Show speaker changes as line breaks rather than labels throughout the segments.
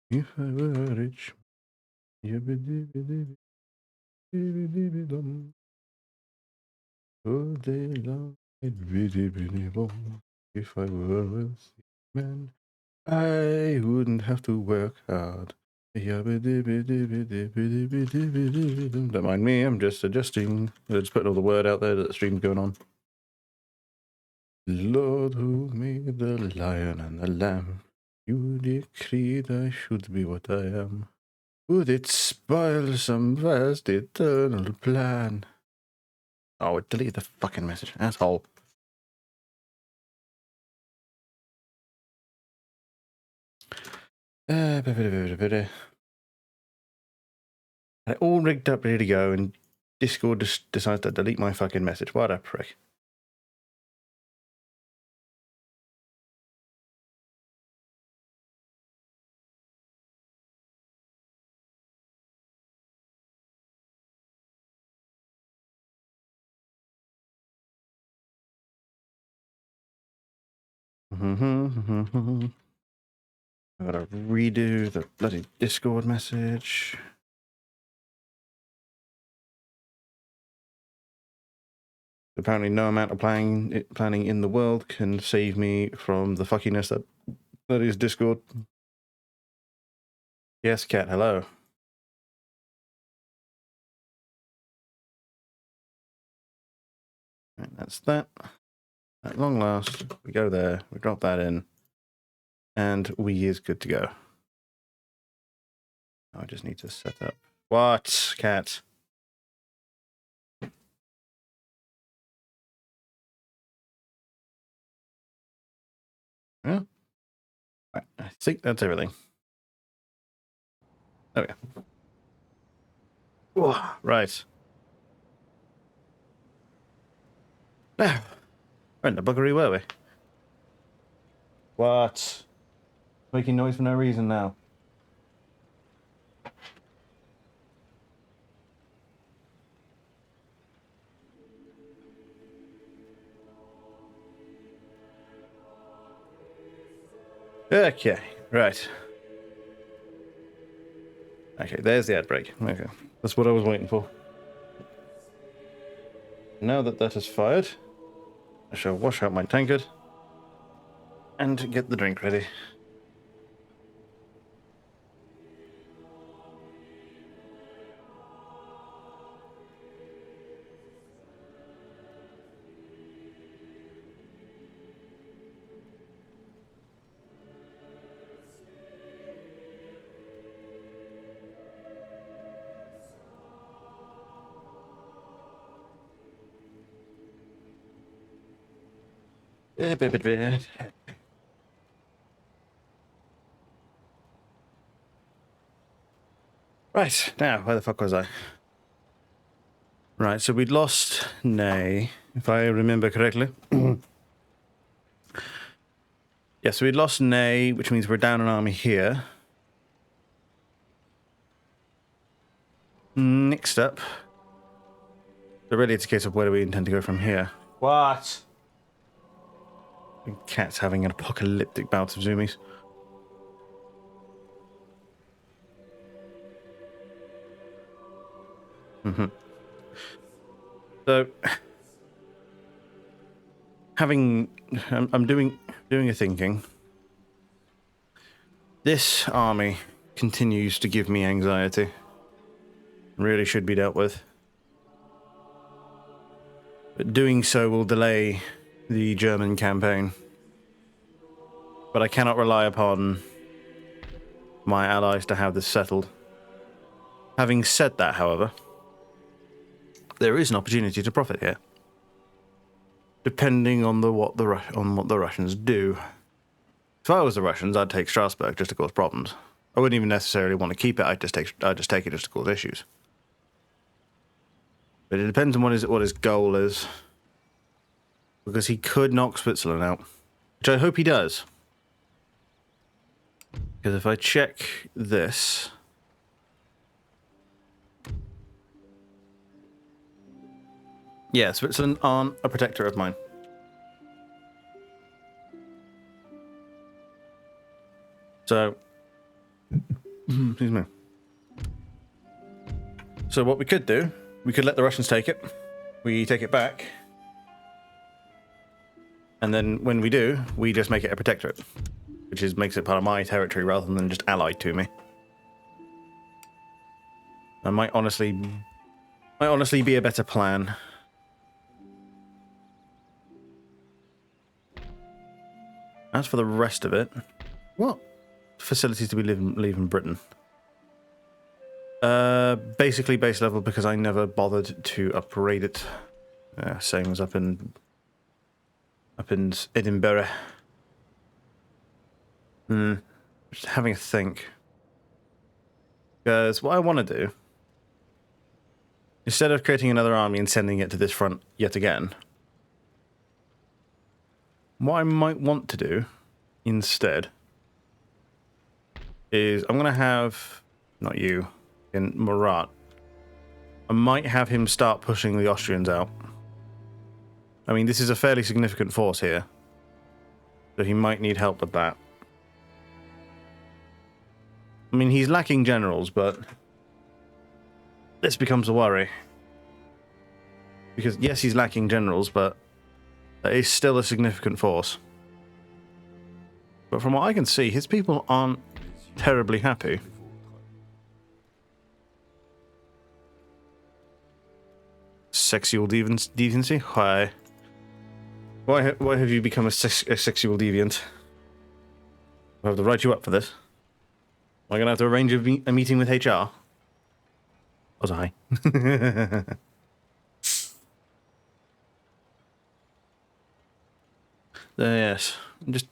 If I were rich. All day long, if I were a wealthy man, I wouldn't have to work hard. Don't mind me, I'm just adjusting. Just putting all the word out there that the stream's going on. Lord, who made the lion and the lamb, you decreed I should be what I am. Would it spoil some vast eternal plan? Oh, delete the fucking message, asshole. Had it all rigged up, ready to go, and Discord just decides to delete my fucking message. What a prick. I gotta redo the bloody Discord message. Apparently no amount of planning in the world can save me from the fuckiness that is Discord. Yes, cat, hello. Right, that's that. At long last, we go there, we drop that in, and we is good to go. I just need to set up. What, cat? Yeah. Right, I think that's everything. Okay. Whoa, right. Now, where in the buggery were we? What? Making noise for no reason now. Okay, right. Okay, there's the ad break. Okay, that's what I was waiting for. Now that that is fired, I shall wash out my tankard and get the drink ready. Right, now, where the fuck was I? Right, so we'd lost Ney, if I remember correctly. Yeah, so we'd lost Ney, which means we're down an army here. Next up, so really it's a case of where do we intend to go from here. What? Cat's having an apocalyptic bout of zoomies. So, I'm doing a thinking. This army continues to give me anxiety. Really should be dealt with. But doing so will delay the German campaign. But I cannot rely upon my allies to have this settled. Having said that, however, there is an opportunity to profit here, depending on what the Russians do. If I was the Russians, I'd take Strasbourg just to cause problems. I wouldn't even necessarily want to keep it. I'd just take it just to cause issues. But it depends on what his goal is, because he could knock Switzerland out, which I hope he does. Because if I check this, yeah, Switzerland aren't a protector of mine. So Excuse me. So what we could do, we could let the Russians take it. We take it back. And then when we do, we just make it a protectorate. Which makes it part of my territory rather than just allied to me. That might honestly be a better plan. As for the rest of it, what facilities do we leave in Britain? Basically base level because I never bothered to upgrade it. Same as up in Edinburgh. Just having a think. Because what I want to do, instead of creating another army and sending it to this front yet again, what I might want to do instead is I'm going to have, not you, in Murat, I might have him start pushing the Austrians out. I mean, this is a fairly significant force here, so he might need help with that. I mean, he's lacking generals, but this becomes a worry. Because, yes, he's lacking generals, but that is still a significant force. But from what I can see, his people aren't terribly happy. Sexual deviancy? Why? Why have you become a sexual deviant? I have to write you up for this. Am I going to have to arrange a meeting with HR? Was I? Yes. I'm just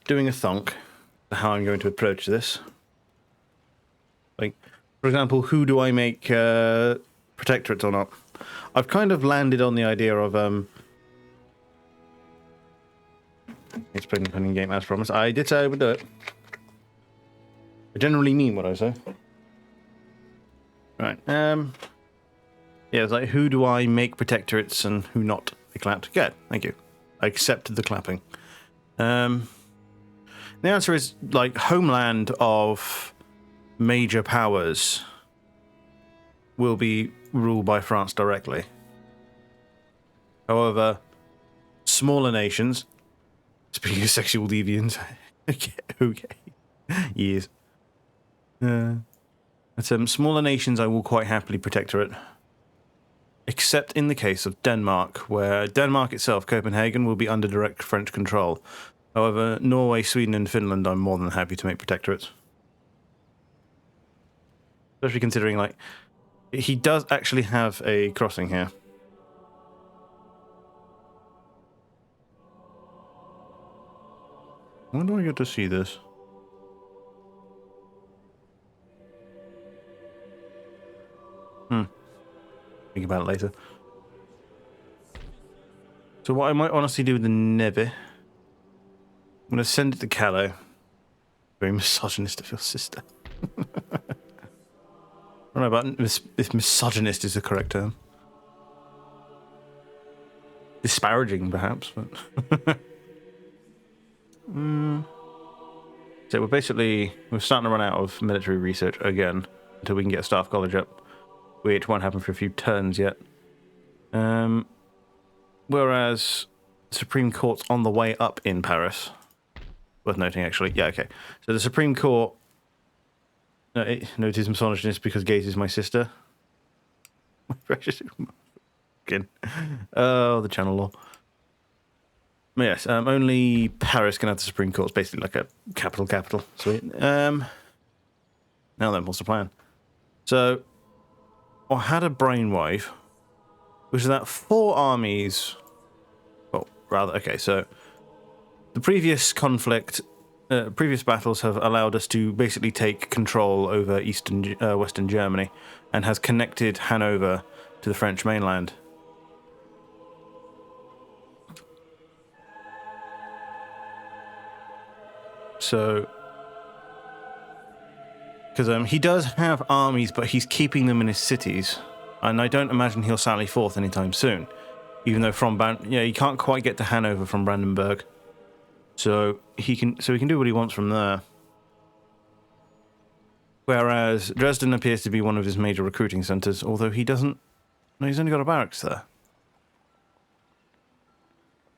doing a thunk for how I'm going to approach this. Like, for example, who do I make protectorates or not? I've kind of landed on the idea of it's playing the game as promised. I did say I would do it. I generally mean what I say. Right. Yeah, it's like, who do I make protectorates and who not? I clapped. Good. Thank you. I accepted the clapping. The answer is, like, homeland of major powers will be ruled by France directly. However, smaller nations, speaking of sexual deviants, okay, yes. But smaller nations I will quite happily protectorate. Except in the case of Denmark, where Denmark itself, Copenhagen, will be under direct French control. However, Norway, Sweden and Finland I'm more than happy to make protectorates. Especially considering, like, he does actually have a crossing here. When do I get to see this? Think about it later. So what I might honestly do with the Navy, I'm going to send it to Calais. Very misogynist of your sister. I don't know about if misogynist is the correct term. Disparaging, perhaps, but... So we're starting to run out of military research again until we can get Staff College up, which won't happen for a few turns yet. Whereas the Supreme Court's on the way up in Paris. Worth noting, actually. Yeah, okay. So the Supreme Court... No, it is misogynist because Gaze is my sister. My precious... Oh, the channel law. Yes, only Paris can have the Supreme Court. It's basically like a capital. Sweet. Now then, what's the plan? So, I had a brainwave, which is that 4 armies... Well, rather, okay, so... The previous conflict, previous battles have allowed us to basically take control over Western Germany, and has connected Hanover to the French mainland. So, because he does have armies, but he's keeping them in his cities, and I don't imagine he'll sally forth anytime soon. Even though he can't quite get to Hanover from Brandenburg, so he can do what he wants from there. Whereas Dresden appears to be one of his major recruiting centres, although he doesn't... No, he's only got a barracks there.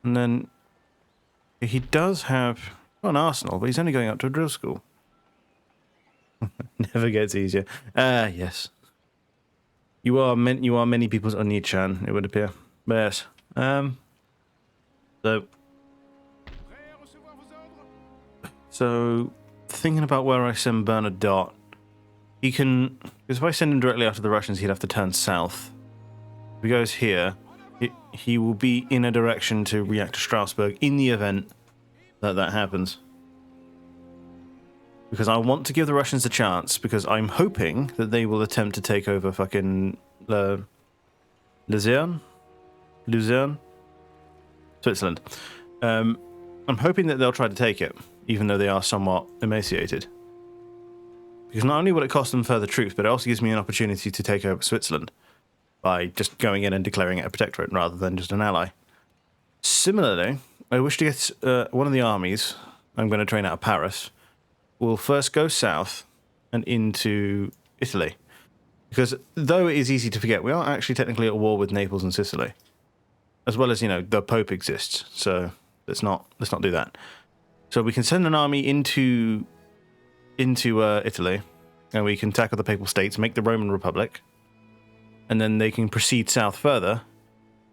And then he does have an arsenal, but he's only going up to a drill school. Never gets easier. Ah, yes. You are many people's Oni-chan, it would appear. But yes. So thinking about where I send Bernadotte, he can, because if I send him directly after the Russians, he'd have to turn south. If he goes here, he will be in a direction to react to Strasbourg in the event that that happens. Because I want to give the Russians a chance, because I'm hoping that they will attempt to take over fucking Luzerne, Switzerland. I'm hoping that they'll try to take it, even though they are somewhat emaciated. Because not only will it cost them further troops, but it also gives me an opportunity to take over Switzerland by just going in and declaring it a protectorate rather than just an ally. Similarly, I wish to get one of the armies I'm going to train out of Paris will first go south and into Italy. Because though it is easy to forget, we are actually technically at war with Naples and Sicily. As well as, you know, the Pope exists. So let's not do that. So we can send an army into Italy, and we can tackle the Papal States, make the Roman Republic, and then they can proceed south further,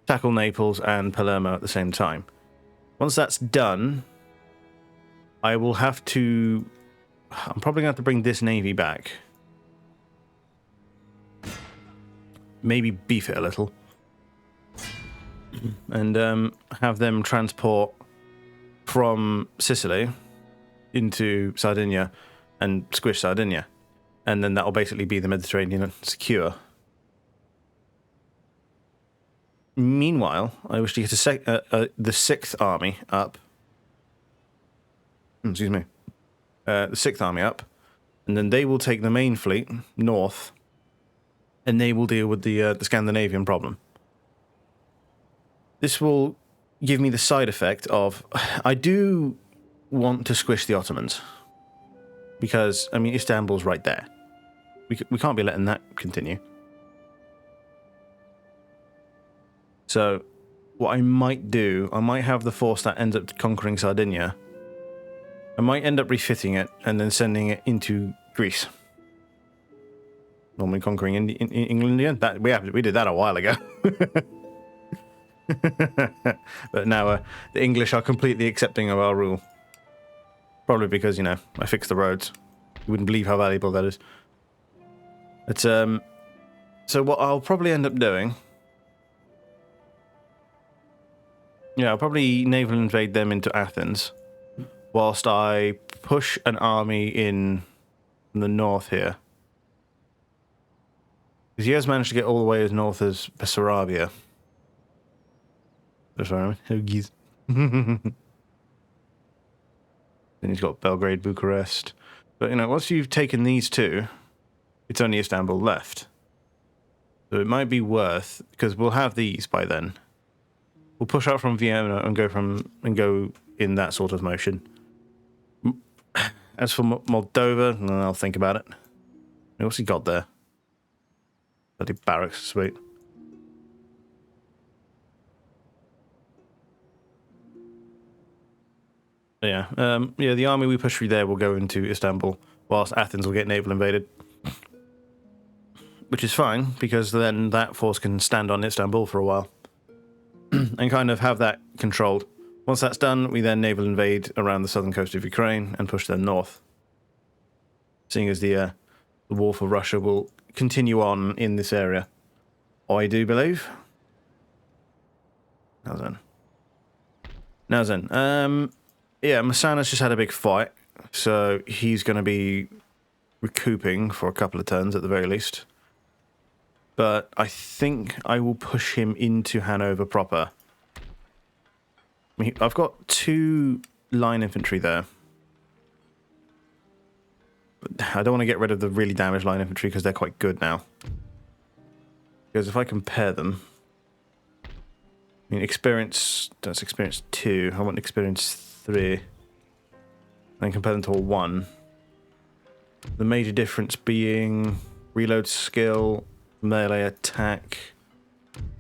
tackle Naples and Palermo at the same time. Once that's done, I will have to... I'm probably going to have to bring this navy back. Maybe beef it a little. And have them transport from Sicily into Sardinia and squish Sardinia. And then that will basically be the Mediterranean secure. Meanwhile, I wish to get the 6th Army up. Excuse me. The 6th Army up. And then they will take the main fleet north. And they will deal with the Scandinavian problem. This will give me the side effect of... I do want to squish the Ottomans. Because, I mean, Istanbul's right there. We can't be letting that continue. So, what I might do, I might have the force that ends up conquering Sardinia. I might end up refitting it and then sending it into Greece. Normally conquering England again. We did that a while ago. But now the English are completely accepting of our rule. Probably because, you know, I fixed the roads. You wouldn't believe how valuable that is. But, so what I'll probably end up doing... Yeah, I'll probably naval invade them into Athens, whilst I push an army in the north here. Because he has managed to get all the way as north as Bessarabia. Sorry, Hoagies. Then he's got Belgrade, Bucharest. But, you know, once you've taken these two, it's only Istanbul left. So it might be worth, because we'll have these by then. We'll push out from Vienna and go in that sort of motion. As for Moldova, I'll think about it. What's he got there? Bloody barracks, sweet. Yeah, the army we push through there will go into Istanbul, whilst Athens will get naval invaded. Which is fine, because then that force can stand on Istanbul for a while. And kind of have that controlled. Once that's done, we then naval invade around the southern coast of Ukraine and push them north. Seeing as the war for Russia will continue on in this area. I do believe. Now then. Yeah, Masana's just had a big fight, so he's going to be recouping for a couple of turns at the very least. But I think I will push him into Hanover proper. I mean, I've got 2 line infantry there. But I don't want to get rid of the really damaged line infantry because they're quite good now. Because if I compare them... I mean, experience... That's experience 2. I want experience 3. And compare them to a 1. The major difference being reload skill, melee attack,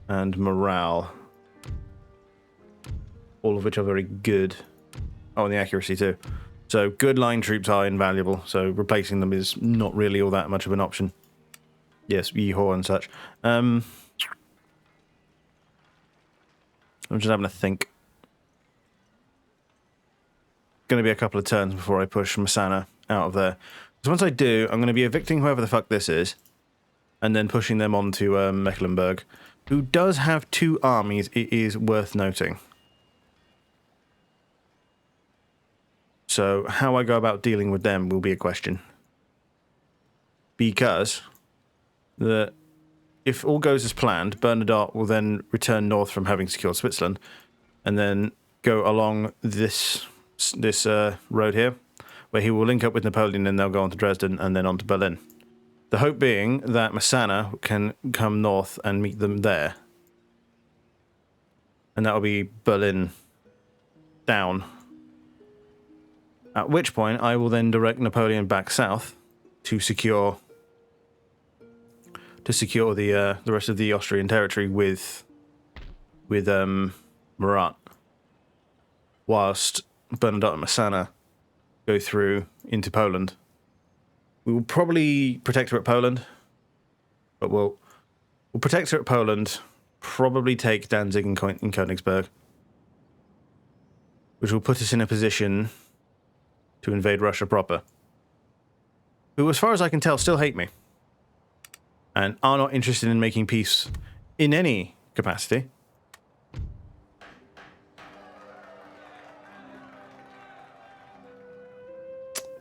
and morale. All of which are very good. Oh, and the accuracy too. So good line troops are invaluable, so replacing them is not really all that much of an option. Yes, yeehaw and such. I'm just having a think. Going to be a couple of turns before I push Masana out of there. Because once I do, I'm going to be evicting whoever the fuck this is, and then pushing them on to Mecklenburg, who does have 2 armies, it is worth noting. So how I go about dealing with them will be a question. Because if all goes as planned, Bernadotte will then return north from having secured Switzerland, and then go along this road here, where he will link up with Napoleon, and they'll go on to Dresden and then on to Berlin. The hope being that Massana can come north and meet them there. And that will be Berlin down. At which point, I will then direct Napoleon back south to secure the rest of the Austrian territory with Murat, whilst Bernadotte and Massana go through into Poland. We will probably protect her at Poland, but we'll protect her at Poland, probably take Danzig and Königsberg, which will put us in a position to invade Russia proper, who, as far as I can tell, still hate me and are not interested in making peace in any capacity.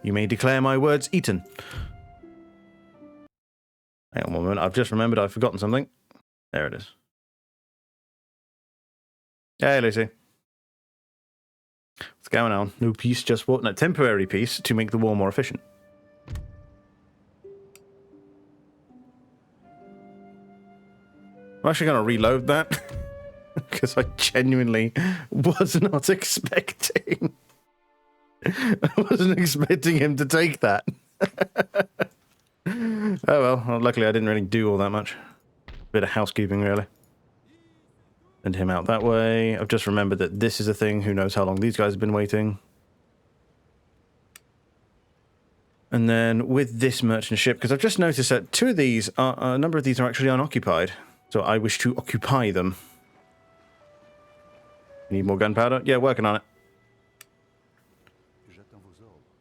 You may declare my words eaten. Hang on one moment, I've just remembered I've forgotten something. There it is. Hey, Lucy. What's going on? No peace, just what? No, temporary peace to make the war more efficient. I'm actually going to reload that because I genuinely was not expecting. I wasn't expecting him to take that. Oh well, luckily I didn't really do all that much. Bit of housekeeping, really. Send him out that way. I've just remembered that this is a thing. Who knows how long these guys have been waiting. And then with this merchant ship, because I've just noticed that 2 of these, a number of these are actually unoccupied. So I wish to occupy them. Need more gunpowder? Yeah, working on it.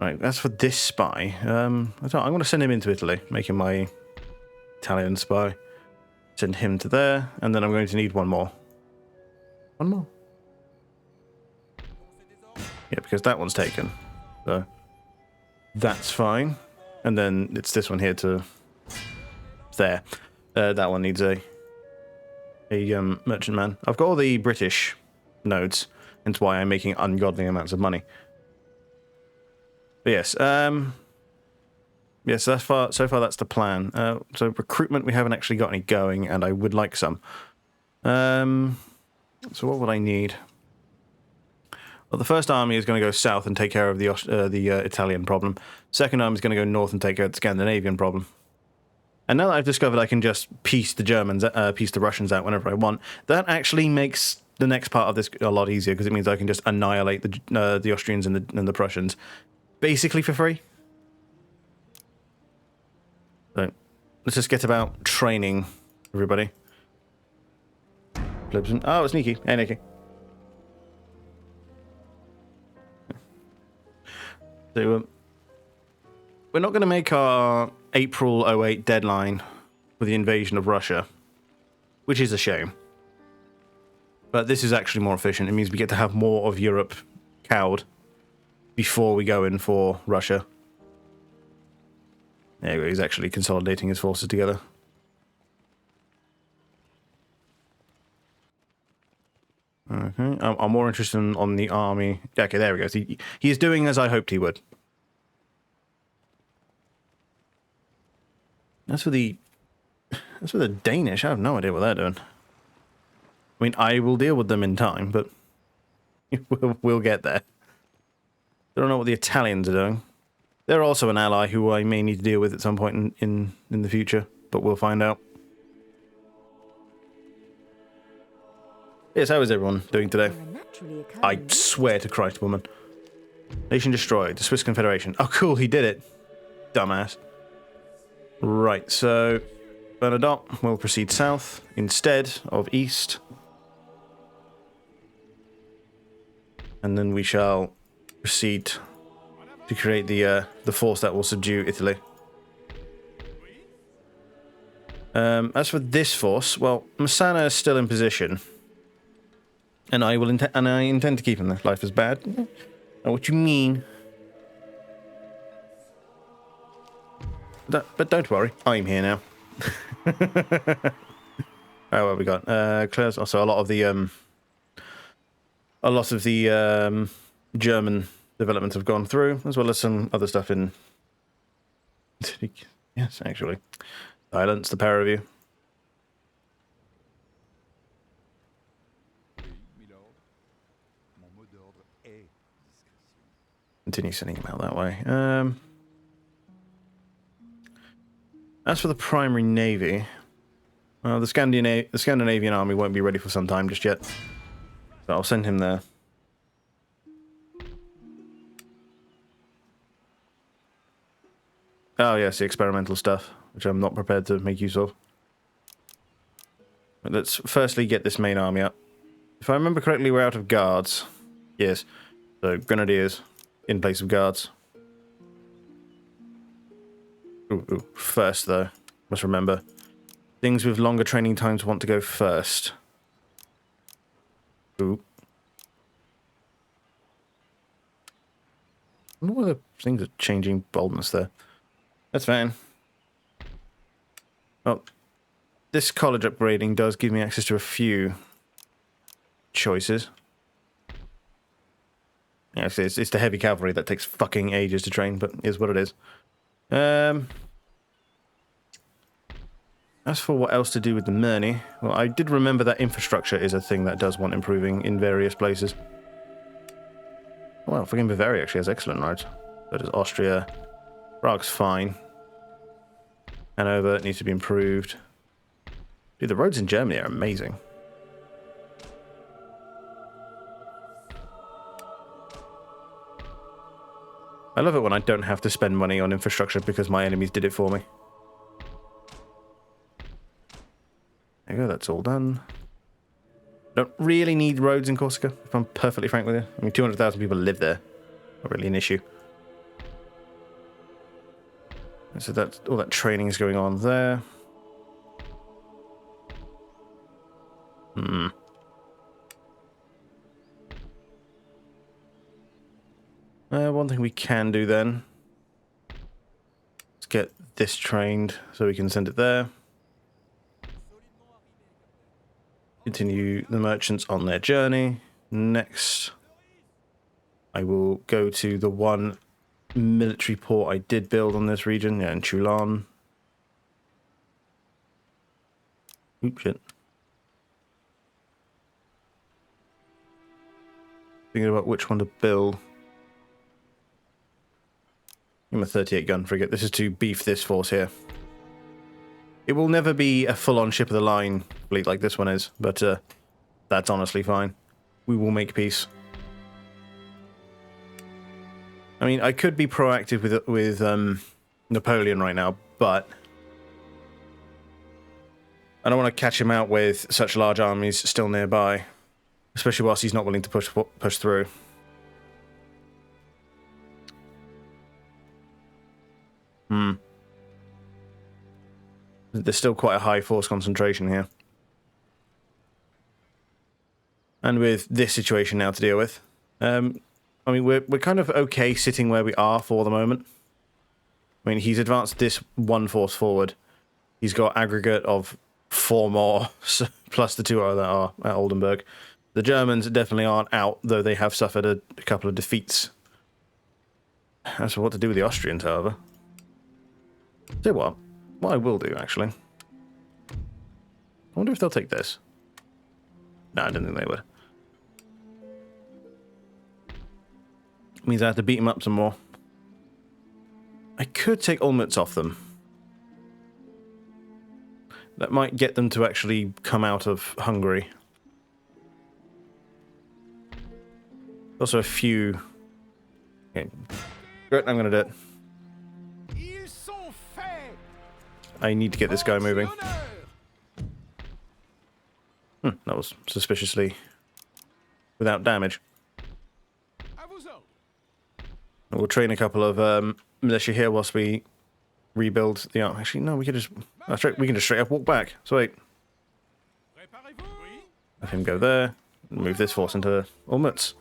Right, that's for this spy. I'm going to send him into Italy, make him my Italian spy. Send him to there, and then I'm going to need one more. One more. Yeah, because that one's taken. So that's fine. And then it's this one here to there. That one needs a merchantman. I've got all the British nodes, hence why I'm making ungodly amounts of money. But yes, yes, so far that's the plan. So recruitment, we haven't actually got any going, and I would like some. So what would I need? Well, the first army is going to go south and take care of the Italian problem. Second army is going to go north and take care of the Scandinavian problem. And now that I've discovered I can just piece the Russians out whenever I want, that actually makes the next part of this a lot easier, because it means I can just annihilate the Austrians and the Prussians basically for free. So let's just get about training everybody. Oh, it's Nikki. Hey, Nikki. So, we're not going to make our April 08 deadline for the invasion of Russia, which is a shame. But this is actually more efficient. It means we get to have more of Europe cowed before we go in for Russia. There we go. He's actually consolidating his forces together. Okay, I'm more interested on the army. Okay, there we go. He is doing as I hoped he would. As for the Danish, I have no idea what they're doing. I mean, I will deal with them in time, but we'll get there. I don't know what the Italians are doing. They're also an ally who I may need to deal with at some point in the future, but we'll find out. Yes, how is everyone doing today? I swear to Christ, woman. Nation destroyed. The Swiss Confederation. Oh, cool, he did it. Dumbass. Right, so Bernadotte will proceed south instead of east. And then we shall proceed to create the force that will subdue Italy. As for this force, well, Massana is still in position. And I intend to keep him there. Life is bad. Know what you mean. But don't worry, I'm here now. Oh, what have we got? Claire's also a lot of the German developments have gone through, as well as some other stuff in. Yes, actually, silence the pair of you. Continue sending him out that way. As for the primary navy, the Scandinavian army won't be ready for some time just yet. So I'll send him there. Oh yes, the experimental stuff, which I'm not prepared to make use of. But let's firstly get this main army up. If I remember correctly, we're out of guards. Yes. So grenadiers in place of guards. Ooh. First, though, must remember, things with longer training times want to go first. Ooh. I wonder whether things are changing boldness there. That's fine. Well, this college upgrading does give me access to a few choices. Yeah, it's the heavy cavalry that takes fucking ages to train, but is what it is. As for what else to do with the Murney, well, I did remember that infrastructure is a thing that does want improving in various places. Well, fucking Bavaria actually has excellent roads. So does Austria. Prague's fine. Hanover needs to be improved. Dude, the roads in Germany are amazing. I love it when I don't have to spend money on infrastructure because my enemies did it for me. There you go, that's all done. Don't really need roads in Corsica, if I'm perfectly frank with you. I mean, 200,000 people live there. Not really an issue. So that's all that training is going on there. One thing we can do then. Let's get this trained so we can send it there. Continue the merchants on their journey. Next, I will go to the one military port I did build on this region, yeah, in Toulon. Oops, shit. Thinking about which one to build. I'm a 38 gun frigate. This is to beef this force here. It will never be a full-on ship-of-the-line fleet like this one is, but that's honestly fine. We will make peace. I mean, I could be proactive with Napoleon right now, but I don't want to catch him out with such large armies still nearby, especially whilst he's not willing to push through. There's still quite a high force concentration here. And with this situation now to deal with, I mean, we're kind of okay sitting where we are for the moment. I mean, he's advanced this one force forward. He's got aggregate of 4 more, plus the 2 that are at Oldenburg. The Germans definitely aren't out, though they have suffered a couple of defeats. As for what to do with the Austrians, however. Tell you what I will do, actually. I wonder if they'll take this. No, I don't think they would. Means I have to beat him up some more. I could take Olmütz off them. That might get them to actually come out of Hungary. Also a few... Okay. Good, I'm going to do it. I need to get this guy moving. That was suspiciously without damage. We'll train a couple of militia here whilst we rebuild the army. Actually, no, we can just... we can just straight up walk back. So wait. Let him go there. Move this force into Olmütz.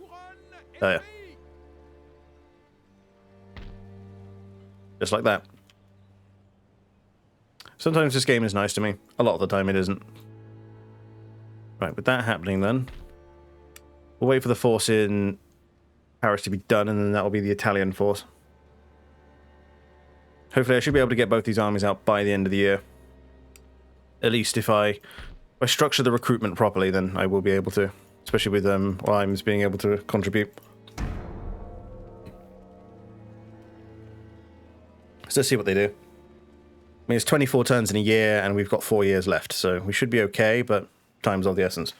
There. Just like that. Sometimes this game is nice to me. A lot of the time it isn't. Right, with that happening then, we'll wait for the force in Paris to be done, and then that will be the Italian force. Hopefully I should be able to get both these armies out by the end of the year. At least if I structure the recruitment properly, then I will be able to. Especially with Limes being able to contribute. So let's see what they do. I mean, it's 24 turns in a year, and we've got 4 years left, so we should be okay, but time's of the essence.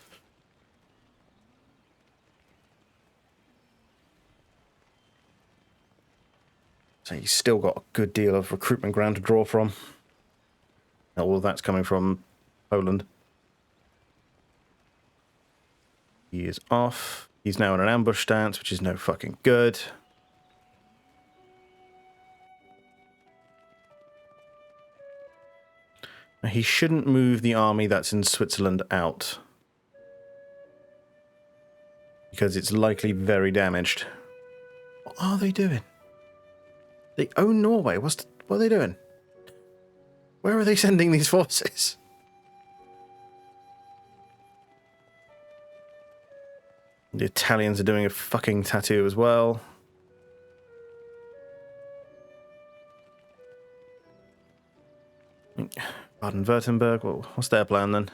So he's still got a good deal of recruitment ground to draw from. All of that's coming from Poland. He is off. He's now in an ambush stance, which is no fucking good. Now, he shouldn't move the army that's in Switzerland out, because it's likely very damaged. What are they doing? They own Norway. What are they doing? Where are they sending these forces? The Italians are doing a fucking tattoo as well. Baden-Württemberg, well, what's their plan then?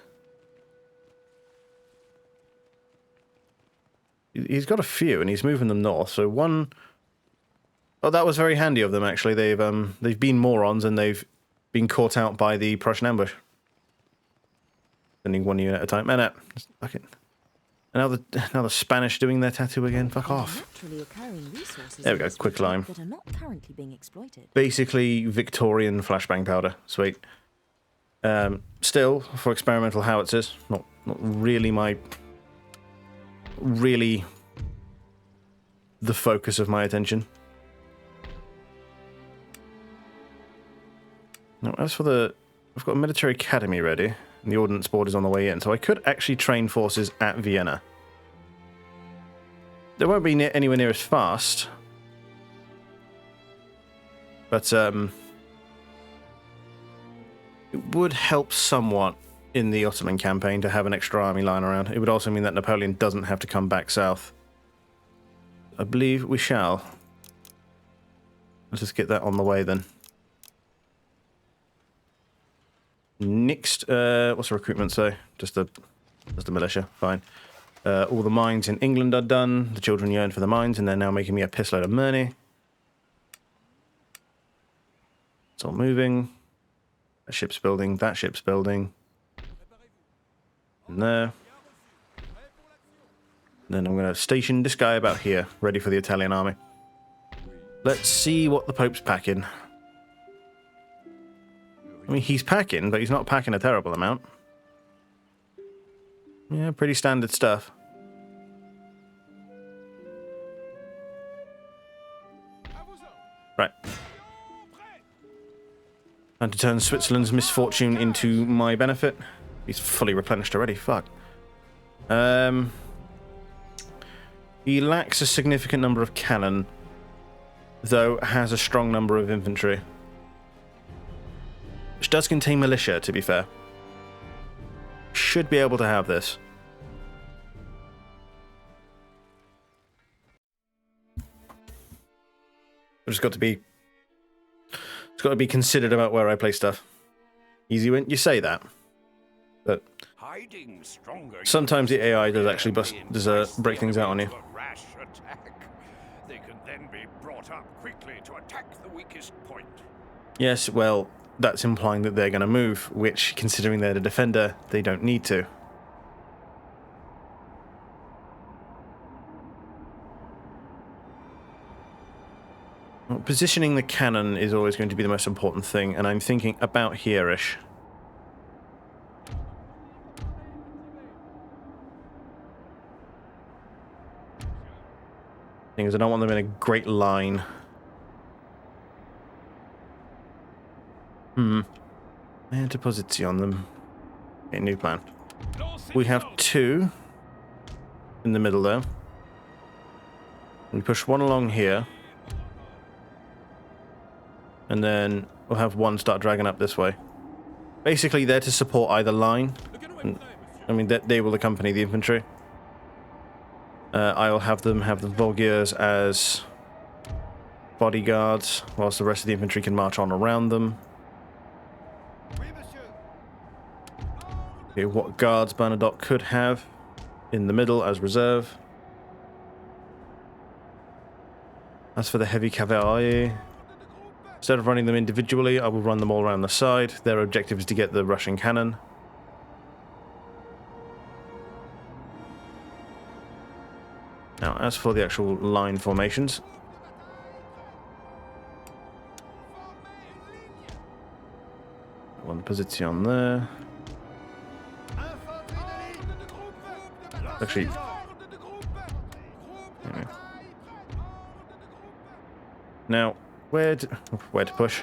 He's got a few, and he's moving them north. So one... Oh, that was very handy of them, actually. They've been morons, and they've been caught out by the Prussian ambush. Sending one unit at a time. Man, fuck it. Now the Spanish doing their tattoo again. Fuck off. There we go. Quick climb. Basically, Victorian flashbang powder. Sweet. Still, for experimental howitzers, not really the focus of my attention. Now, as for I've got a military academy ready, and the ordnance board is on the way in, so I could actually train forces at Vienna. They won't be anywhere near as fast, but it would help somewhat in the Ottoman campaign to have an extra army lying around. It would also mean that Napoleon doesn't have to come back south. I believe we shall. Let's just get that on the way then. Next, what's the recruitment say? Just a militia, fine. All the mines in England are done. The children yearn for the mines, and they're now making me a piss load of money. It's all moving. That ship's building. That ship's building. And there. Then I'm going to station this guy about here, ready for the Italian army. Let's see what the Pope's packing. I mean, he's packing, but he's not packing a terrible amount. Yeah, pretty standard stuff. Right. And to turn Switzerland's misfortune into my benefit. He's fully replenished already, fuck. He lacks a significant number of cannon, though has a strong number of infantry. Which does contain militia, to be fair. Should be able to have this. I've just got to be... It's got to be considered about where I play stuff. Easy win? You say that. But... sometimes the AI does actually break things out on you.
They can then be brought up quickly to attack the weakest point.
Yes, well, that's implying that they're going to move, which, considering they're the defender, they don't need to. Well, positioning the cannon is always going to be the most important thing, and I'm thinking about here-ish. Thing is, I don't want them in a great line. And to position them. Okay, new plan. We have 2 in the middle there. We push 1 along here. And then we'll have 1 start dragging up this way. Basically, they're to support either line. I mean, they will accompany the infantry. I'll have them have the Volgeurs as bodyguards, whilst the rest of the infantry can march on around them. Okay, what guards Bernadotte could have in the middle as reserve. As for the heavy cavalry, instead of running them individually, I will run them all around the side. Their objective is to get the Russian cannon. Now, as for the actual line formations, one position there. Actually, now where to push?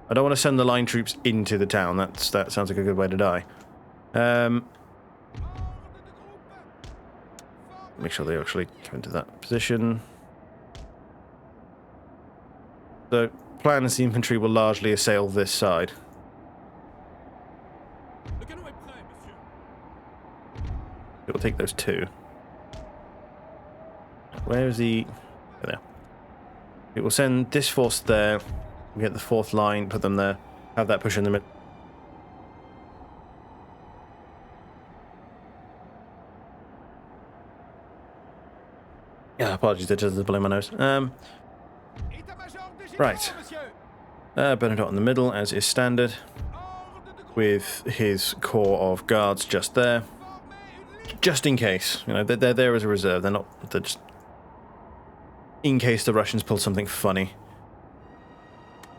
I don't want to send the line troops into the town. That sounds like a good way to die. Make sure they actually come into that position. The plan is the infantry will largely assail this side. It will take those 2. Where is the... There. It will send this force there. We get the 4th line, put them there. Have that push in the middle. Yeah, apologies, that just below my nose. Right. Bernadotte in the middle, as is standard. With his corps of guards just there. Just in case. You know, they're there as a reserve. They're just... In case the Russians pull something funny.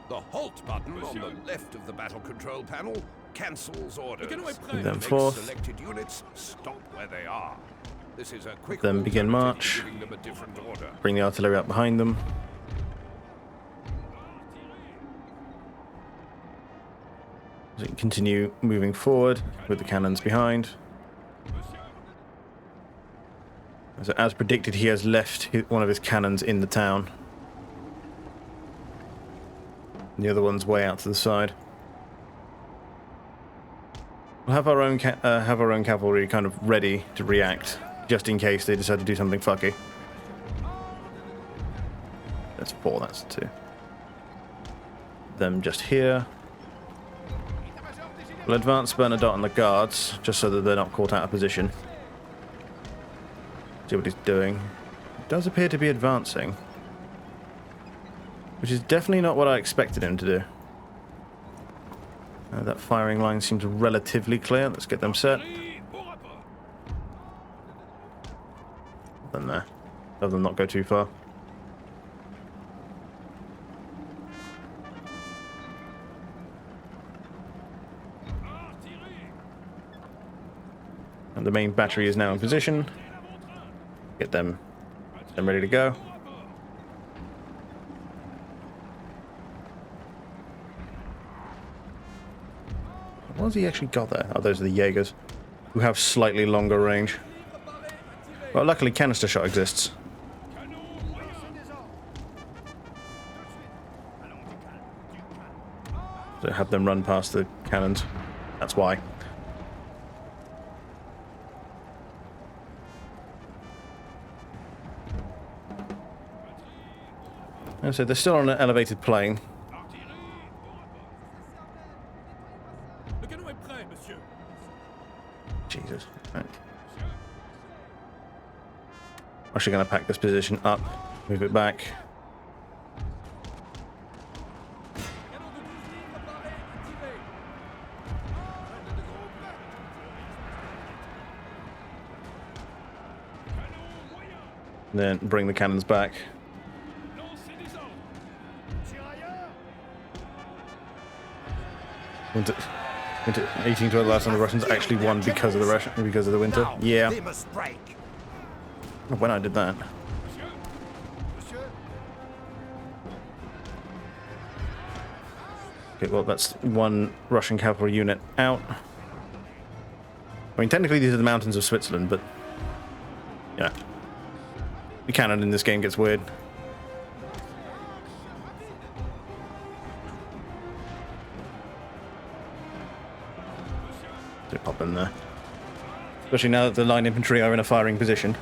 The halt button on the left of the battle control panel cancels orders.
Then 4th.
Selected units stop where they are. This is a quick
Then begin march.
them a different order.
Bring the artillery up behind them. So continue moving forward with the cannons behind. So as predicted, he has left one of his cannons in the town. The other one's way out to the side. We'll have our own cavalry kind of ready to react, just in case they decide to do something fucky. That's 4, that's 2. Them just here. We'll advance Bernadotte and the guards, just so that they're not caught out of position. See what he's doing. He does appear to be advancing. Which is definitely not what I expected him to do. That firing line seems relatively clear. Let's get them set. Then there. Have them not go too far. And the main battery is now in position. Get them ready to go. What has he actually got there? Oh, those are the Jaegers, who have slightly longer range. Well, luckily canister shot exists. So have them run past the cannons. That's why. And so they're still on an elevated plane. Jesus. Right. Actually going to pack this position up, move it back. And then bring the cannons back. Winter 1812 last time the Russians actually won because of the winter. Yeah. When I did that. Okay, well that's one Russian cavalry unit out. I mean, technically these are the mountains of Switzerland, but yeah, the cannon in this game gets weird. So pop in there, especially now that the line infantry are in a firing position,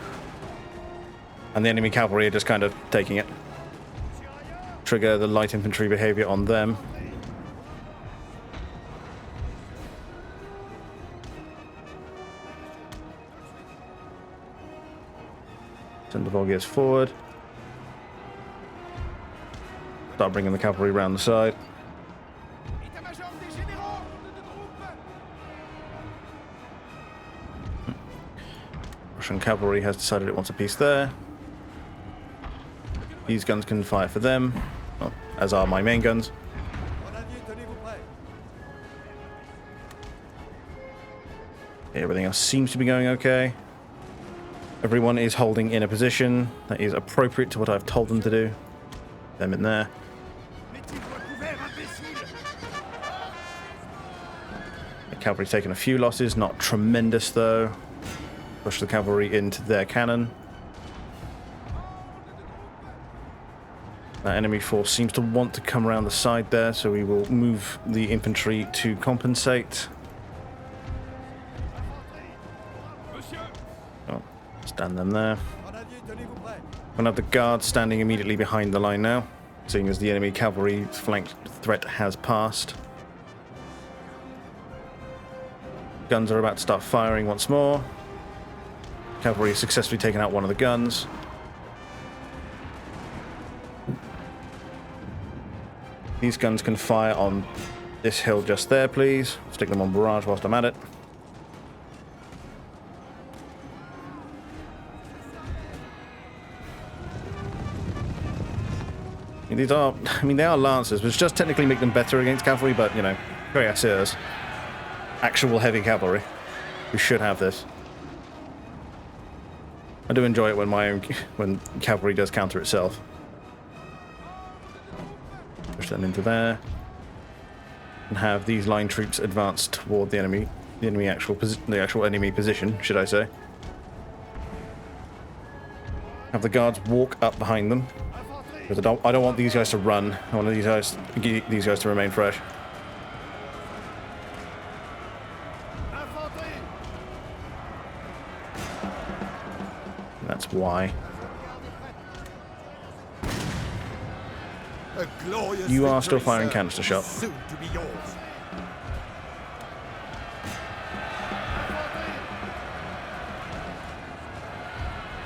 and the enemy cavalry are just kind of taking it. Trigger the light infantry behavior on them. Send the Volgiers forward. Start bringing the cavalry around the side. Russian cavalry has decided it wants a piece there. These guns can fire for them, well, as are my main guns. Everything else seems to be going okay. Everyone is holding in a position that is appropriate to what I've told them to do. Them in there. The cavalry's taken a few losses, not tremendous though. Push the cavalry into their cannon. That enemy force seems to want to come around the side there, so we will move the infantry to compensate. Stand them there. I'm gonna have the guards standing immediately behind the line now, seeing as the enemy cavalry flank threat has passed. Guns are about to start firing once more. Cavalry has successfully taken out one of the guns. These guns can fire on this hill just there, please. Stick them on barrage whilst I'm at it. These are, I mean, they are lancers, which does technically make them better against cavalry, but, you know, cuirassiers. Actual heavy cavalry. We should have this. I do enjoy it when cavalry does counter itself. Push them into there. And have these line troops advance toward the enemy. The actual enemy position, should I say. Have the guards walk up behind them. Because I don't want these guys to run. I want these guys to remain fresh. That's why. You are still firing canister shot.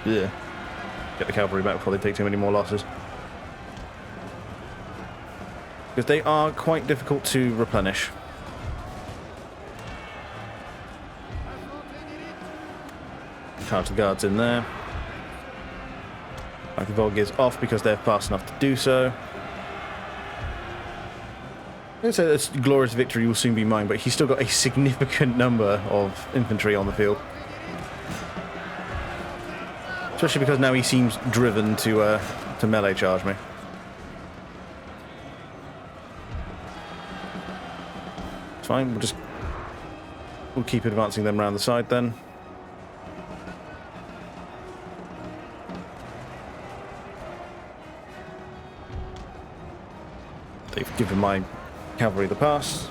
Yeah. Get the cavalry back before they take too many more losses. Because they are quite difficult to replenish. Charge the guards in there. Like the Volgiers off because they're fast enough to do so. I'd say this glorious victory will soon be mine, but he's still got a significant number of infantry on the field. Especially because now he seems driven to melee charge me. It's fine, we'll keep advancing them around the side then. They've given my cavalry the pass.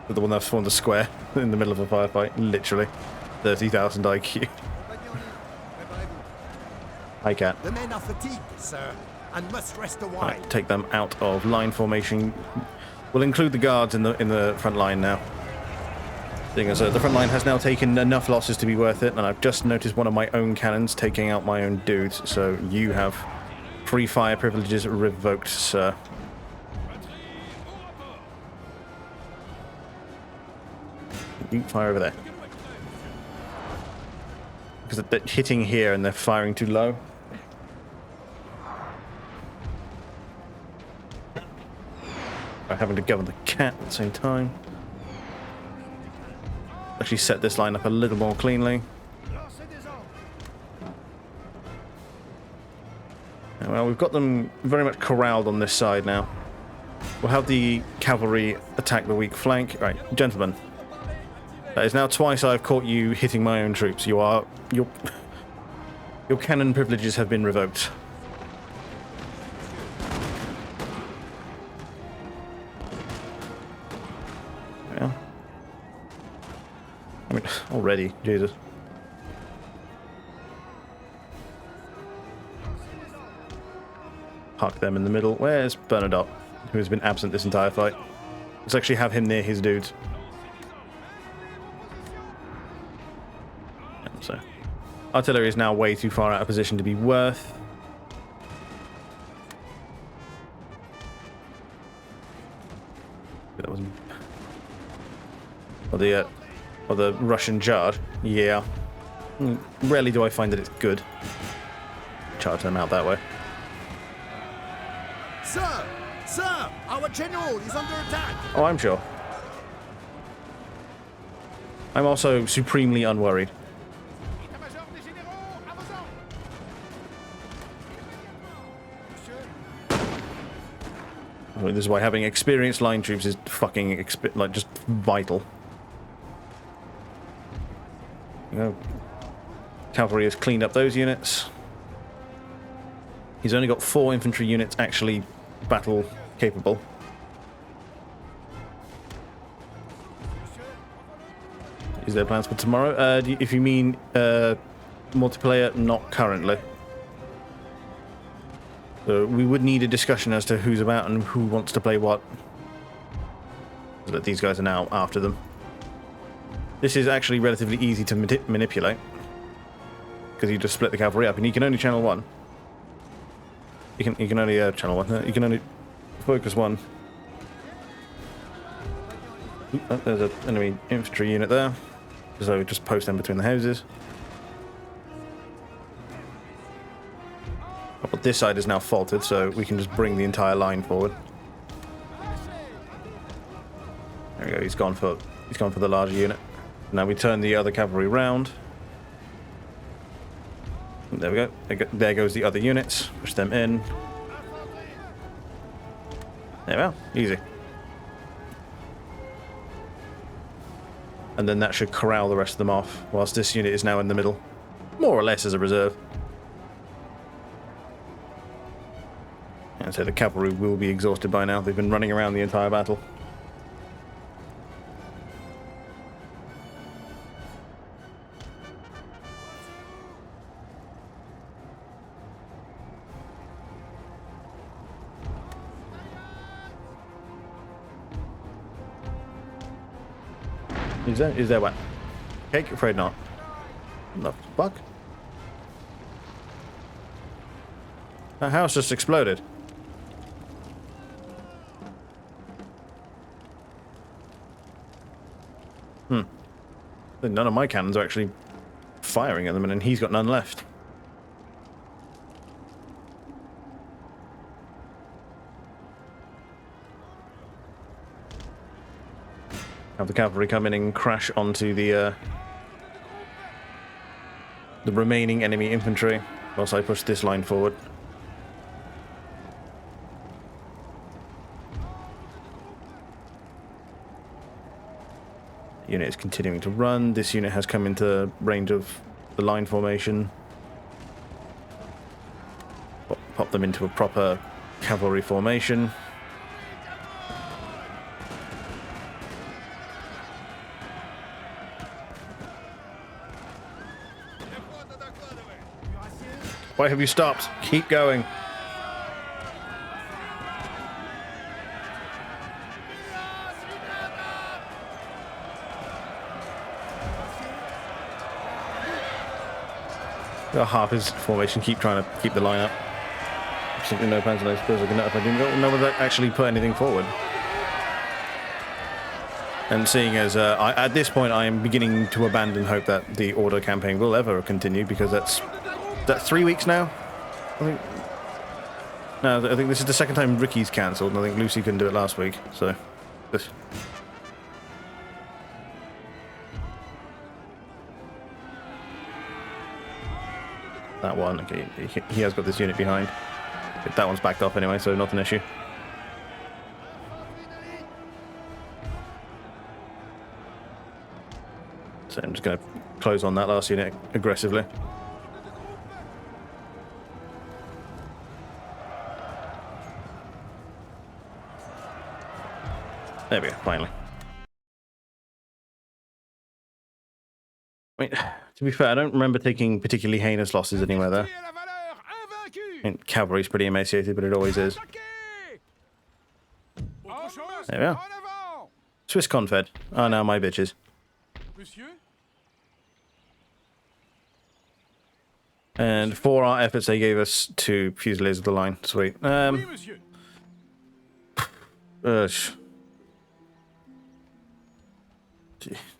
But the one that's formed a square in the middle of a firefight, literally. 30,000 IQ. Hi, Cat.
The men are fatigued, sir, and must rest a while.
Right, take them out of line formation. We'll include the guards in the front line now. Seeing as the front line has now taken enough losses to be worth it, and I've just noticed one of my own cannons taking out my own dudes, so you have free fire privileges revoked, sir. You fire over there. Because they're hitting here and they're firing too low. having to govern the cat at the same time. Actually set this line up a little more cleanly. Well, we've got them very much corralled on this side now. We'll have the cavalry attack the weak flank. Right, gentlemen. That is now twice I've caught you hitting my own troops. Your cannon privileges have been revoked. Yeah. I mean, already, Jesus. Park them in the middle. Where's Bernadotte, who has been absent this entire fight? Let's actually have him near his dudes. So, artillery is now way too far out of position to be worth. That wasn't. Or the Russian charge. Yeah. Rarely do I find that it's good. Charge them out that way.
Sir! Sir! Our general is under attack!
Oh, I'm sure. I'm also supremely unworried. I mean, this is why having experienced line troops is fucking like just vital. You know, cavalry has cleaned up those units. He's only got 4 infantry units actually battle capable. Is there plans for tomorrow? If you mean multiplayer, not currently. So we would need a discussion as to who's about and who wants to play what. So that these guys are now after them. This is actually relatively easy to manipulate. Because you just split the cavalry up and you can only channel one. You can only channel one. You can only focus one. Oop, oh, there's an enemy infantry unit there. So just post them between the houses. But this side is now faulted, so we can just bring the entire line forward. There we go. He's gone for the larger unit. Now we turn the other cavalry round. There we go. There goes the other units. Push them in. There we are. Easy. And then that should corral the rest of them off, whilst this unit is now in the middle. More or less as a reserve. And so the cavalry will be exhausted by now. They've been running around the entire battle. Is there what? Cake? Afraid not. What the fuck? That house just exploded. None of my cannons are actually firing at them, and he's got none left. Have the cavalry come in and crash onto the remaining enemy infantry whilst I push this line forward. Unit is continuing to run. This unit has come into range of the line formation. Pop them into a proper cavalry formation. Why have you stopped? Keep going. Half his formation keep trying to keep the line up. Simply no plans on those. Suppose I can notify him. No one actually put anything forward. And seeing as at this point I am beginning to abandon hope that the order campaign will ever continue, because that's 3 weeks now, I think. No, I think this is the second time Ricky's cancelled, and I think Lucy couldn't do it last week, so... This. That one, okay, he has got this unit behind. That one's backed off anyway, so not an issue. So I'm just going to close on that last unit aggressively. There we go, finally. I mean, to be fair, I don't remember taking particularly heinous losses anywhere there. I mean, cavalry's pretty emaciated, but it always is. There we are. Swiss Confed are now my bitches. And for our efforts, they gave us 2 Fusiliers of the line. Sweet. I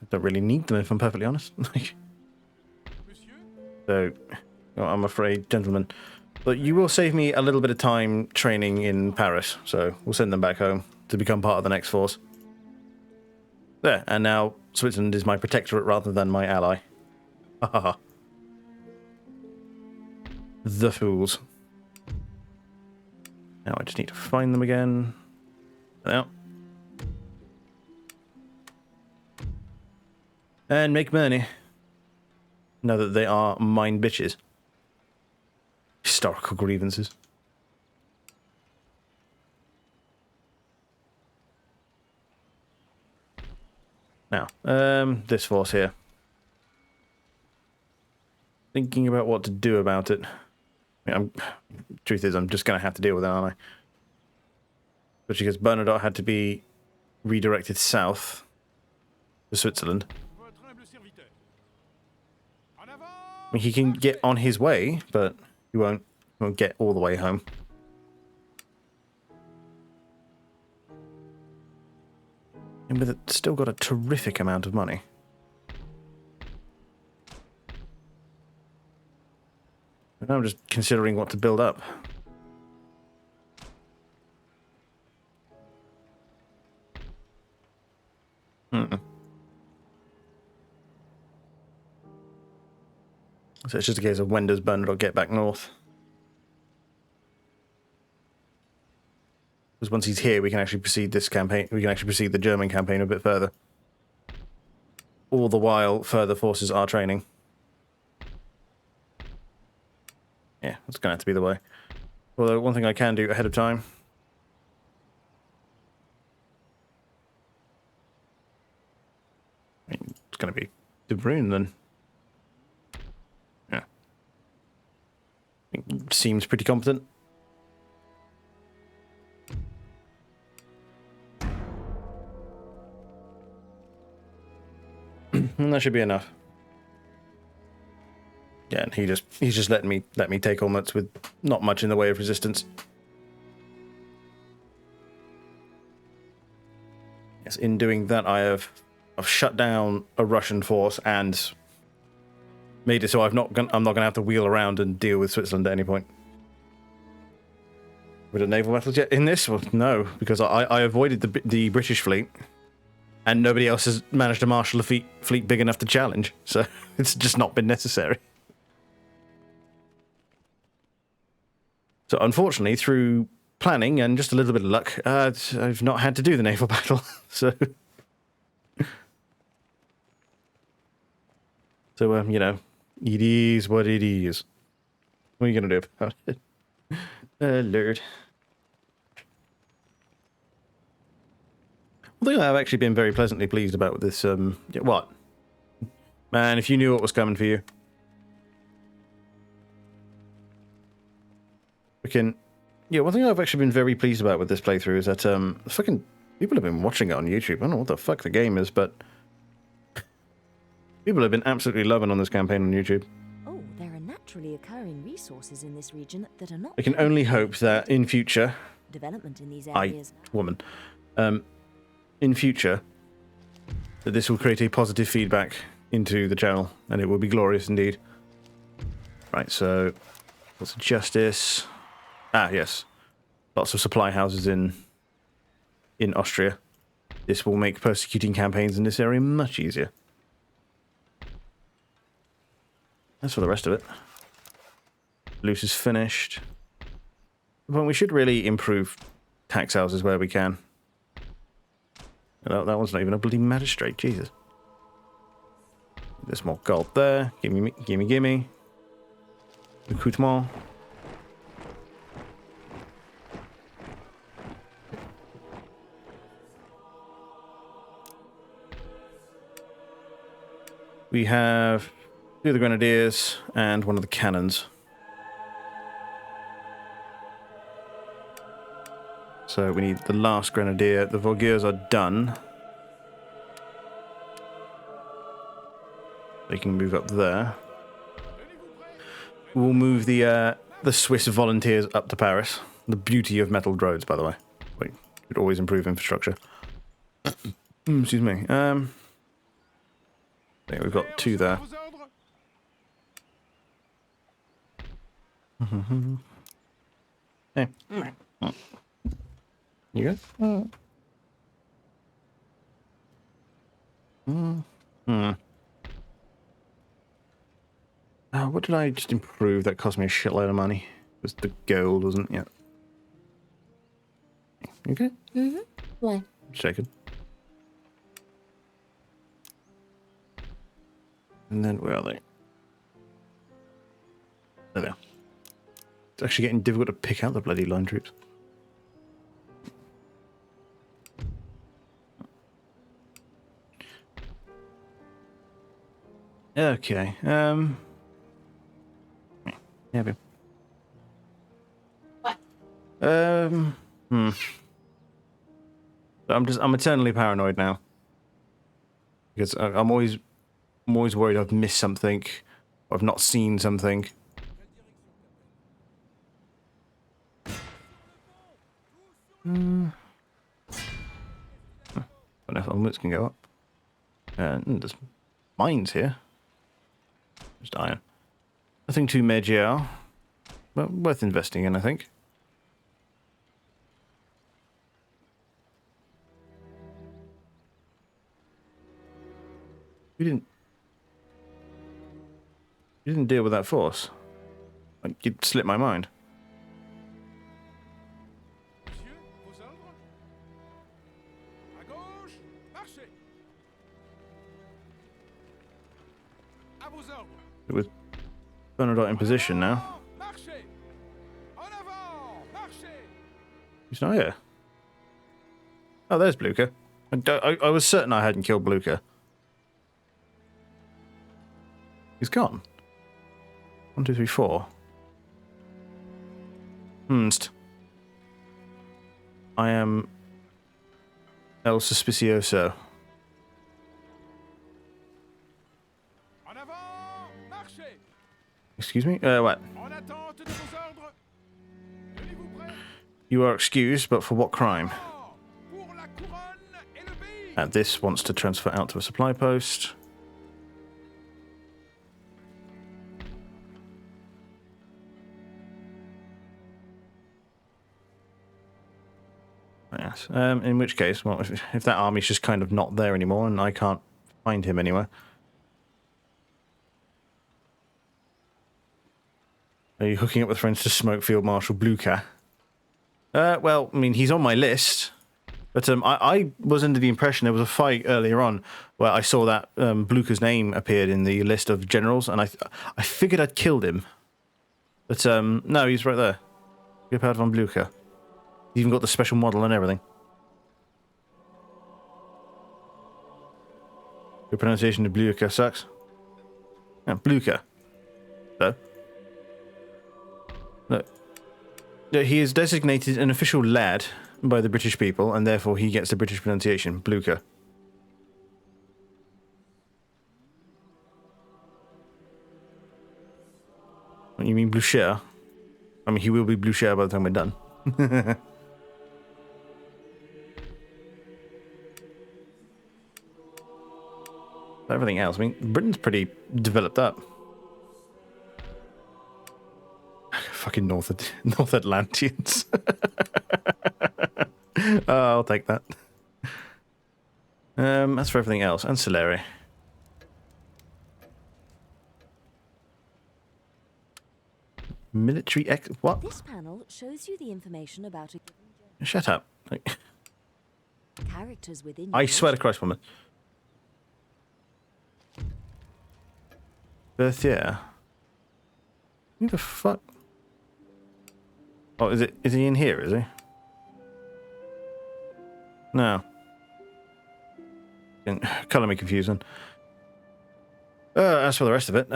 don't really need them, if I'm perfectly honest. So, well, I'm afraid, gentlemen. But you will save me a little bit of time training in Paris, so we'll send them back home to become part of the next force. There, and now Switzerland is my protectorate rather than my ally. Ha ha ha. The fools. Now I just need to find them again. There. And make money. Now that they are mine bitches. Historical grievances. Now, this force here. Thinking about what to do about it. I mean, truth is, I'm just going to have to deal with it, aren't I? Especially because Bernadotte had to be redirected south to Switzerland. I mean, he can get on his way, but he won't get all the way home. And with it, still got a terrific amount of money. But now I'm just considering what to build up. So it's just a case of when does Bernadotte get back north? Because once he's here, we can actually proceed this campaign. We can actually proceed the German campaign a bit further. All the while, further forces are training. Yeah, that's going to have to be the way. Although, one thing I can do ahead of time. I mean, it's going to be De Bruyne then. Yeah. Seems pretty competent. And that should be enough. Yeah, and he's just let me take Olmutz with not much in the way of resistance. Yes, in doing that, I've shut down a Russian force and made it so I'm not gonna have to wheel around and deal with Switzerland at any point. With a naval battle jet in this? Well, no, because I avoided the British fleet, and nobody else has managed to marshal a fleet big enough to challenge. So it's just not been necessary. So unfortunately, through planning and just a little bit of luck, I've not had to do the naval battle. So, you know, it is what it is. What are you going to do about it? Lord. One thing I've actually been very pleasantly pleased about with this, what? Man, if you knew what was coming for you. Yeah, one thing I've actually been very pleased about with this playthrough is that fucking people have been watching it on YouTube. I don't know what the fuck the game is, but people have been absolutely loving on this campaign on YouTube.
Oh, there are naturally occurring resources in this region that are not.
I can only hope that in future,
development in these areas.
In future, that this will create a positive feedback into the channel, and it will be glorious indeed. Right, so what's justice? Ah, yes. lots of supply houses in Austria. This will make persecuting campaigns in this area much easier. That's for the rest of it. Loose is finished. But we should really improve tax houses where we can. That one's not even a bloody magistrate, Jesus. There's more gold there. Gimme, gimme, gimme. Recruitment. We have 2 of the grenadiers and 1 of the cannons. So we need the last grenadier. The Vogueurs are done. They can move up there. We'll move the Swiss volunteers up to Paris. The beauty of metalled roads, by the way. Wait, could always improve infrastructure. Excuse me. I think we've got 2 there. Hey. You good? What did I just improve that cost me a shitload of money? It was the gold, wasn't it? Yeah. You okay?
Mm-hmm. Why?
Just checking. And then where are they? There they are. It's actually getting difficult to pick out the bloody line troops. Okay. Yeah.
What?
I'm eternally paranoid now. Because I'm always worried I've missed something, or I've not seen something. Don't know if onwards can go up. There's mines here. Just iron. Nothing too major, but worth investing in, I think. You didn't deal with that force. Like, you'd slip my mind. It was Bernadotte in position now. He's not here. Oh, there's Blucher. I was certain I hadn't killed Blucher. He's gone. 1, 2, 3, 4. I am El Suspicioso. Excuse me? What? You are excused, but for what crime? This wants to transfer out to a supply post. Yes. In which case, well, if that army's just kind of not there anymore and I can't find him anywhere. Are you hooking up with friends to smoke Field Marshal Blucher? Well, I mean, he's on my list. But I was under the impression there was a fight earlier on where I saw that Blucher's name appeared in the list of generals, and I figured I'd killed him. But no, he's right there. Gebhard von Blucher. He's even got the special model and everything. Your pronunciation of Blucher sucks. Yeah, Blucher. So. Look. He is designated an official lad by the British people, and therefore he gets the British pronunciation, Blucher. What, you mean Blucher? I mean, he will be Blucher by the time we're done. Everything else, I mean, Britain's pretty developed up. fucking North Atlanteans. I'll take that. As for everything else, ancillary. Military what?
This panel shows you the information about a given
Shut up.
characters within.
I
your
swear to Christ, woman. Berthier. Who the fuck? Oh, is he in here, is he? No. Colour me confusing. As for the rest of it,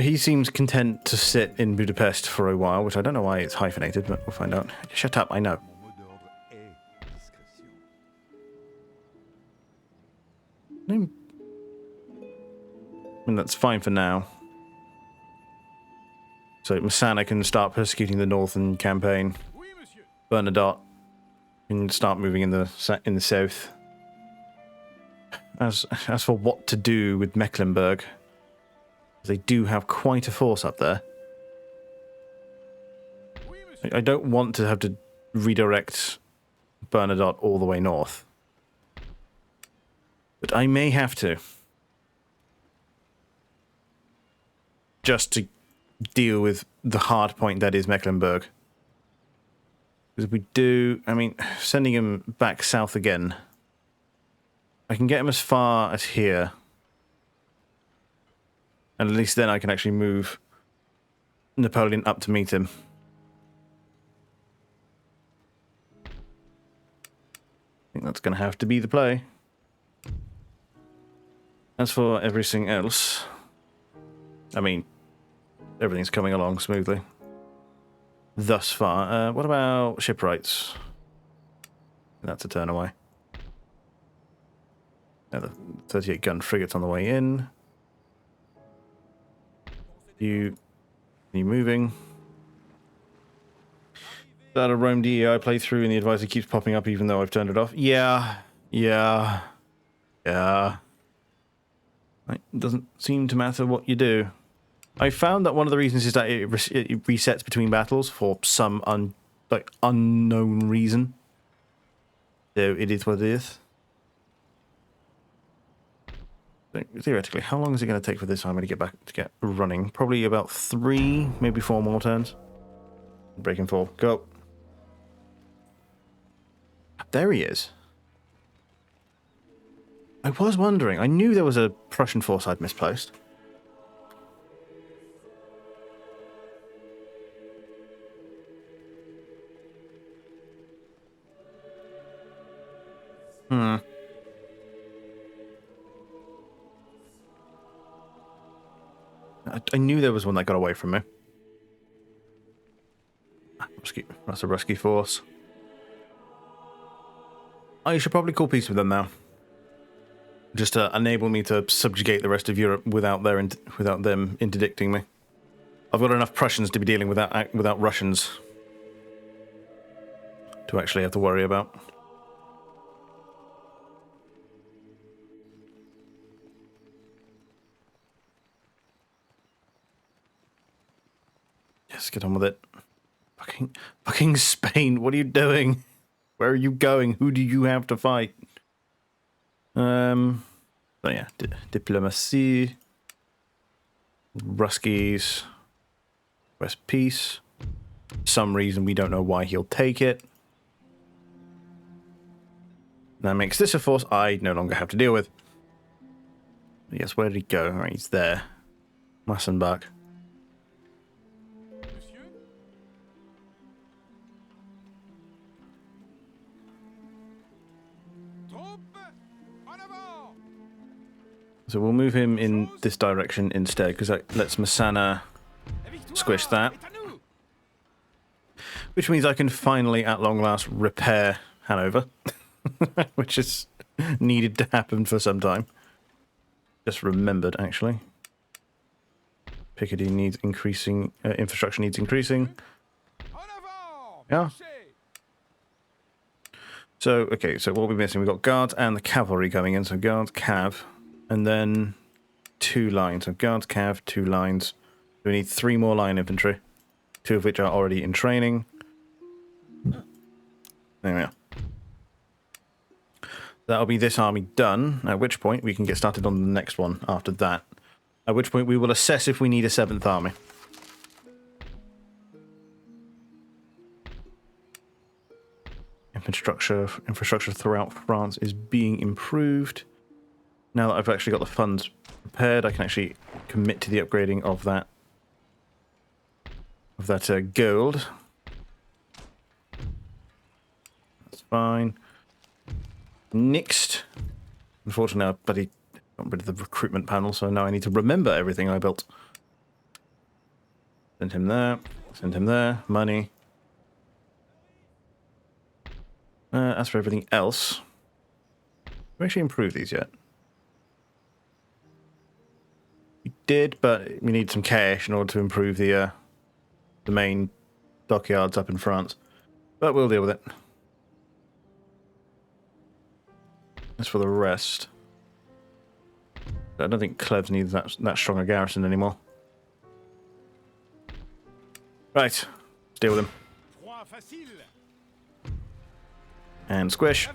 he seems content to sit in Budapest for a while, which I don't know why it's hyphenated, but we'll find out. Shut up, I know. I mean, that's fine for now. So Massana can start persecuting the Northern Campaign. Bernadotte can start moving in the south. As for what to do with Mecklenburg, they do have quite a force up there. I don't want to have to redirect Bernadotte all the way north. But I may have to. Just to deal with the hard point that is Mecklenburg. Because if we do, I mean, sending him back south again, I can get him as far as here. And at least then I can actually move Napoleon up to meet him. I think that's going to have to be the play. As for everything else, I mean, everything's coming along smoothly. Thus far. What about shipwrights? That's a turn away. Now the 38 gun frigate's on the way in. You moving? Is that a Rome DEI playthrough and the advisor keeps popping up even though I've turned it off? Yeah. It doesn't seem to matter what you do. I found that one of the reasons is that it resets between battles for some unknown reason. So it is what it is. Theoretically, how long is it going to take for this army to get running? Probably about 3, maybe 4 more turns. Breaking 4. Go. There he is. I was wondering. I knew there was a Prussian force I'd misplaced. I knew there was one that got away from me. That's a rescue force. I should probably call peace with them now. Just to enable me to subjugate the rest of Europe without them interdicting me. I've got enough Prussians to be dealing without Russians to actually have to worry about. Yes, get on with it. Fucking Spain, what are you doing? Where are you going? Who do you have to fight? So yeah, diplomacy, Ruskies, West peace. Some reason we don't know why he'll take it. That makes this a force I no longer have to deal with. Yes, where did he go? Right, he's there. Massenbach. So we'll move him in this direction instead, because that lets Massana squish that. Which means I can finally, at long last, repair Hanover. Which is needed to happen for some time. Just remembered, actually. Picardy needs increasing, infrastructure needs increasing. Yeah. So, okay, so what we're missing, we've got guards and the cavalry coming in. So guards, cav. And then 2 lines. So guards, cav, 2 lines. We need 3 more line infantry. 2 of which are already in training. There we are. That'll be this army done, at which point we can get started on the next one after that. At which point we will assess if we need a 7th army. Infrastructure throughout France is being improved. Now that I've actually got the funds prepared, I can actually commit to the upgrading of that gold. That's fine. Next, unfortunately, I bloody got rid of the recruitment panel, so now I need to remember everything I built. Send him there. Send him there. Money. As for everything else, did we actually improve these yet? We did, but we need some cash in order to improve the main dockyards up in France. But we'll deal with it. As for the rest, I don't think Cleves needs that strong a garrison anymore. Right, let's deal with him. And squish.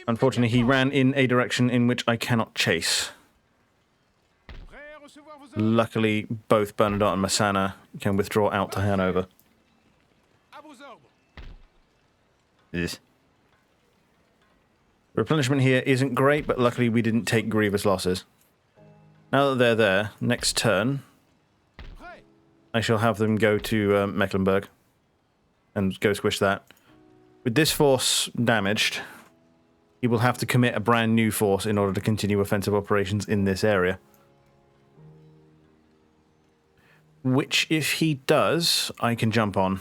Unfortunately, he ran in a direction in which I cannot chase. Luckily, both Bernadotte and Massana can withdraw out to Hanover. Yes. Replenishment here isn't great, but luckily we didn't take grievous losses. Now that they're there, next turn, I shall have them go to Mecklenburg and go squish that. With this force damaged, he will have to commit a brand new force in order to continue offensive operations in this area. Which, if he does, I can jump on.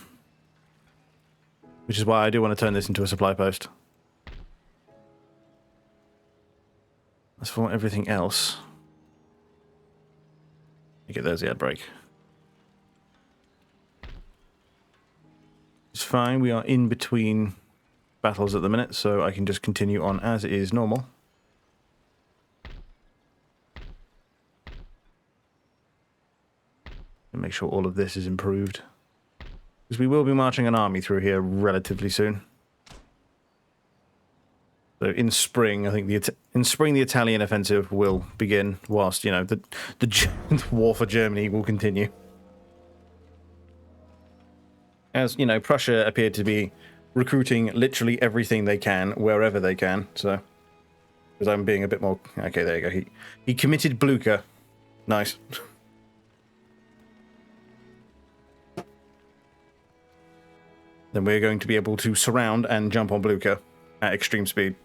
Which is why I do want to turn this into a supply post. As for everything else... Okay, there's the ad break. It's fine, we are in between battles at the minute, so I can just continue on as is normal. And make sure all of this is improved. Because we will be marching an army through here relatively soon. So in spring, I think the Italian offensive will begin, whilst, you know, the war for Germany will continue. As, you know, Prussia appeared to be recruiting literally everything they can, wherever they can, so... Because I'm being a bit more... Okay, there you go. He committed Blucher. Nice. Then we're going to be able to surround and jump on Blucher at extreme speed.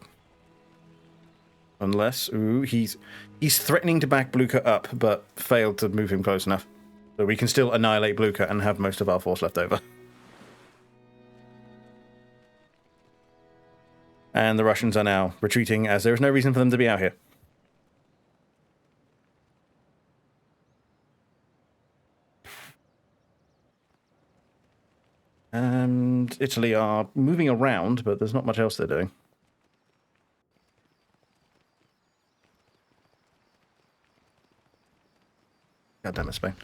Unless... Ooh, he's threatening to back Blucher up, but failed to move him close enough. So we can still annihilate Blucher and have most of our force left over. And the Russians are now retreating, as there is no reason for them to be out here. And Italy are moving around, but there's not much else they're doing. God damn it, Spain.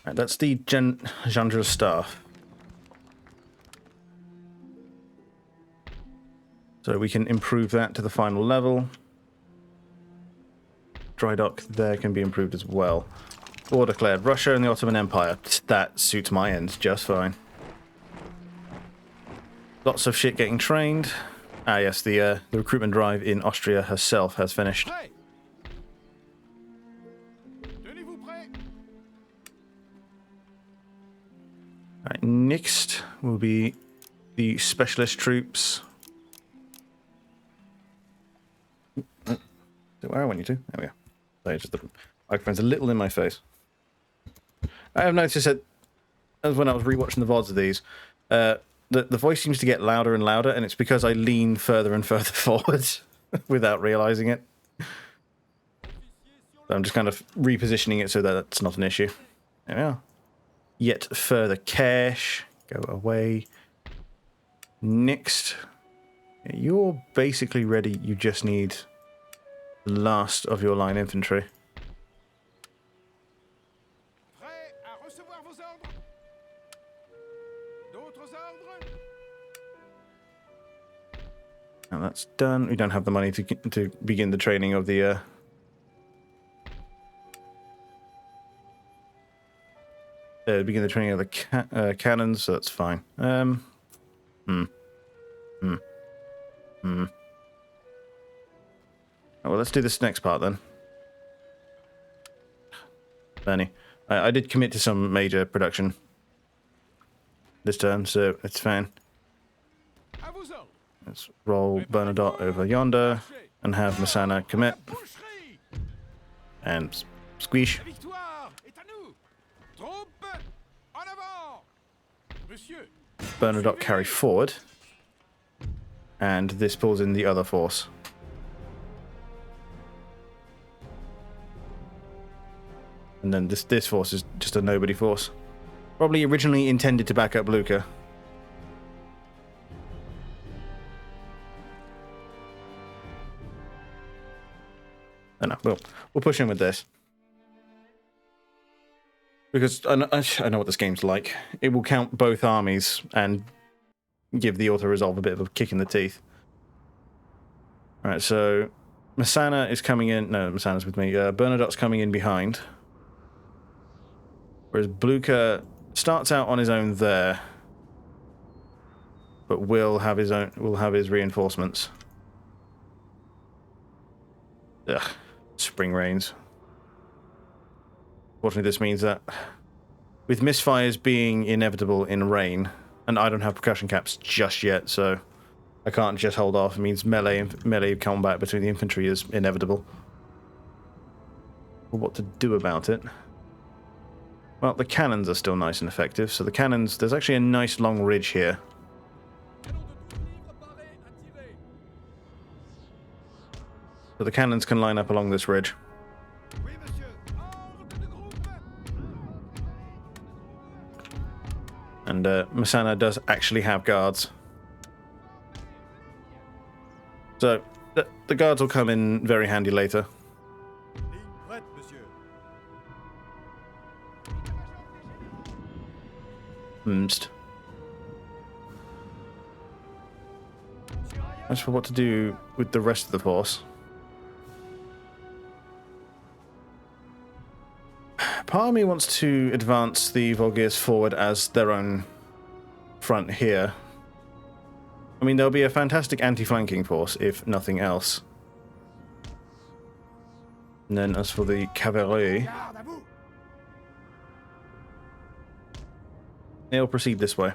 Right, that's the General Staff. So we can improve that to the final level. Dry dock there can be improved as well. War declared. Russia and the Ottoman Empire. That suits my ends just fine. Lots of shit getting trained. Ah yes, the recruitment drive in Austria herself has finished. Right, next will be the specialist troops. Where I want you to. There we go. Sorry, just the microphone's a little in my face. I have noticed that as when I was rewatching the VODs of these, the voice seems to get louder and louder, and it's because I lean further and further forward without realizing it. So I'm just kind of repositioning it so that that's not an issue. There we are. Yet further cash. Go away. Next. You're basically ready. You just need the last of your line infantry. And that's done. We don't have the money to begin the training of the cannons, so that's fine. Oh, well, let's do this next part then. Bernie, I did commit to some major production this turn, so it's fine. Let's roll Bernadotte over yonder and have Masana commit. And squeeze. Bernadotte carry forward. And this pulls in the other force. And then this force is just a nobody force. Probably originally intended to back up Blucher. Oh, no, we'll push in with this. Because I know what this game's like. It will count both armies and give the auto-resolve a bit of a kick in the teeth. Alright, so Masana is coming in. No, Masana's with me. Bernadotte's coming in behind. Whereas Blucher starts out on his own there, but will have his reinforcements. Ugh, spring rains. Fortunately, this means that with misfires being inevitable in rain, and I don't have percussion caps just yet, so I can't just hold off. It means melee combat between the infantry is inevitable. Well, what to do about it? Well, the cannons are still nice and effective. So the cannons, there's actually a nice long ridge here. So the cannons can line up along this ridge. And Masana does actually have guards. So the guards will come in very handy later. As for what to do with the rest of the force. Part of me wants to advance the Volgears forward as their own front here. I mean, there'll be a fantastic anti-flanking force, if nothing else. And then as for the cavalry, they'll proceed this way.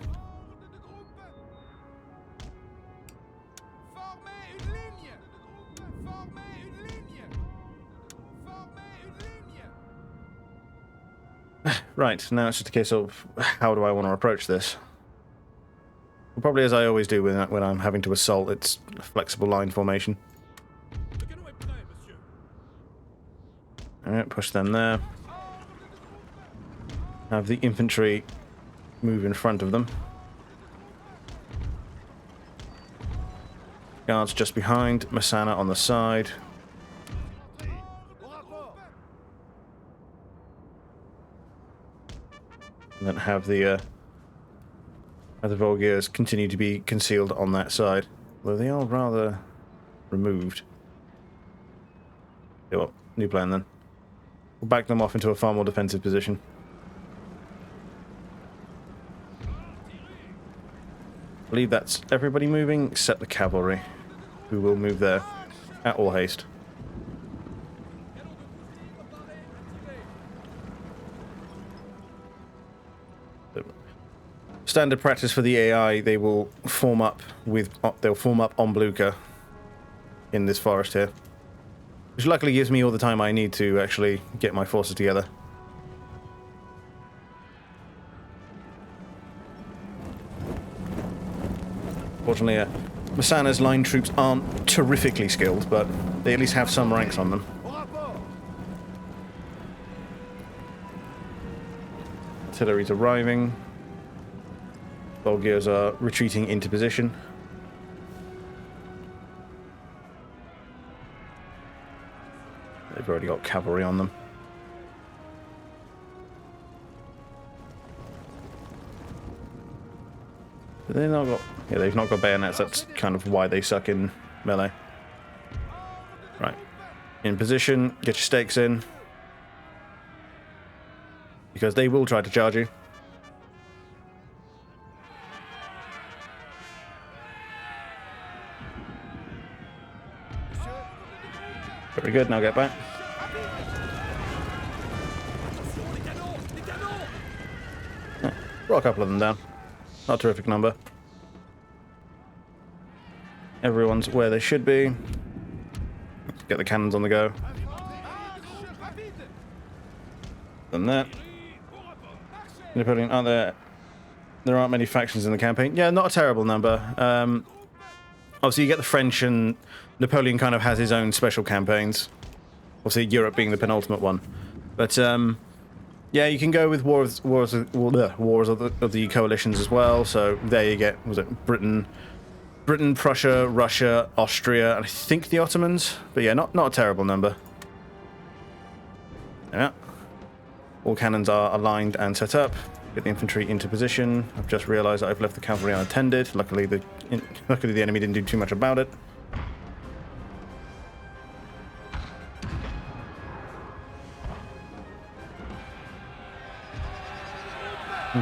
Right, now it's just a case of how do I want to approach this? Well, probably as I always do when I'm having to assault, it's a flexible line formation. Alright, push them there. Have the infantry move in front of them. Guards just behind, Masana on the side. And then have the Volgears continue to be concealed on that side. Though they are rather removed. Yeah, well, new plan then. We'll back them off into a far more defensive position. I believe that's everybody moving except the cavalry, who will move there at all haste. Standard practice for the AI, they will form up on Blucher in this forest here. Which luckily gives me all the time I need to actually get my forces together. Fortunately, Masana's line troops aren't terrifically skilled, but they at least have some ranks on them. Artillery's arriving. Volgears are retreating into position. They've already got cavalry on them. They've not got bayonets. That's kind of why they suck in melee. Right. In position, get your stakes in. Because they will try to charge you. Very good, now get back. Yeah, brought a couple of them down. Not a terrific number. Everyone's where they should be. Let's get the cannons on the go. Done that. Napoleon, there aren't many factions in the campaign. Yeah, not a terrible number. Obviously, you get the French, and Napoleon kind of has his own special campaigns. Obviously, Europe being the penultimate one. But yeah, you can go with wars of the coalitions as well. So there you get, was it Britain, Prussia, Russia, Austria, and I think the Ottomans. But yeah, not a terrible number. Yeah. All cannons are aligned and set up. Get the infantry into position. I've just realised I've left the cavalry unattended. Luckily the enemy didn't do too much about it.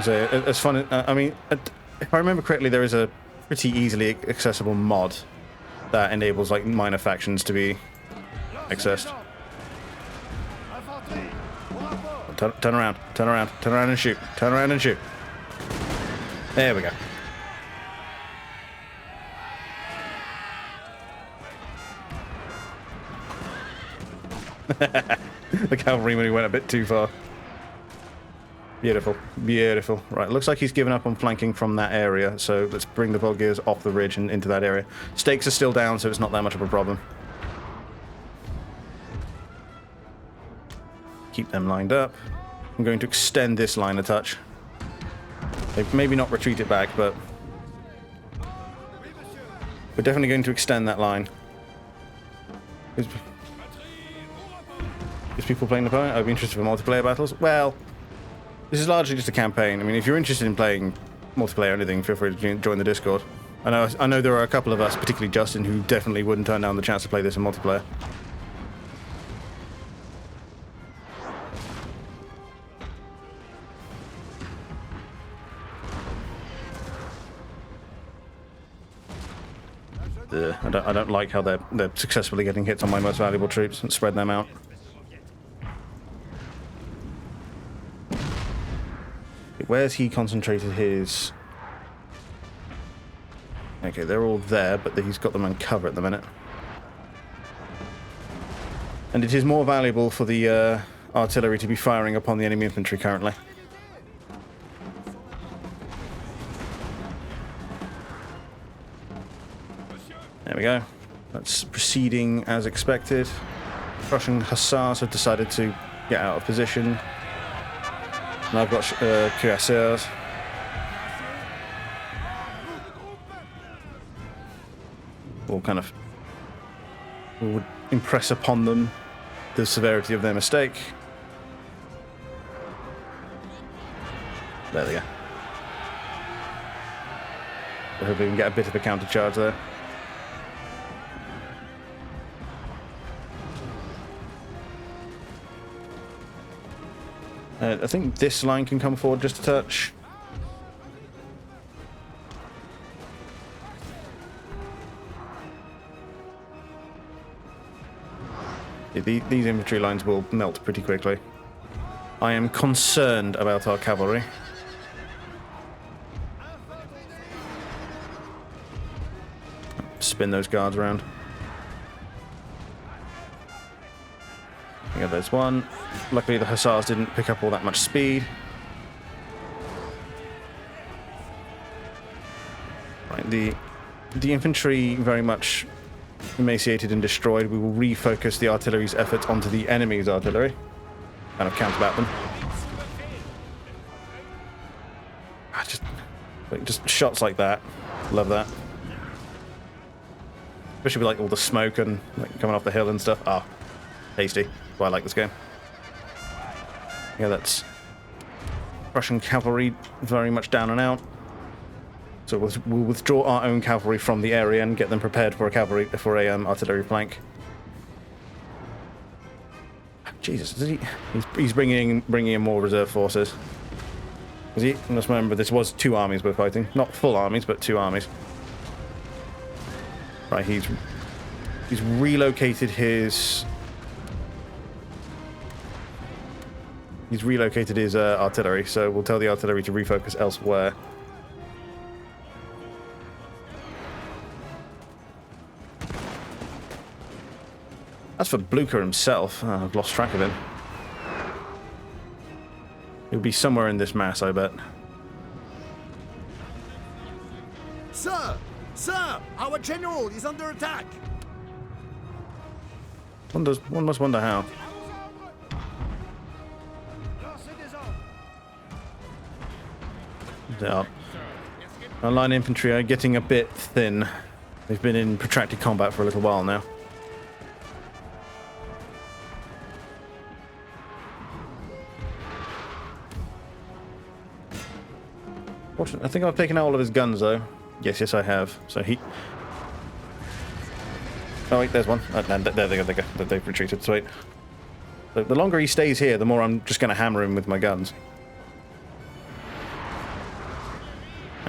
So as fun. I mean, if I remember correctly, there is a pretty easily accessible mod that enables like minor factions to be accessed. Turn around and shoot. Turn around and shoot. There we go. The cavalryman went a bit too far. Beautiful, beautiful. Right, looks like he's given up on flanking from that area, so let's bring the Bulgars off the ridge and into that area. Stakes are still down, so it's not that much of a problem. Keep them lined up. I'm going to extend this line a touch. Maybe not retreat it back, but we're definitely going to extend that line. Is people playing Napoleon? I'd be interested in multiplayer battles. Well, this is largely just a campaign. I mean, if you're interested in playing multiplayer or anything, feel free to join the Discord. I know there are a couple of us, particularly Justin, who definitely wouldn't turn down the chance to play this in multiplayer. I don't like how they're successfully getting hits on my most valuable troops and spread them out. Where's he concentrated his? Okay, they're all there, but he's got them uncovered at the minute. And it is more valuable for the artillery to be firing upon the enemy infantry currently. There we go. That's proceeding as expected. Prussian hussars have decided to get out of position. And I've got cuirassiers. All kind of would impress upon them the severity of their mistake. There they go. I hope we can get a bit of a counter charge there. I think this line can come forward just a touch. These infantry lines will melt pretty quickly. I am concerned about our cavalry. Spin those guards around. Yeah, there's one. Luckily the hussars didn't pick up all that much speed. Right, the infantry very much emaciated and destroyed. We will refocus the artillery's efforts onto the enemy's artillery. Kind of counterbat them. Just shots like that. Love that. Especially with like all the smoke and like coming off the hill and stuff. Ah, tasty. That's why I like this game. Yeah, that's Prussian cavalry very much down and out. So we'll withdraw our own cavalry from the area and get them prepared for a artillery flank. Jesus, he's bringing in more reserve forces. You must remember this was 2 armies we're fighting, not full armies, but 2 armies. Right, he's relocated his. He's relocated his artillery, so we'll tell the artillery to refocus elsewhere. As for Blucher himself, I've lost track of him. He'll be somewhere in this mass, I bet.
Sir! Sir! Our general is under attack!
One must wonder how. Our line infantry are getting a bit thin. They've been in protracted combat for a little while now. I think I've taken out all of his guns, though. Yes, I have. So he... Oh, wait, there's one. There they go. They've retreated. Sweet. So the longer he stays here, the more I'm just going to hammer him with my guns.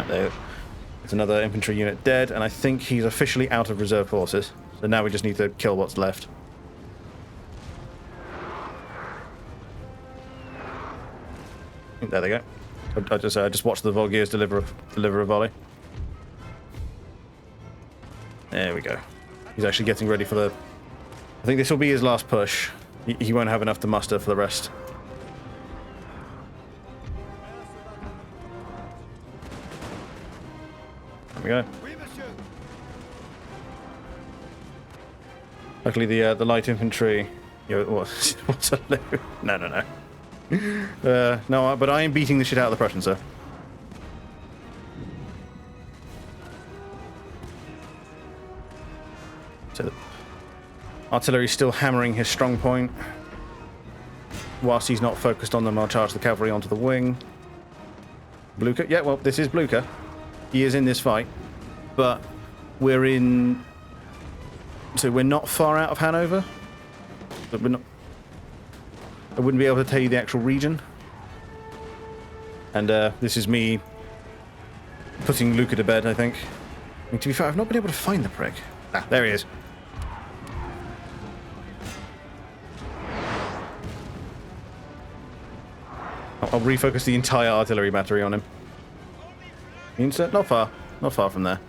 There's another infantry unit dead, and I think he's officially out of reserve forces. So now we just need to kill what's left. There they go. I just watched the Volgears deliver a volley. There we go. He's actually getting ready for the... I think this will be his last push. He won't have enough to muster for the rest. There we go. Luckily the light infantry... What's a load? No. No, but I am beating the shit out of the Prussians, sir. So the artillery's still hammering his strong point. Whilst he's not focused on them, I'll charge the cavalry onto the wing. Blucher? Yeah, well, this is Blucher. He is in this fight. But we're in... So we're not far out of Hanover. But we're not... I wouldn't be able to tell you the actual region. And this is me putting Luca to bed, I think. I mean, to be fair, I've not been able to find the prick. Ah, there he is. I'll refocus the entire artillery battery on him. Insert? Not far. Not far from there.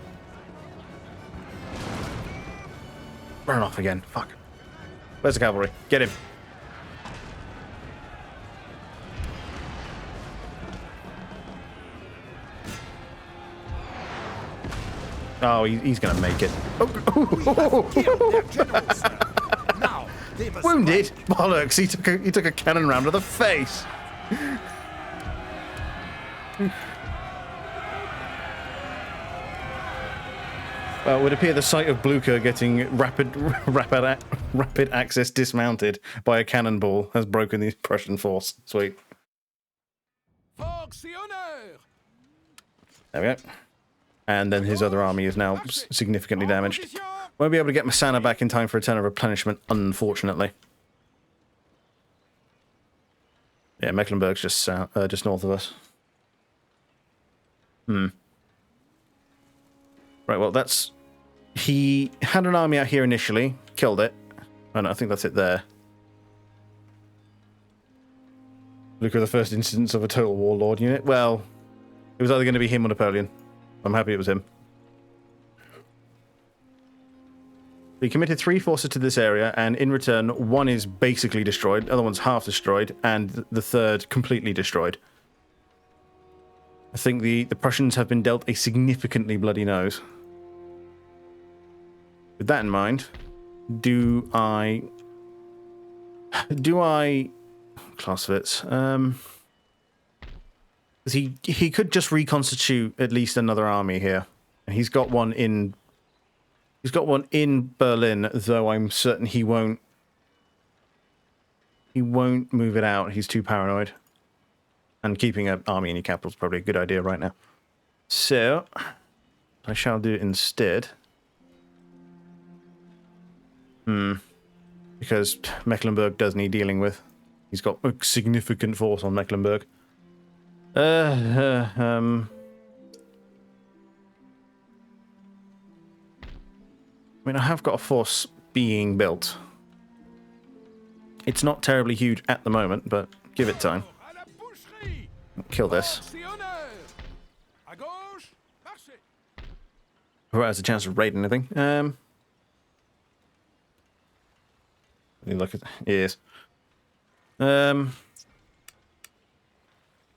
Run off again. Fuck. Where's the cavalry? Get him. Oh, he's going to make it. Wounded? Bollocks, he took a cannon round to the face. Well, it would appear the sight of Blucher getting rapid access dismounted by a cannonball has broken the Prussian force. Sweet. There we go. And then his other army is now significantly damaged. Won't be able to get Massana back in time for a turn of replenishment, unfortunately. Yeah, Mecklenburg's just north of us. Right, well, that's... He had an army out here initially, killed it. Oh, no, I think that's it there. Look at the first instance of a total warlord unit. Well, it was either going to be him or Napoleon. I'm happy it was him. He committed 3 forces to this area, and in return, 1 is basically destroyed, the other one's half destroyed, and the 3rd completely destroyed. I think the Prussians have been dealt a significantly bloody nose. With that in mind, do I Clausewitz? He could just reconstitute at least another army here, and he's got one in Berlin, though I'm certain he won't move it out. He's too paranoid, and keeping an army in your capital is probably a good idea right now. So I shall do instead. Because Mecklenburg does need dealing with. He's got a significant force on Mecklenburg. I mean, I have got a force being built. It's not terribly huge at the moment, but give it time. Kill this. Before it has a chance to raid anything. Let me look at... Yes. De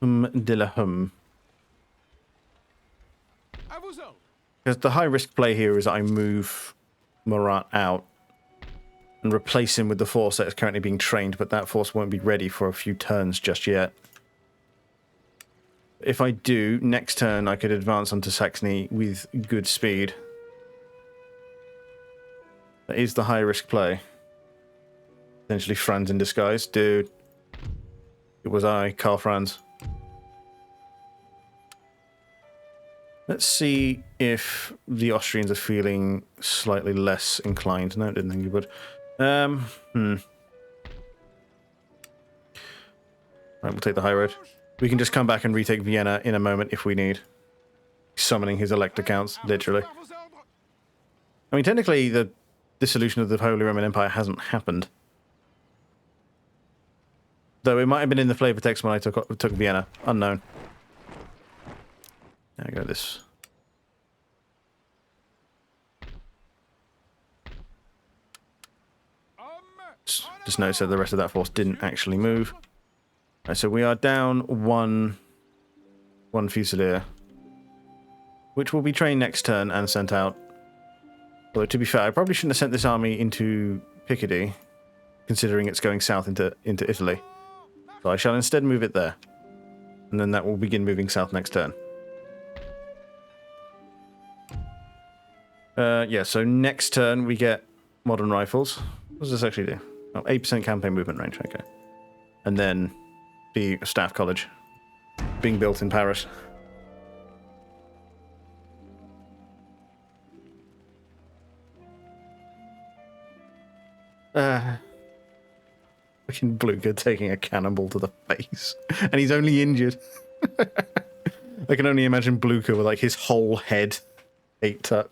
la Hum. Because the high risk play here is that I move Murat out and replace him with the force that is currently being trained, but that force won't be ready for a few turns just yet. If I do, next turn I could advance onto Saxony with good speed. That is the high risk play. Essentially Franz in disguise. Dude. It was I, Karl Franz. Let's see if the Austrians are feeling slightly less inclined. No, I didn't think you would. Right, we'll take the high road. We can just come back and retake Vienna in a moment if we need. Summoning his elect accounts, literally. I mean, technically, the dissolution of the Holy Roman Empire hasn't happened. Though it might have been in the flavor text when I took Vienna. Unknown. There we go, this. Just notice that the rest of that force didn't actually move. Right, so we are down one Fusilier, which will be trained next turn and sent out. Although, to be fair, I probably shouldn't have sent this army into Picardy, considering it's going south into Italy. So I shall instead move it there. And then that will begin moving south next turn. Yeah, so next turn we get modern rifles. What does this actually do? Oh, 8% campaign movement range, okay. And then the staff college being built in Paris. Fucking Blucher taking a cannonball to the face. And he's only injured. I can only imagine Blucher with like his whole head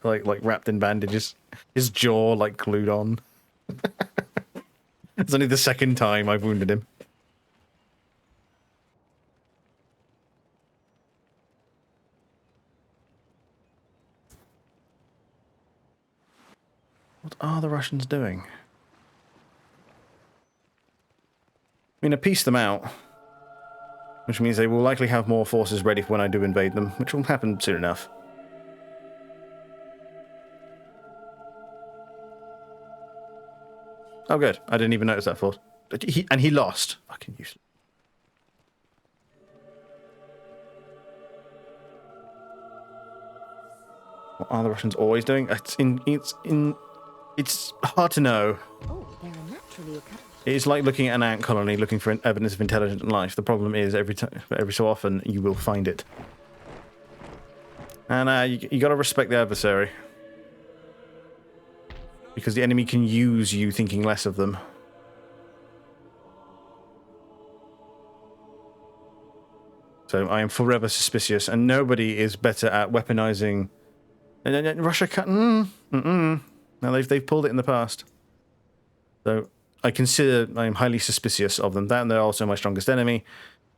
like wrapped in bandages. His jaw like glued on. It's only the second time I've wounded him. What are the Russians doing? I mean, I pieced them out, which means they will likely have more forces ready for when I do invade them, which will happen soon enough. Oh, good. I didn't even notice that force. And he lost. Fucking useless. What are the Russians always doing? It's hard to know.
Oh, there are naturally occurring.
It's like looking at an ant colony looking for evidence of intelligent life. The problem is every so often you will find it. And you got to respect the adversary. Because the enemy can use you thinking less of them. So I am forever suspicious, and nobody is better at weaponizing. And Russia can't. Now they've pulled it in the past. So I am highly suspicious of them. That, and they're also my strongest enemy.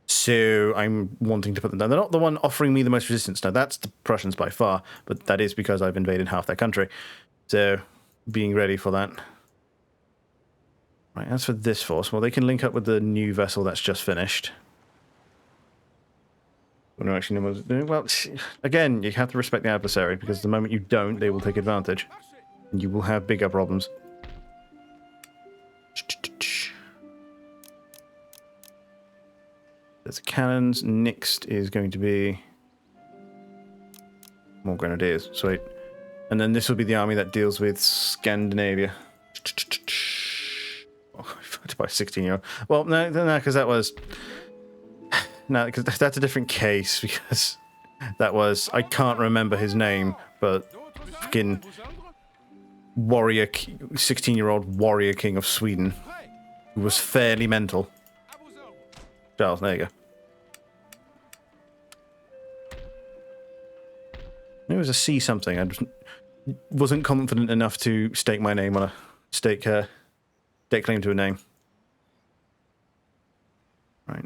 So I'm wanting to put them down. They're not the one offering me the most resistance. Now that's the Prussians by far, but that is because I've invaded half their country. So being ready for that. Right, as for this force, well, they can link up with the new vessel that's just finished. I don't actually know what it's doing. Well, again, you have to respect the adversary, because the moment you don't, they will take advantage. And you will have bigger problems. There's cannons. Next is going to be more grenadiers. Sweet. And then this will be the army that deals with Scandinavia. Oh, I fighted by 16-year-old. Well, no, because that was... No, because that's a different case, because That was, I can't remember his name, but fucking warrior, 16-year-old warrior king of Sweden, who was fairly mental. Charles, there you go. It was a C something. I just wasn't confident enough to stake my name on a stake claim to a name. Right.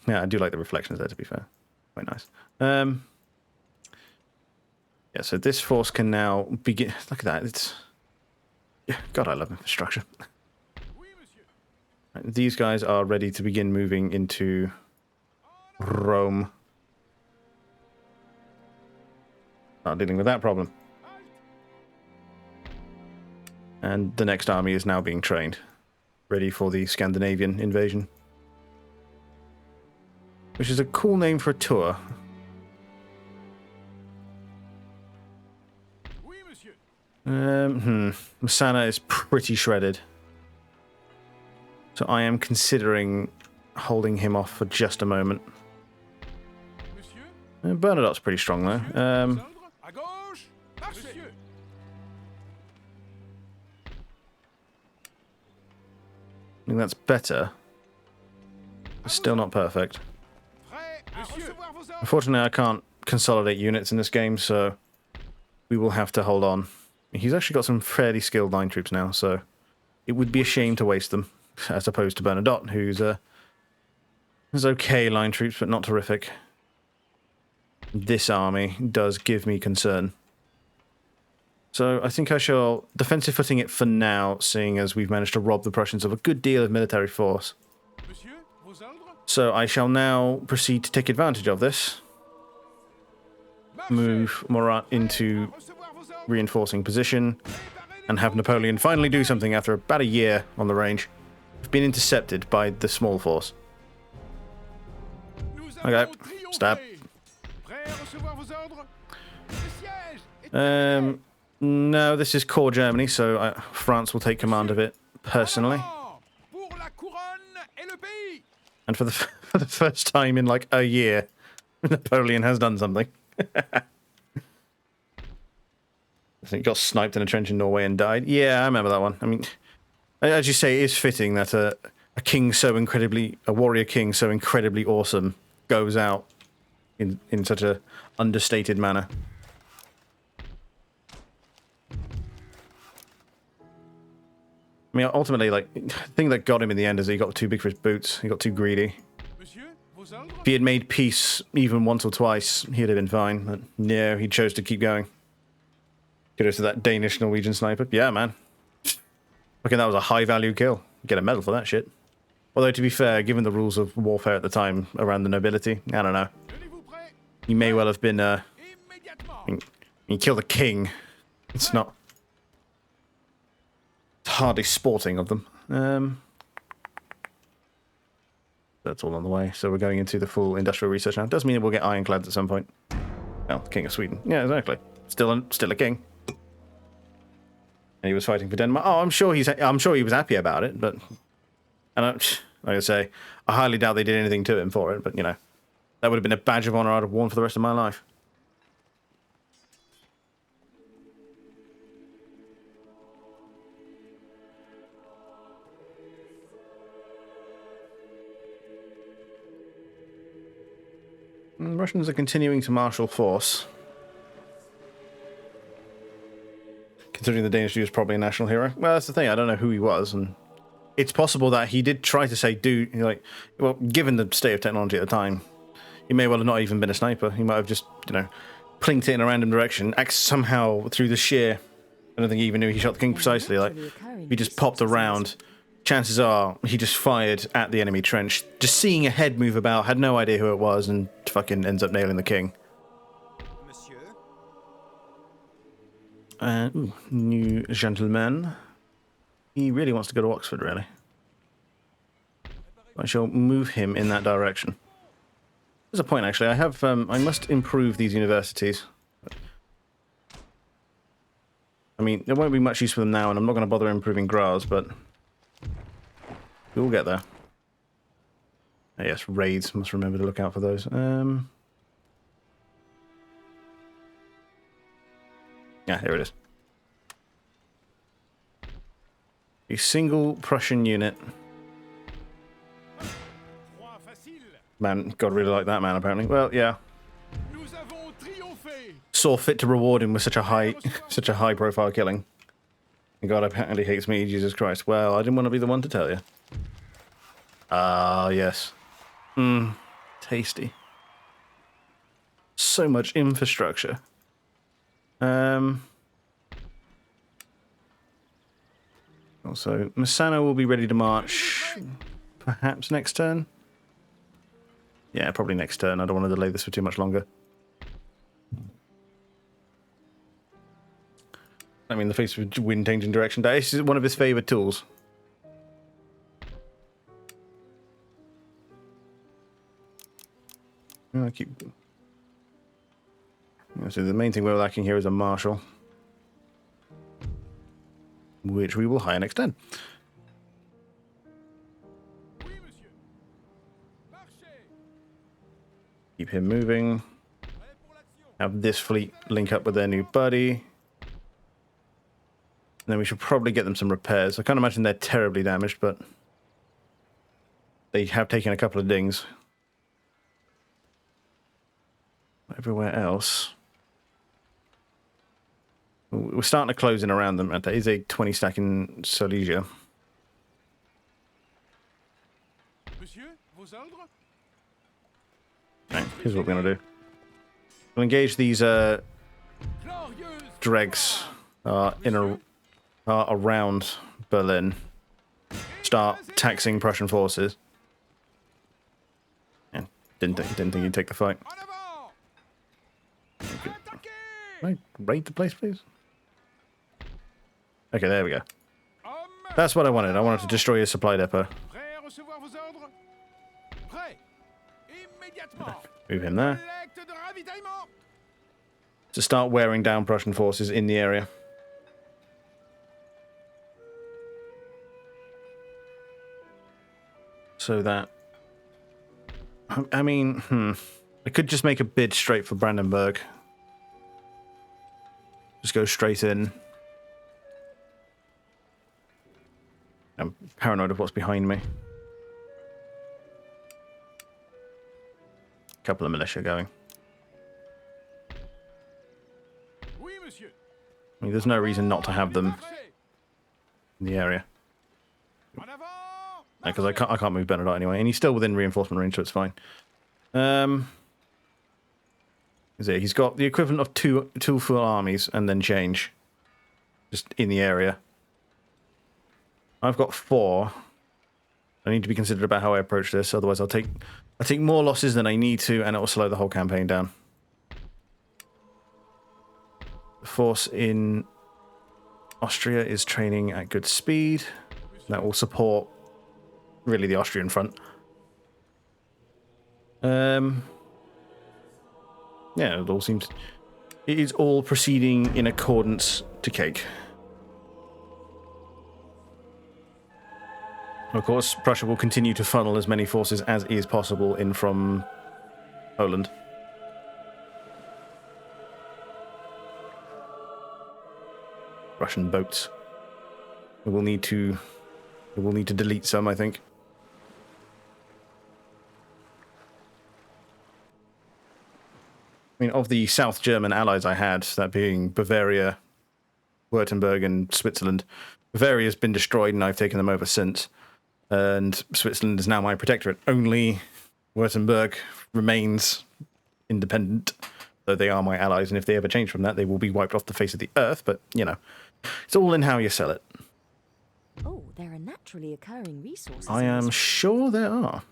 Yeah, I do like the reflections there, to be fair. Quite nice. Yeah, so this force can now begin. Look at that. It's. Yeah, God, I love infrastructure. Right, these guys are ready to begin moving into Rome. Not dealing with that problem. And the next army is now being trained, ready for the Scandinavian invasion. Which is a cool name for a tour. Masana is pretty shredded. So I am considering holding him off for just a moment. Bernadotte's pretty strong though. I think that's better. Still not perfect. Unfortunately, I can't consolidate units in this game, so we will have to hold on. He's actually got some fairly skilled line troops now, so it would be a shame to waste them, as opposed to Bernadotte, who's okay line troops, but not terrific. This army does give me concern. So I think I shall defensive footing it for now, seeing as we've managed to rob the Prussians of a good deal of military force. So I shall now proceed to take advantage of this. Move Murat into reinforcing position and have Napoleon finally do something after about a year on the range. We've been intercepted by the small force. Okay, stab. No, this is core Germany, so France will take command of it personally. And for the first time in like a year, Napoleon has done something. I think he got sniped in a trench in Norway and died. Yeah, I remember that one. I mean, as you say, it is fitting that a warrior king so incredibly awesome goes out in such a understated manner. I mean, ultimately, like, the thing that got him in the end is he got too big for his boots. He got too greedy. If he had made peace even once or twice, he'd have been fine. But no, he chose to keep going. Kudos to that Danish Norwegian sniper. Yeah, man. Okay, that was a high-value kill. Get a medal for that shit. Although, to be fair, given the rules of warfare at the time around the nobility, I don't know. He may well have been, you kill the king. It's not... hardly sporting of them. That's all on the way. So we're going into the full industrial research now. Does mean we'll get ironclads at some point. Oh, King of Sweden. Yeah, exactly. Still a king. And he was fighting for Denmark. Oh, I'm sure he was happy about it, but like I say, I highly doubt they did anything to him for it. But you know, that would have been a badge of honor I'd have worn for the rest of my life. Russians are continuing to marshal force. Considering the Danish dude is probably a national hero. Well, that's the thing. I don't know who he was, and it's possible that he did try to say, well, given the state of technology at the time, he may well have not even been a sniper. He might have just, plinked it in a random direction, somehow through the sheer. I don't think he even knew he shot the king precisely. Like, he just popped around. Chances are he just fired at the enemy trench, just seeing a head move about, had no idea who it was, and fucking ends up nailing the king. New gentleman. He really wants to go to Oxford, really. I shall move him in that direction. There's a point, actually. I must improve these universities. I mean, there won't be much use for them now, and I'm not going to bother improving Graz, but we'll get there. Oh, yes, raids. Must remember to look out for those. Yeah, here it is. A single Prussian unit. Man, God really like that man, apparently. Well, yeah. Saw fit to reward him with such a high profile killing. And God apparently hates me, Jesus Christ. Well, I didn't want to be the one to tell you. Ah, yes. Tasty. So much infrastructure. Also, Misano will be ready to march perhaps next turn. Yeah, probably next turn. I don't want to delay this for too much longer. I mean, the face of wind changing direction. This is one of his favourite tools. I keep. So the main thing we're lacking here is a marshal, which we will hire next turn. Keep him moving. Have this fleet link up with their new buddy. And then we should probably get them some repairs. I can't imagine they're terribly damaged, but they have taken a couple of dings. Everywhere else. We're starting to close in around them. That is a 20 stack in Silesia. Right, here's what we're going to do. We'll engage these dregs around Berlin. Start taxing Prussian forces. Yeah, didn't think you'd take the fight. Okay. Can I raid the place, please? Okay, there we go. That's what I wanted. I wanted to destroy his supply depot. Move him there. To start wearing down Prussian forces in the area. So that... I mean, I could just make a bid straight for Brandenburg. Just go straight in. I'm paranoid of what's behind me. Couple of militia going. I mean, there's no reason not to have them in the area. Because I can't move Bernadette anyway, and he's still within reinforcement range, so it's fine. He's got the equivalent of two full armies and then change, just in the area. I've got 4. I need to be considerate about how I approach this, otherwise I'll take more losses than I need to, and it will slow the whole campaign down. The force in Austria is training at good speed. That will support, really, the Austrian front. Yeah, it all seems... It is all proceeding in accordance to cake. Of course, Prussia will continue to funnel as many forces as is possible in from Poland. Russian boats. We will need to delete some, I think. I mean, of the South German allies I had, that being Bavaria, Württemberg, and Switzerland, Bavaria's been destroyed, and I've taken them over since. And Switzerland is now my protectorate. Only Württemberg remains independent, though they are my allies, and if they ever change from that, they will be wiped off the face of the earth, but, you know, it's all in how you sell it.
Oh, there are naturally occurring resources.
I am sure there are.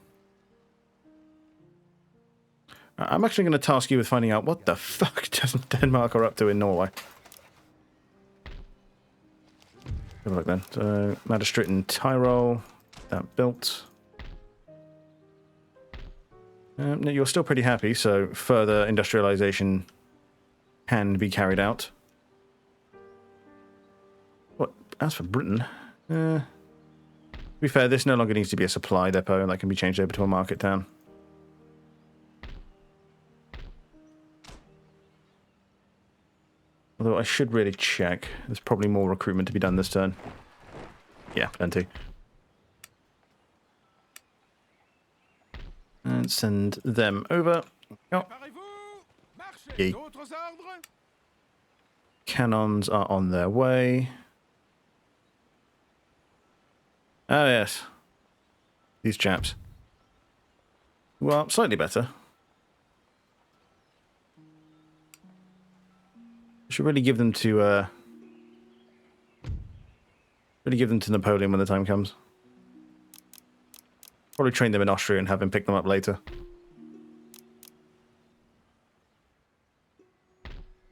I'm actually going to task you with finding out what the fuck does Denmark are up to in Norway. Have a look then. So, Magistrate in Tyrol. That built. No, you're still pretty happy, so further industrialization can be carried out. What? As for Britain, to be fair, this no longer needs to be a supply depot, and that can be changed over to a market town. Although I should really check. There's probably more recruitment to be done this turn. Yeah, plenty. And send them over. Oh. Yay. Cannons are on their way. Oh, yes. These chaps. Well, slightly better. Should really give them to Napoleon when the time comes. Probably train them in Austria and have him pick them up later.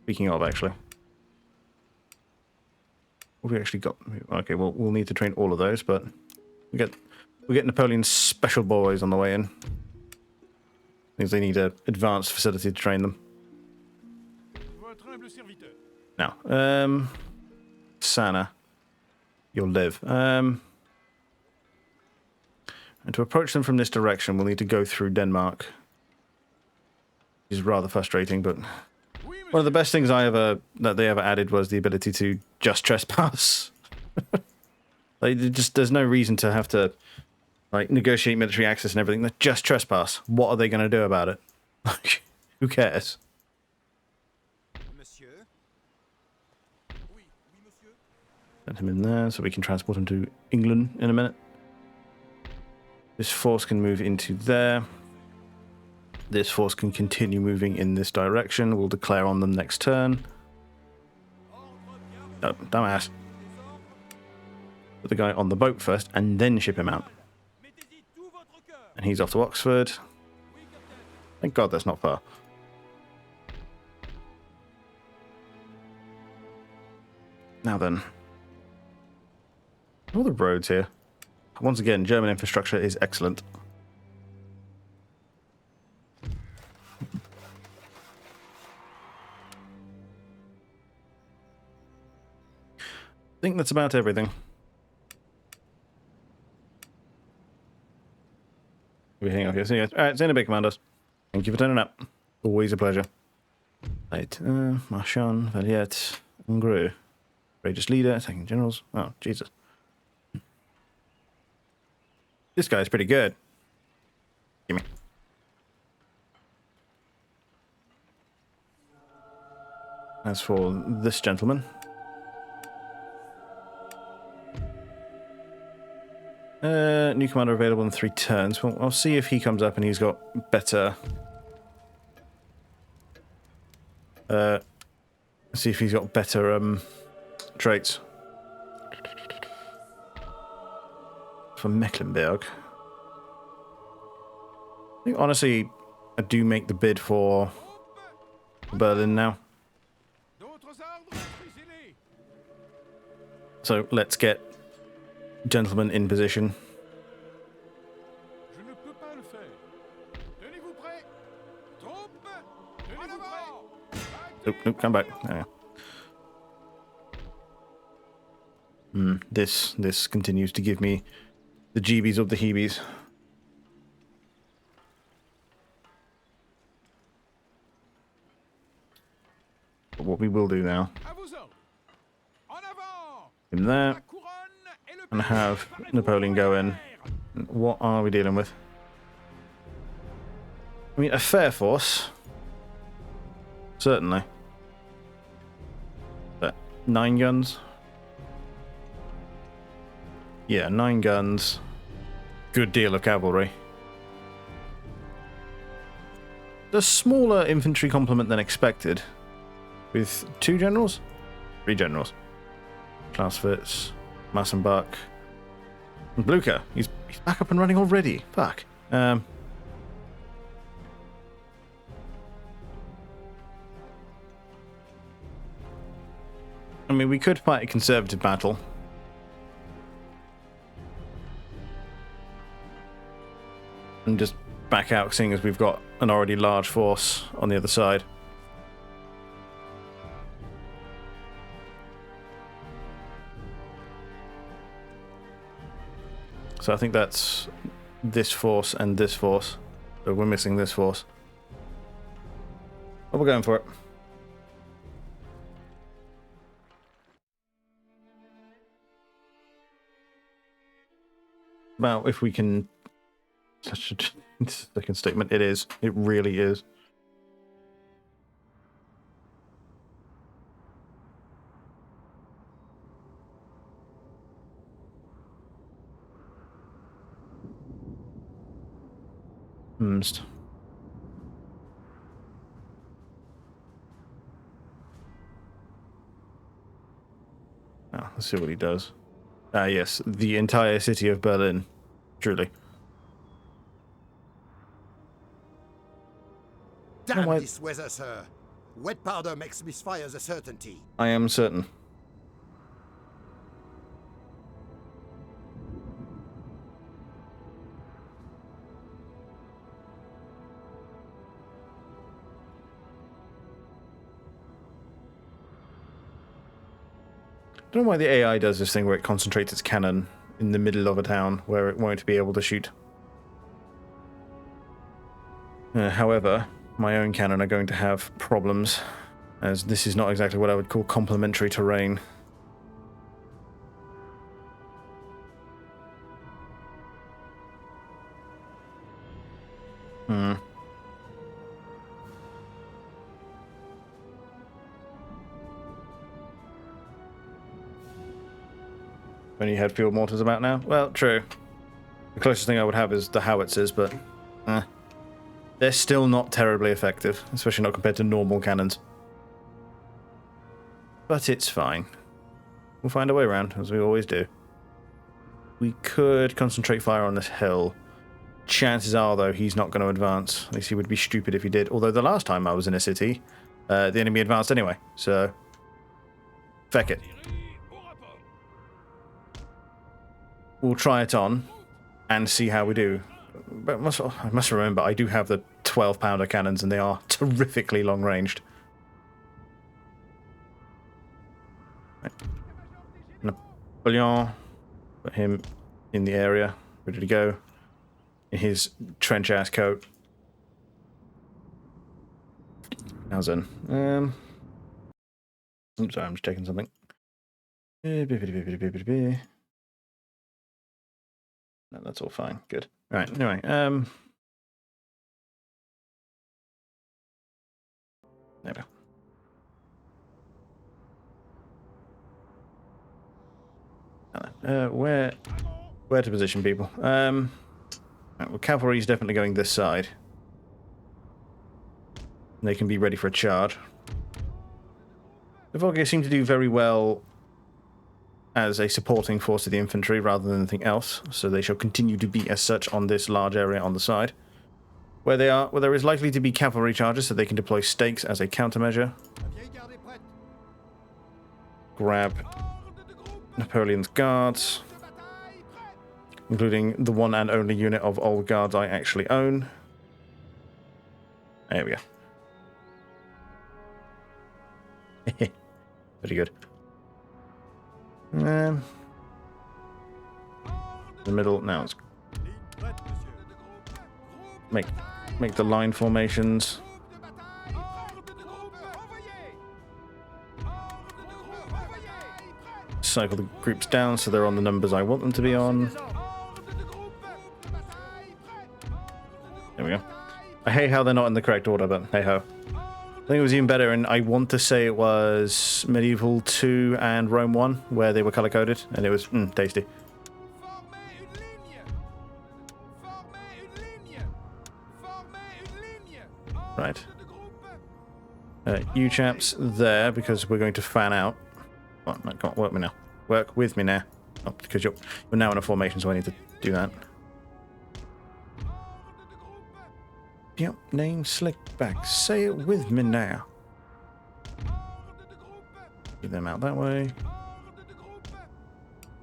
Speaking of, actually. What have we actually got? Okay, well, we'll need to train all of those, but we get Napoleon's special boys on the way in. Means they need an advanced facility to train them. Now, Sana, you'll live. And to approach them from this direction, we'll need to go through Denmark. Which is rather frustrating, but one of the best things that they ever added was the ability to just trespass. Like, there's no reason to have to like negotiate military access and everything. They just trespass. What are they going to do about it? Like, who cares? Send him in there so we can transport him to England in a minute. This force can move into there. This force can continue moving in this direction. We'll declare on them next turn. Oh, dumbass. Put the guy on the boat first and then ship him out. And he's off to Oxford. Thank God that's not far. Now then. All the roads here. Once again, German infrastructure is excellent. I think that's about everything. Everything okay. See you guys. Alright, see you in a bit, Commanders. Thank you for turning up. Always a pleasure. Right, Marchand, Valiette, Ingru. Courageous leader, attacking generals. Oh, Jesus. This guy's pretty good. Gimme. As for this gentleman. New commander available in 3 turns. Well, I'll see if he comes up and he's got better... see if he's got better, traits. For Mecklenburg. I think, honestly, I do make the bid for Berlin now. So, let's get gentlemen in position. Nope, nope, come back. There we go. This continues to give me the jeebies of the heebies. But what we will do now, in there, and have Napoleon go in. What are we dealing with? I mean, a fair force. Certainly. But 9 guns? Yeah, 9 guns. Good deal of cavalry. A smaller infantry complement than expected. With 2 generals? 3 generals. Clausewitz, Massenbach, and Blucher. He's back up and running already. Fuck. I mean, we could fight a conservative battle. And just back out, seeing as we've got an already large force on the other side. So I think that's this force and this force. So we're missing this force. But we're going for it. Well, if we can... Such a second statement. It is. It really is. Oh, let's see what he does. Ah, yes, the entire city of Berlin. Truly.
Damn
why-
this weather, sir. Wet powder makes misfires a certainty.
I am certain. I don't know why the AI does this thing where it concentrates its cannon in the middle of a town where it won't be able to shoot. However, my own cannon are going to have problems, as this is not exactly what I would call complementary terrain. When you had field mortars about now? Well, true. The closest thing I would have is the howitzers, but they're still not terribly effective, especially not compared to normal cannons. But it's fine. We'll find a way around, as we always do. We could concentrate fire on this hill. Chances are, though, he's not going to advance. At least he would be stupid if he did. Although the last time I was in a city, the enemy advanced anyway, so... Feck it. We'll try it on and see how we do. But I must remember, I do have the 12-pounder cannons, and they are terrifically long-ranged. Right. Napoleon, put him in the area, ready to go, in his trench-ass coat. How's in? I'm sorry, I'm just checking something. No, that's all fine. Good. All right. Anyway, there we go. Where to position people? Right, well, cavalry is definitely going this side. They can be ready for a charge. The Volga seem to do very well as a supporting force to the infantry rather than anything else, so they shall continue to be as such on this large area on the side. Where there is likely to be cavalry charges, so they can deploy stakes as a countermeasure. Grab Napoleon's guards, including the one and only unit of old guards I actually own. There we go. Pretty good. The middle now. It's make the line formations. Cycle the groups down so they're on the numbers I want them to be on. There we go. I hate how they're not in the correct order, but hey ho. I think it was even better, and I want to say it was Medieval 2 and Rome 1, where they were color-coded, and it was tasty. Right. You chaps there, because we're going to fan out. Oh, no, come on, work me now. Work with me now. Oh, because you're now in a formation, so I need to do that. Yep, name Slickback. Say it with me now. Get them out that way.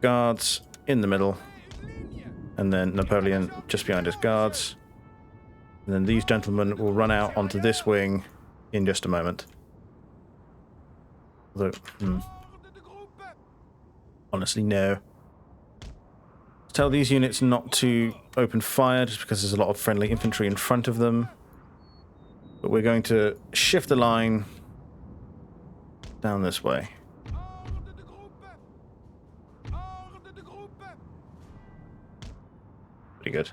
Guards in the middle. And then Napoleon just behind his guards. And then these gentlemen will run out onto this wing in just a moment. Although, honestly, no. Tell these units not to open fire just because there's a lot of friendly infantry in front of them. But we're going to shift the line down this way. Pretty good.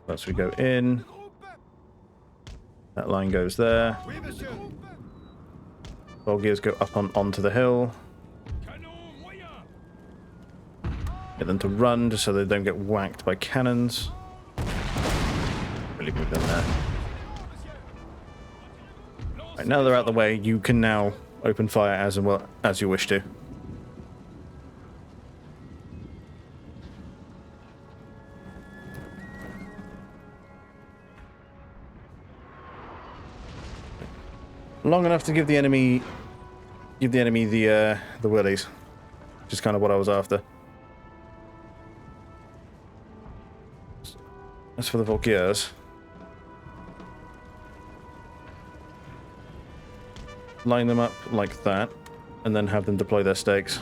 Once we go in, that line goes there. Bulgiers go up onto the hill. Get them to run just so they don't get whacked by cannons. Really move them there. Right, now they're out of the way, you can now open fire as well as you wish to. Long enough to give the enemy the willies, which is kind of what I was after. As for the Volkiers, line them up like that, and then have them deploy their stakes.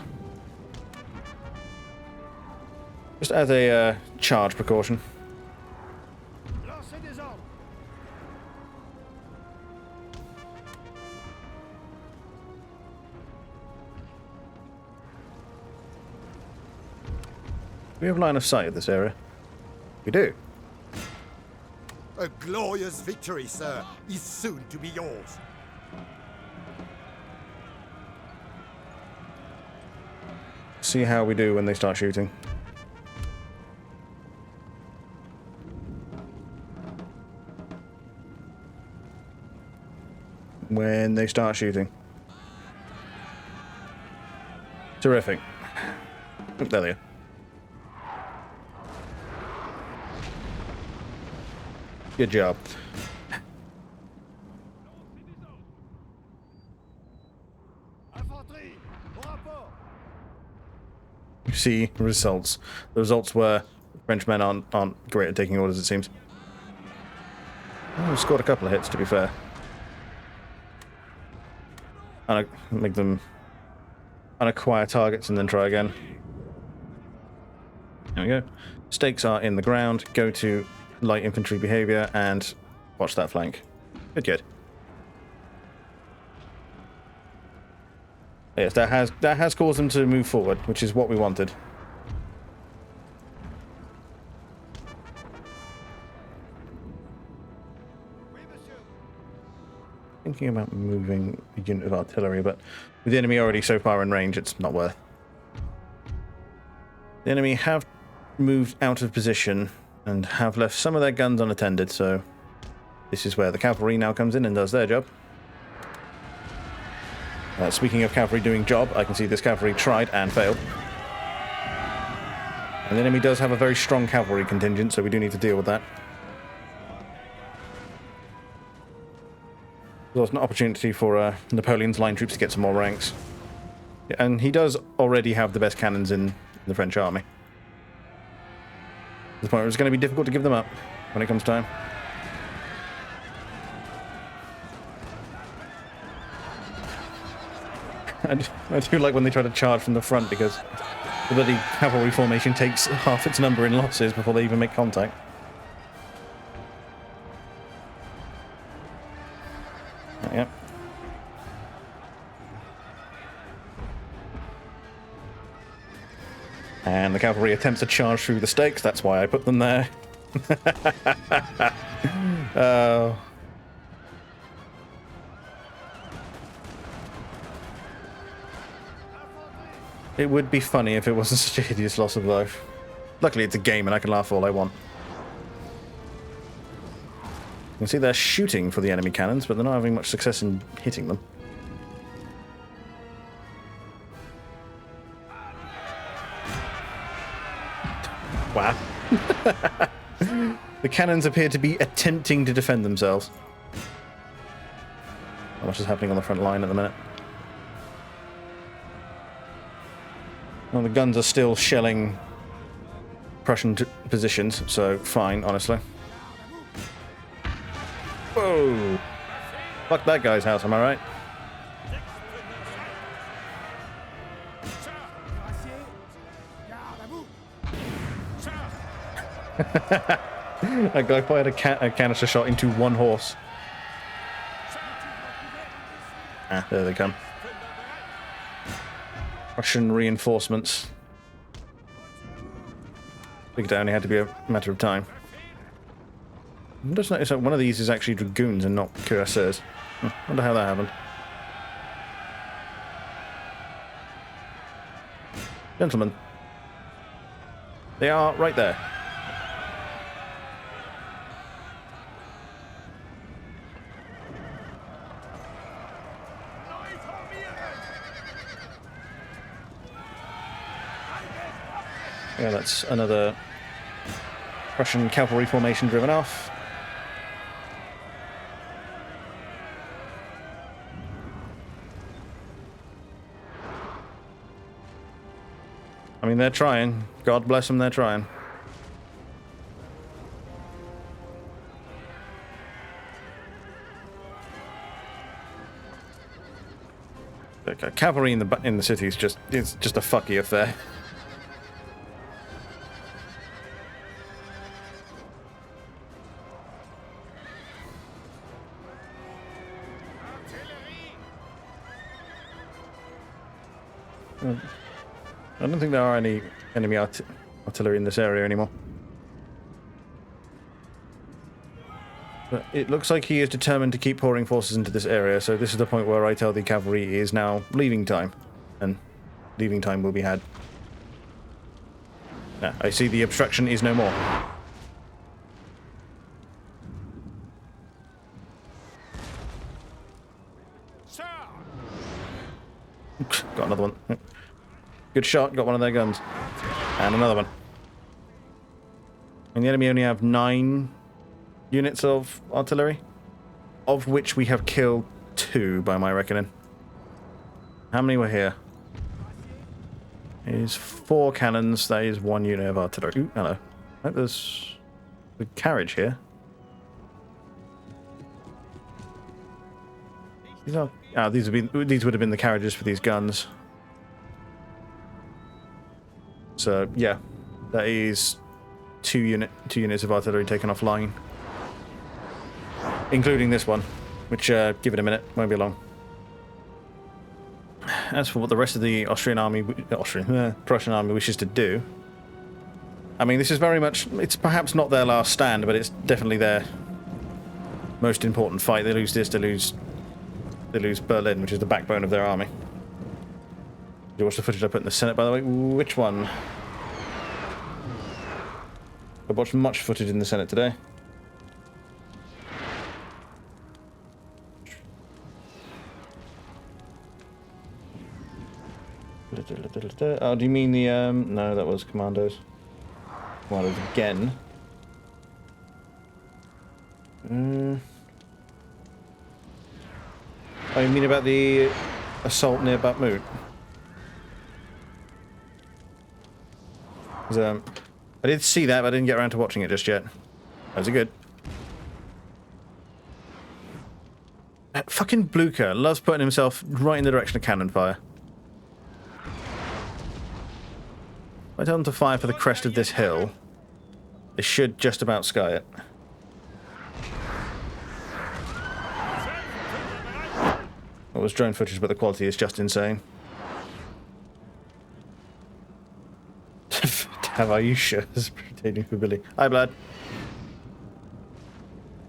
Just as a charge precaution. We have line of sight of this area. We do.
A glorious victory, sir, is soon to be yours.
See how we do when they start shooting. When they start shooting. Terrific. Oh, there they are. Good job. You see results. The results were Frenchmen aren't great at taking orders, it seems. Oh, we scored a couple of hits, to be fair. Make them unacquire targets and then try again. There we go. Stakes are in the ground. Go to light infantry behavior and watch that flank. Good, good. Yes, that has caused them to move forward, which is what we wanted. Thinking about moving a unit of artillery, but with the enemy already so far in range, it's not worth. The enemy have moved out of position and have left some of their guns unattended, so this is where the cavalry now comes in and does their job. Speaking of cavalry doing job, I can see this cavalry tried and failed. And the enemy does have a very strong cavalry contingent, so we do need to deal with that. There's an opportunity for Napoleon's line troops to get some more ranks. Yeah, and he does already have the best cannons in the French army. To the point where it's going to be difficult to give them up when it comes time. I do like when they try to charge from the front, because the bloody cavalry formation takes half its number in losses before they even make contact. Yep. And the cavalry attempts to charge through the stakes. That's why I put them there. It would be funny if it wasn't such a hideous loss of life. Luckily it's a game and I can laugh all I want. You can see they're shooting for the enemy cannons, but they're not having much success in hitting them. Wow. The cannons appear to be attempting to defend themselves. Not much is happening on the front line at the minute. Well, the guns are still shelling Prussian positions, so fine, honestly. Whoa! Fuck that guy's house, am I right? That guy fired a canister shot into one horse. Ah, there they come. Russian reinforcements. Figured it only had to be a matter of time. I just noticed that one of these is actually dragoons and not cuirassiers. Wonder how that happened. Gentlemen. They are right there. Yeah, that's another Prussian cavalry formation driven off. I mean, they're trying. God bless them, they're trying. Okay, cavalry in the city is just a fucky affair. I don't think there are any enemy artillery in this area anymore. But it looks like he is determined to keep pouring forces into this area, so this is the point where I tell the cavalry is now leaving time. And leaving time will be had. Now, I see the obstruction is no more. Got another one. Good shot, got one of their guns. And another one. And the enemy only have 9 units of artillery, of which we have killed 2 by my reckoning. How many were here? Is 4 cannons, that is 1 unit of artillery. Ooh, hello. Oh, there's a carriage here. These would have been the carriages for these guns. So yeah, that is 2 units of artillery taken offline, including this one, which give it a minute, won't be long. As for what the rest of the Prussian Army wishes to do, I mean, this is very much, it's perhaps not their last stand, but it's definitely their most important fight. They lose this, they lose Berlin, which is the backbone of their army. Did you watch the footage I put in the Senate, by the way? Which one? I watched much footage in the Senate today. Oh, do you mean the, no, that was Commandos. Commandos again. Oh, you mean about the assault near Bakhmut? I did see that, but I didn't get around to watching it just yet. How's it good? That fucking Blucher loves putting himself right in the direction of cannon fire. If I tell them to fire for the crest of this hill, they should just about sky it. It was drone footage, but the quality is just insane. Have I you sure? Pertaining for Billy. Hi, Blood.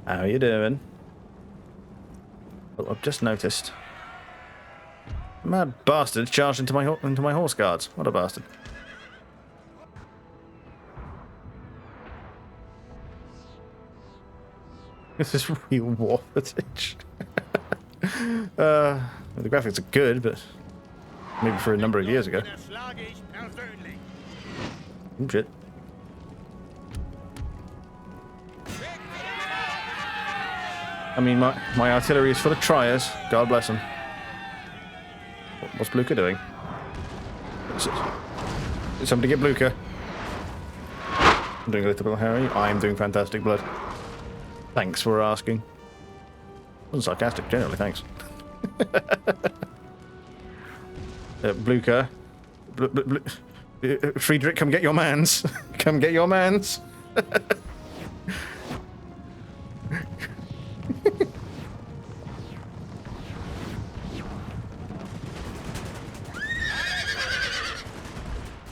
How you doing? Oh, I've just noticed. Mad bastard charged into my horse guards. What a bastard. This is real war footage. The graphics are good, but maybe for a number of years ago. Oh, shit. I mean, my artillery is full of triers. God bless them. What's Blucher doing? Did somebody get Blucher? I'm doing a little bit of Harry. I'm doing fantastic, Blood. Thanks for asking. Wasn't sarcastic, generally, thanks. Blucher. Friedrich, come get your mans. Come get your mans.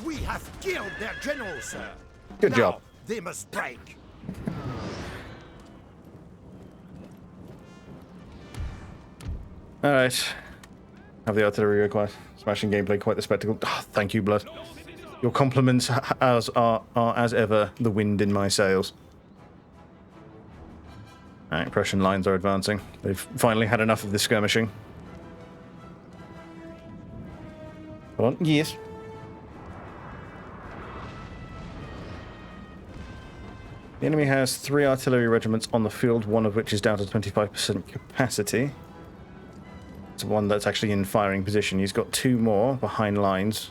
We have killed their general, sir.
Good
Now,
job.
they must break.
Alright. Have the artillery required. Smashing gameplay, quite the spectacle. Oh, thank you, Blood. Your compliments are as ever the wind in my sails. Alright, Prussian lines are advancing. They've finally had enough of this skirmishing. Hold on. Yes. The enemy has 3 artillery regiments on the field, one of which is down to 25% capacity. It's one that's actually in firing position. He's got 2 more behind lines,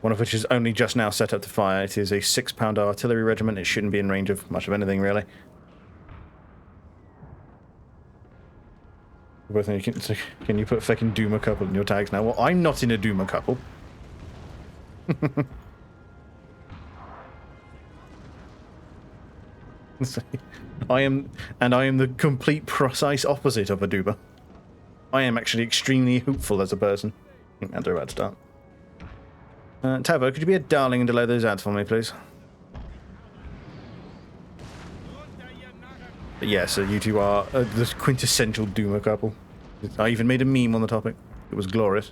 one of which is only just now set up to fire. It is a 6-pounder artillery regiment. It shouldn't be in range of much of anything, really. Both of you can you put fucking Duma couple in your tags now? Well, I'm not in a Duma couple. I am the complete precise opposite of a Duma. I am actually extremely hopeful as a person. I think that's about to start. Tavo, could you be a darling and delay those ads for me, please? But yeah, so you two are the quintessential Duma couple. I even made a meme on the topic. It was glorious.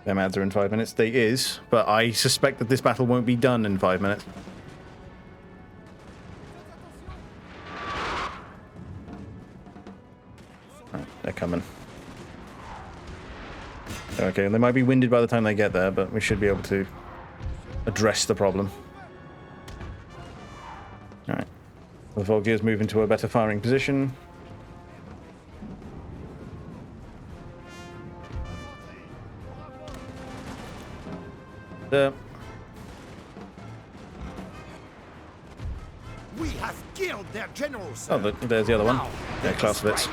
Them ads are in 5 minutes. They is, but I suspect that this battle won't be done in 5 minutes. Right, they're coming. Okay, they might be winded by the time they get there, but we should be able to address the problem. Alright. The Volgiers move into a better firing position.
We have killed their generals.
Oh, there's the other one. Yeah, Clausewitz.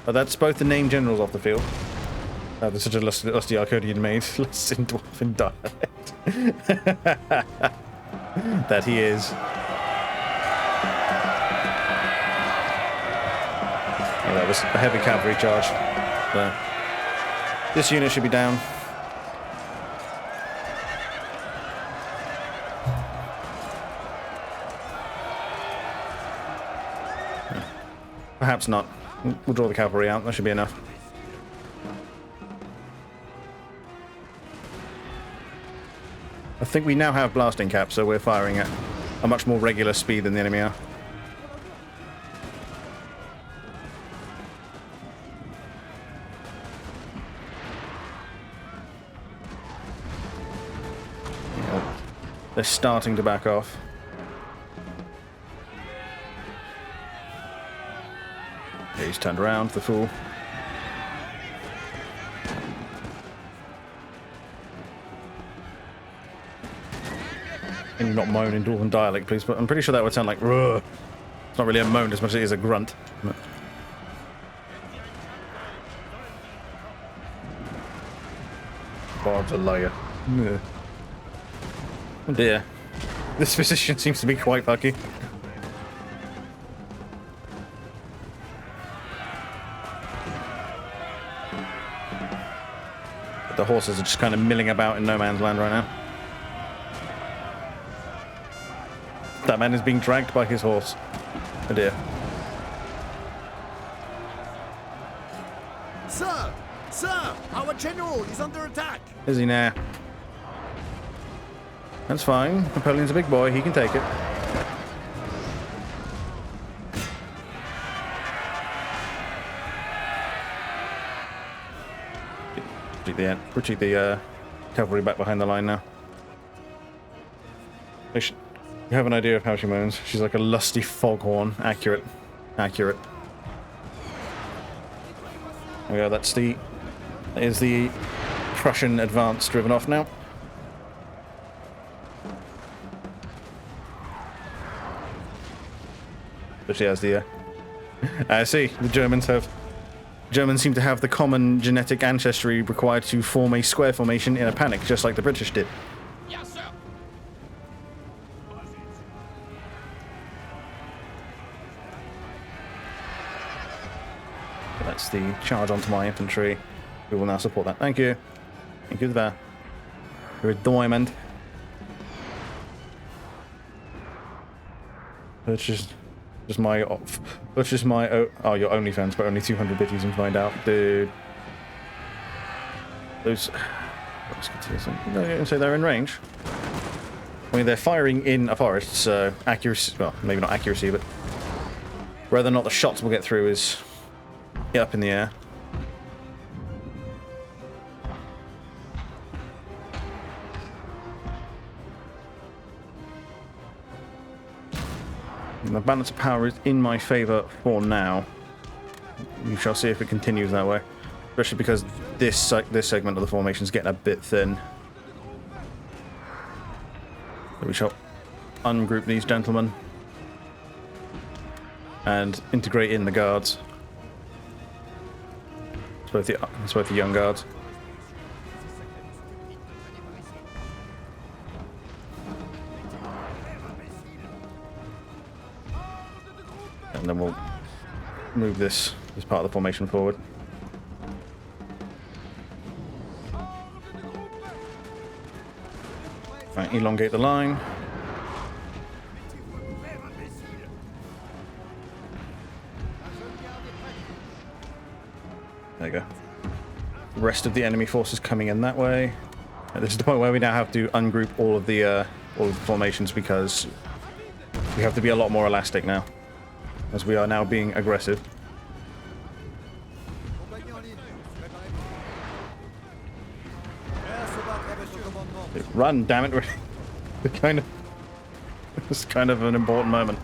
Oh, that's both the named generals off the field. Oh, there's such a lusty Arcadian made. Lost in Dwarven dialect. That he is. Oh, that was a heavy cavalry charge. So, this unit should be down. Perhaps not. We'll draw the cavalry out. That should be enough. I think we now have blasting caps, so we're firing at a much more regular speed than the enemy are. Yeah, they're starting to back off. Yeah, he's turned around, the fool. Can you not moan in Dwarven dialect, please? But I'm pretty sure that would sound like "Ruh." It's not really a moan as much as it is a grunt. Barb's a liar. Yeah. Oh dear. This position seems to be quite lucky. But the horses are just kind of milling about in no man's land right now. That man is being dragged by his horse. Oh dear.
Sir! Sir! Our general is under attack!
Is he now? That's fine. Napoleon's a big boy. He can take it. Retreat the cavalry back behind the line now. You have an idea of how she moans. She's like a lusty foghorn. Accurate. Accurate. There we go. That is the Prussian advance driven off now. But she has the see, the Germans seem to have the common genetic ancestry required to form a square formation in a panic, just like the British did.
Yes, sir.
That's the charge onto my infantry. We will now support that. Thank you. Thank you there. You're a diamond. Let's just my off. Let's just my oh your OnlyFans, but only 200 bitties and find out, dude. Those. Let's get to this. No, so they're in range. I mean, they're firing in a forest, so accuracy. Well, maybe not accuracy, but whether or not the shots will get through is up in the air. And the balance of power is in my favour for now. We shall see if it continues that way, especially because this segment of the formation is getting a bit thin. So we shall ungroup these gentlemen and integrate in the guards. It's both the young guards. And then we'll move this part of the formation forward. Right, elongate the line. There you go. The rest of the enemy forces coming in that way. And this is the point where we now have to ungroup all of the formations because we have to be a lot more elastic now, as we are now being aggressive. Run, damn it! It's kind of an important moment.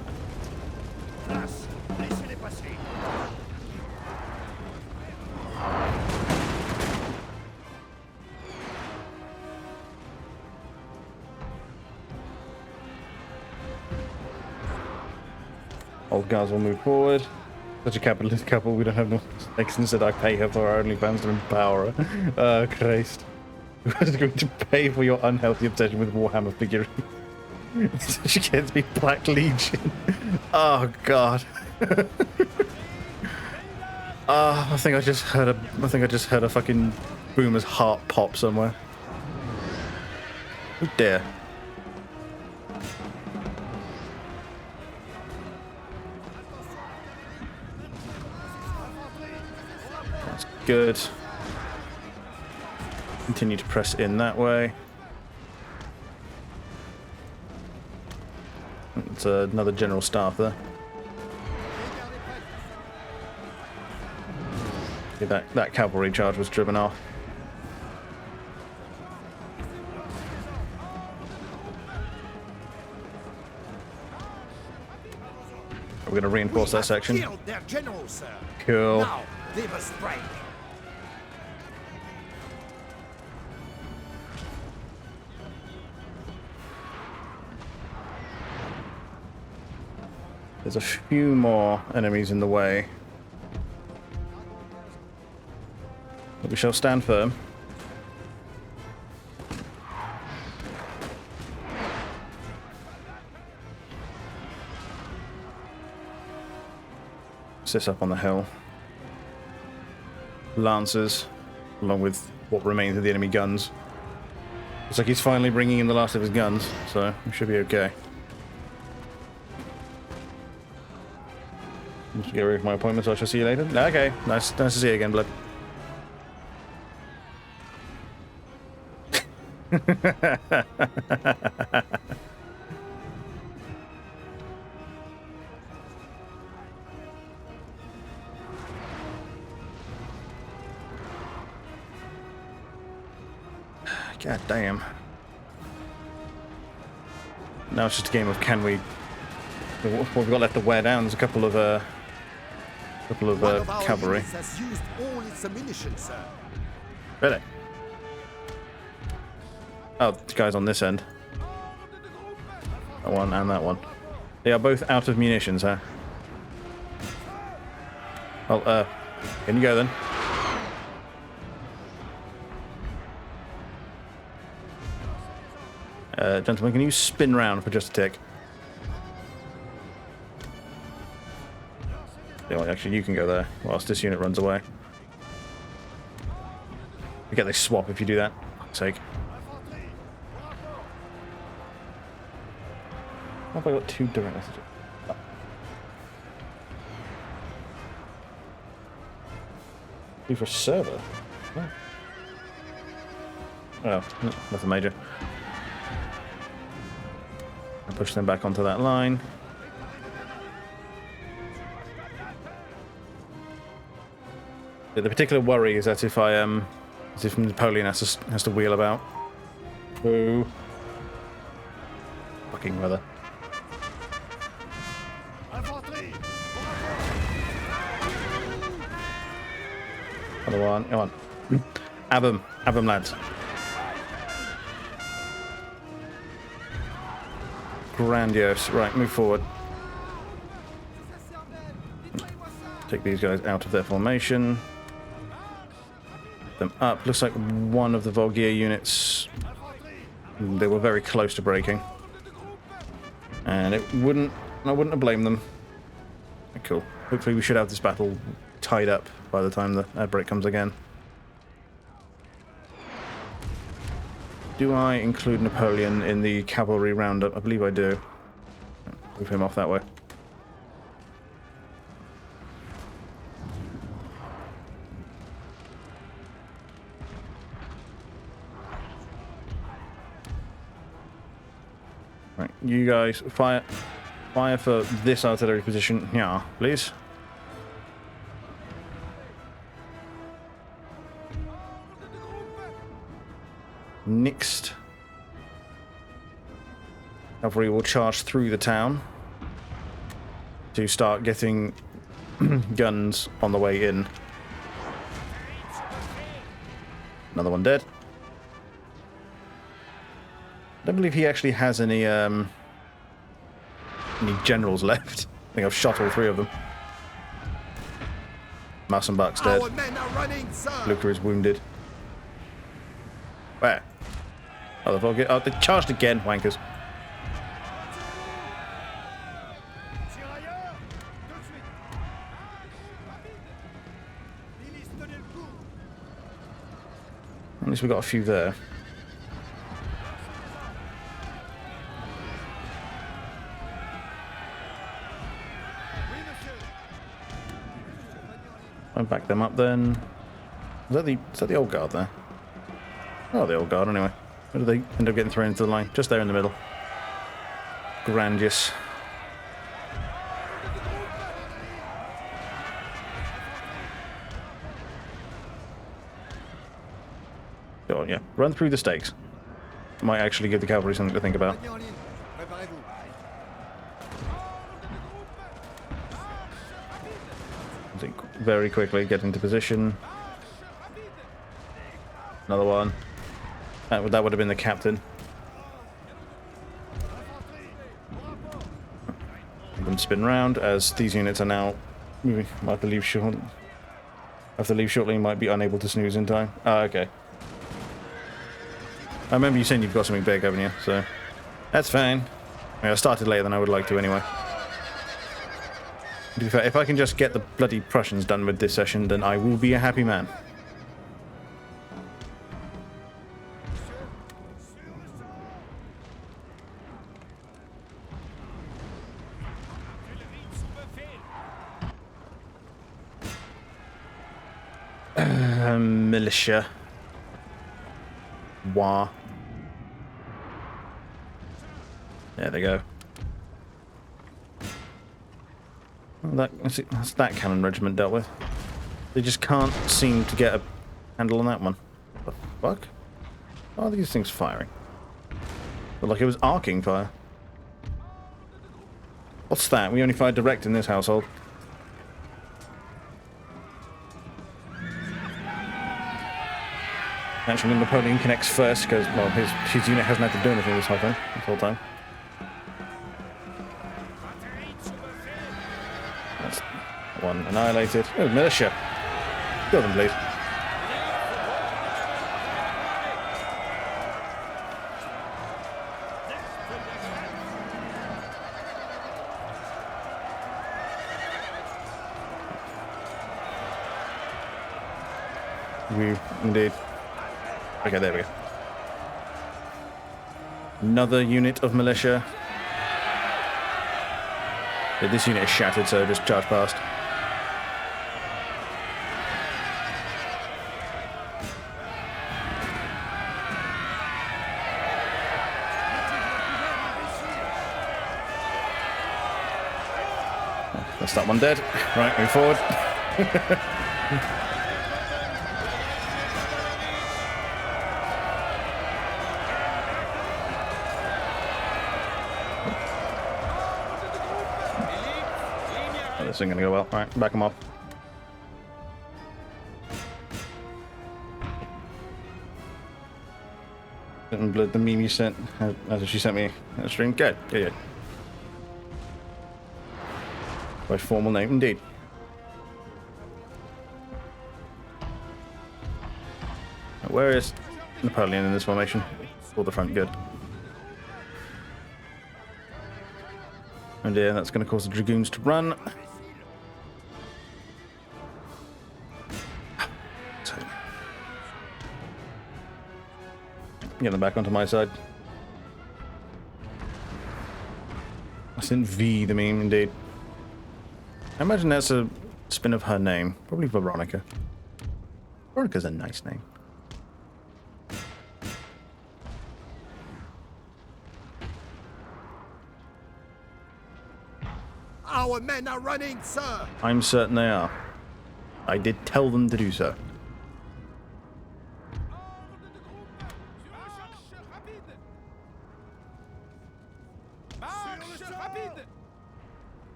Old guys will move forward. Such a capitalist couple, we don't have no mistakes. Instead, I pay her for our OnlyFans to empower her. Oh, Christ. Who's going to pay for your unhealthy obsession with Warhammer figurines? She gets me Black Legion. Oh, God. I think I just heard a fucking boomer's heart pop somewhere. Oh, dear. Good. Continue to press in that way. It's another general staff there. Yeah, that cavalry charge was driven off. We're going to reinforce that section.
Their general, sir.
Cool.
Now they must break.
There's a few more enemies in the way. But we shall stand firm. Sits up on the hill. Lancers, along with what remains of the enemy guns. Looks like he's finally bringing in the last of his guns, so we should be okay. Just get rid of my appointment, so I shall see you later. Okay, nice to see you again, blood. God damn. Now it's just a game of can we... What we've got left to wear down is a couple of cavalry.
Has used all its ammunition, sir.
Really? Oh, the guys on this end. That one and that one. They are both out of munitions, huh? Well, in you go then. Gentlemen, can you spin round for just a tick? Yeah, well, actually, you can go there whilst this unit runs away. You get they swap if you do that. For fuck's sake. How have I got 2 direct messages? Oh. Do for a server? Oh. Oh, nothing major. I'll push them back onto that line. Yeah, the particular worry is that if Napoleon has to wheel about. Ooh. Fucking weather. Another one. Come on. Abum, lads. Grandiose. Right, move forward. Take these guys out of their formation. Them up. Looks like one of the Volgear units. They were very close to breaking. And I wouldn't have blamed them. Cool. Hopefully we should have this battle tied up by the time the outbreak comes again. Do I include Napoleon in the cavalry roundup? I believe I do. Move him off that way. Right, you guys fire for this artillery position. Yeah, please. Next, cavalry will charge through the town to start getting guns on the way in. Another one dead. I don't believe he actually has any generals left. I think I've shot all 3 of them. Massenbach's dead.
Our men are running, sir.
Luca is wounded. Where? Oh, they charged again, wankers. At least we got a few there. I'll back them up then. Is that the old guard there? Oh, the old guard anyway. Where did they end up getting thrown into the line? Just there in the middle. Grandiose. Go on, yeah. Run through the stakes. Might actually give the cavalry something to think about. Very quickly get into position. Another one. That would have been the captain. Have them spin round as these units are now moving. I have to leave shortly. Might be unable to snooze in time. Ah, okay. I remember you saying you've got something big, haven't you? So that's fine. I mean, I started later than I would like to anyway. To be fair, if I can just get the bloody Prussians done with this session, then I will be a happy man. Militia. Wah. There they go. That's that cannon regiment dealt with. They just can't seem to get a handle on that one. What the fuck? Oh, these things firing. But like it was arcing fire. What's that? We only fire direct in this household. Actually, Napoleon connects first because, well, his unit hasn't had to do anything this whole time. That's one annihilated. Oh, militia. Kill them, please. We indeed. Okay, there we go. Another unit of militia. Yeah, this unit is shattered, so just charge past. That's that one dead. Right, move forward. Oh, this isn't going to go well. Right, back them off. And blood the meme you sent, as she sent me a stream. Good, good, good. By formal name, indeed. Where is Napoleon in this formation? For the front, good. And yeah, that's going to cause the dragoons to run. Get them back onto my side. I sent V the meme, indeed. I imagine that's a spin of her name. Probably Veronica. Veronica's a nice name.
Our men are running, sir!
I'm certain they are. I did tell them to do so.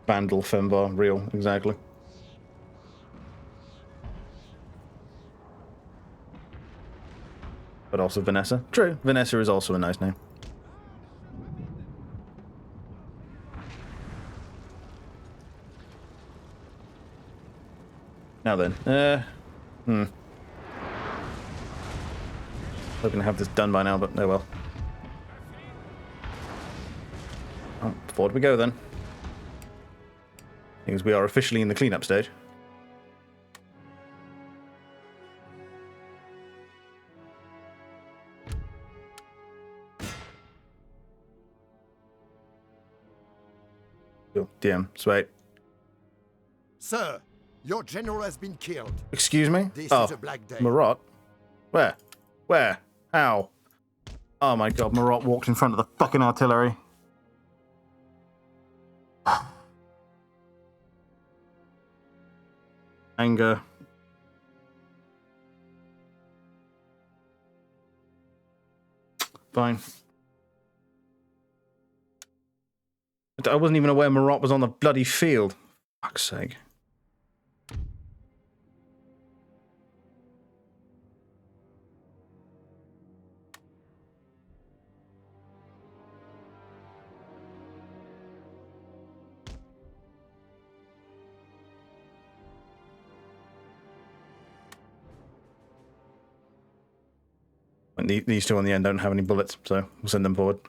Vandal, Fembar, real, exactly. But also Vanessa. True, Vanessa is also a nice name. Now then, hoping to have this done by now, but oh well. Oh, forward we go then. Because we are officially in the cleanup stage. Cool. DM, sweet.
Sir, your general has been killed.
Excuse me?
This
oh,
is a black day.
Marat? Where? Where? How? Oh my god, Marat walked in front of the fucking artillery. Anger. Fine. I wasn't even aware Marat was on the bloody field. Fuck's sake. And these two on the end don't have any bullets, so we'll send them forward.